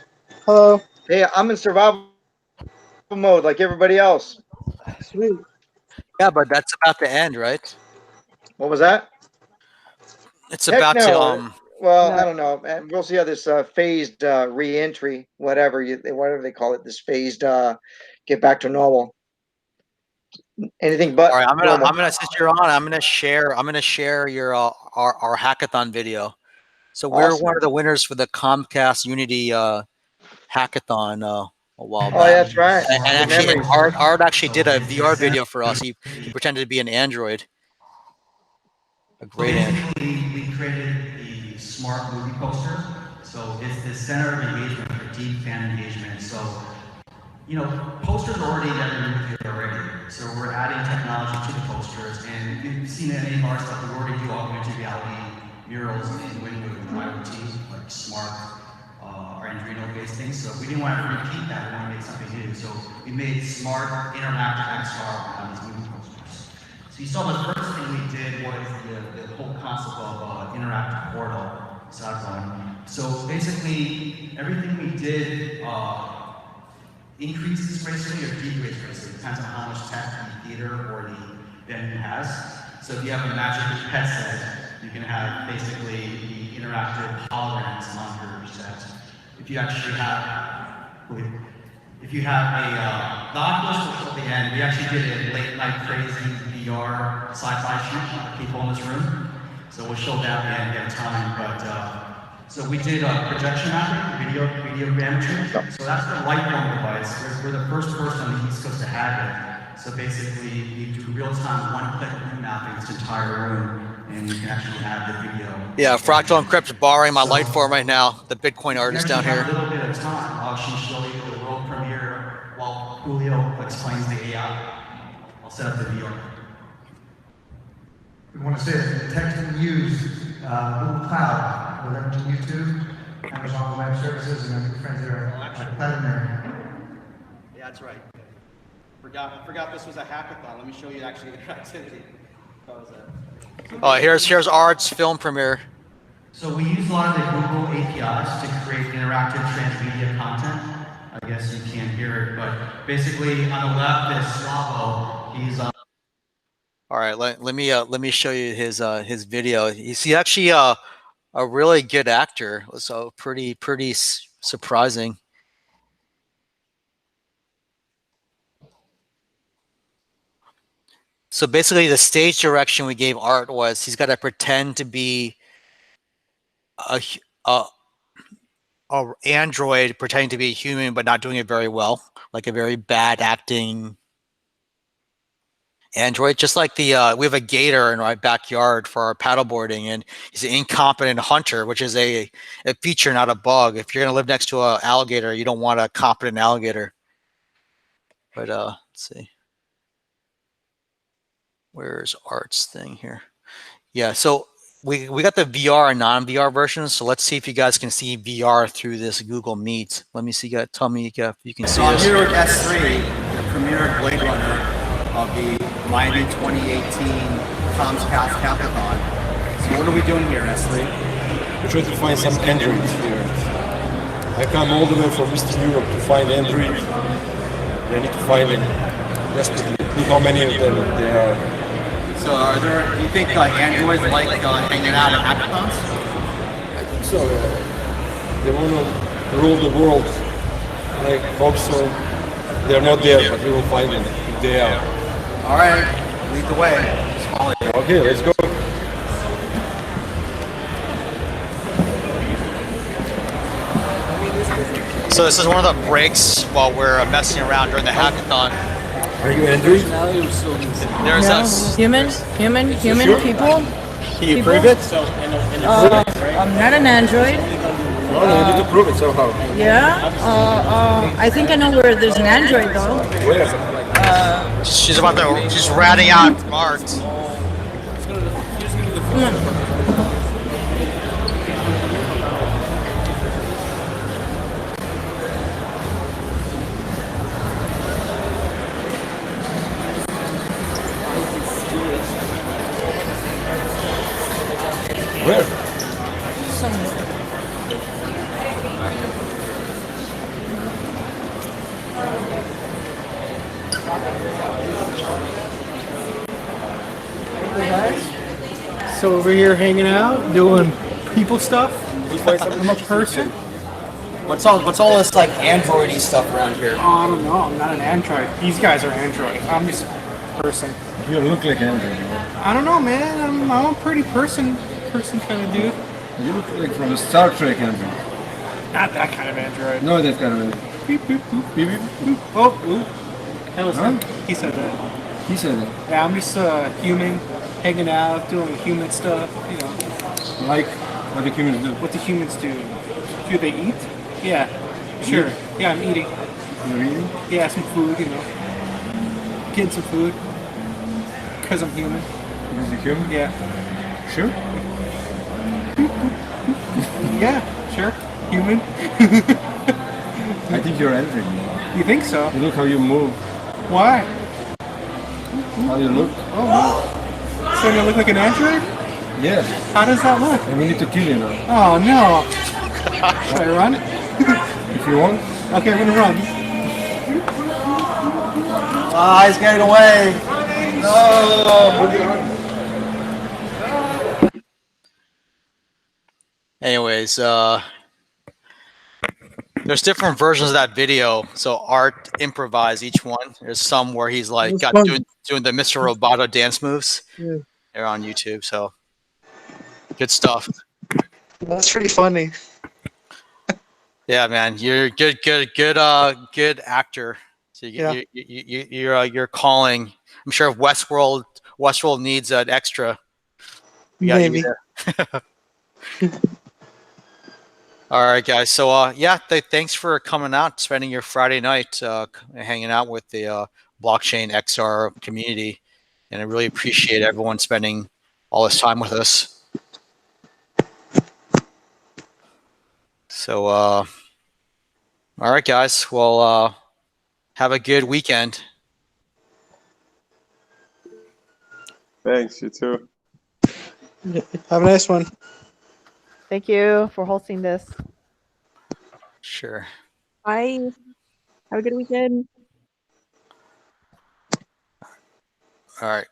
Hello. Hey, I'm in survival mode like everybody else. Sweet. Yeah, but that's about to end, right? What was that? It's Heck about no. to Well, No. I don't know, and we'll see how this phased re-entry, whatever they call it, this phased get back to normal. Anything but all right. normal. I'm gonna since you're on, I'm gonna share your our hackathon video. So we're Awesome. one of the winners for the Comcast Unity hackathon a while Oh, back. that's right. And Good actually, memories. Art actually did a VR video for us. He pretended to be an android. A great android. We created the smart movie poster. So it's the center of engagement for deep fan engagement. So, you know, posters are already in every movie already. So we're adding technology to the posters. And you've seen any of our stuff, we already do augmented reality murals in Windows and IoT, like smart or Arduino-based things. So we didn't want to repeat that. We want to make something new. So we made smart interactive XR on these movie posters. So you saw the first thing we did was the whole concept of interactive portal. So basically, everything we did increases gracefully or degrades gracefully. It depends on how much tech the theater or the venue has. So if you have a Magic Pet set, you can have basically the interactive holograms on your set. If you actually have, the Oculus will show at the end. We actually did a late night crazy VR sci-fi shoot for people in this room. So we'll show that at the end if time. But so we did projection mapping, video grammetry. So that's the light form device. We're the first person on the East Coast to have it. So basically, you do real-time one-click room mapping this entire room, and you can actually have the video. Yeah, Fractal Encrypt's borrowing my light form right now. The Bitcoin artist down here. We have a little bit of time. I'll actually show you the world premiere while Julio explains the AI. I'll set up the VR. We want to say that the text we use, Google Cloud, we're leveraging YouTube, Amazon Web Services, and our friends there at Platinum. Yeah, that's right. Forgot this was a hackathon. Let me show you actually the activity. Here's Art's film premiere. So we use a lot of the Google APIs to create interactive transmedia content. I guess you can't hear it, but basically on the left is Slavo. He's All right, let me show you his video. He's actually a really good actor. So pretty surprising. So basically, the stage direction we gave Art was he's got to pretend to be a android pretending to be a human, but not doing it very well, like a very bad acting android. Just like we have a gator in our backyard for our paddleboarding, and he's an incompetent hunter, which is a feature, not a bug. If you're gonna live next to an alligator, you don't want a competent alligator. But let's see. Where's Art's thing here? Yeah, so we got the VR and non-VR versions. So let's see if you guys can see VR through this Google Meet. Let me see. Tell me if you can see So I'm this. here with S3, the premier Blade Runner of the Miami 2018 Tom's Cast Hackathon. So what are we doing here, S3? We're trying to find some Androids here. I come all the way from Eastern Europe to find Androids. I need to find them desperately. Look how many of them there are. So do you think androids like hanging out at hackathons? I think so. They want to rule the world. I hope so. They're not there, but we will find them if they are. All right, lead the way. Okay, let's go. So this is one of the breaks while we're messing around during the hackathon. Are you Android? There's No, us. human Sure? people. Can you prove it? I'm not an android. No, you need to prove it somehow. Yeah. I think I know where there's an android though. Where? She's ratting out Art. Come on. Where? Somewhere. So over here hanging out, doing people stuff. I'm a person. What's all this like androidy stuff around here? Oh, I don't know. I'm not an android. These guys are android. I'm just a person. You look like Android. I don't know, man. I'm a pretty person kind of dude. You look like from a Star Trek Android. Not that kind of android. No, that kind of Android. Beep, beep, boop, beep, beep, boop. Oh, ooh. That was He said that. He said that. Yeah, I'm just a human, hanging out, doing human stuff, you know. Like what the humans do. What the humans do. Do they eat? Yeah, sure. Eat? Yeah, I'm eating. You're eating? Yeah, some food, you know. Getting some food. Because I'm human. Because you're human? Yeah. Sure? Yeah, sure. Human. I think you're Android. You think so? You look how you move. Why? How you look. Oh, so you look like an android? Yes. How does that look? And we need to kill you now. Oh, no. Should I run? If you want. Okay, I'm gonna run. Ah, he's getting away. No. Anyways, there's different versions of that video. So Art improvised each one. There's some where he's like doing the Mr. Roboto dance moves. Yeah. They're on YouTube, so good stuff. That's pretty funny. Yeah, man, you're good actor. So Yeah. you're calling. I'm sure if Westworld needs an extra, we got you Maybe. there. All right, guys. So yeah, thanks for coming out, spending your Friday night hanging out with the blockchain XR community, and I really appreciate everyone spending all this time with us. So all right, guys. Well, have a good weekend. Thanks, you too. Have a nice one. Thank you for hosting this. Sure. Bye. Have a good weekend. All right.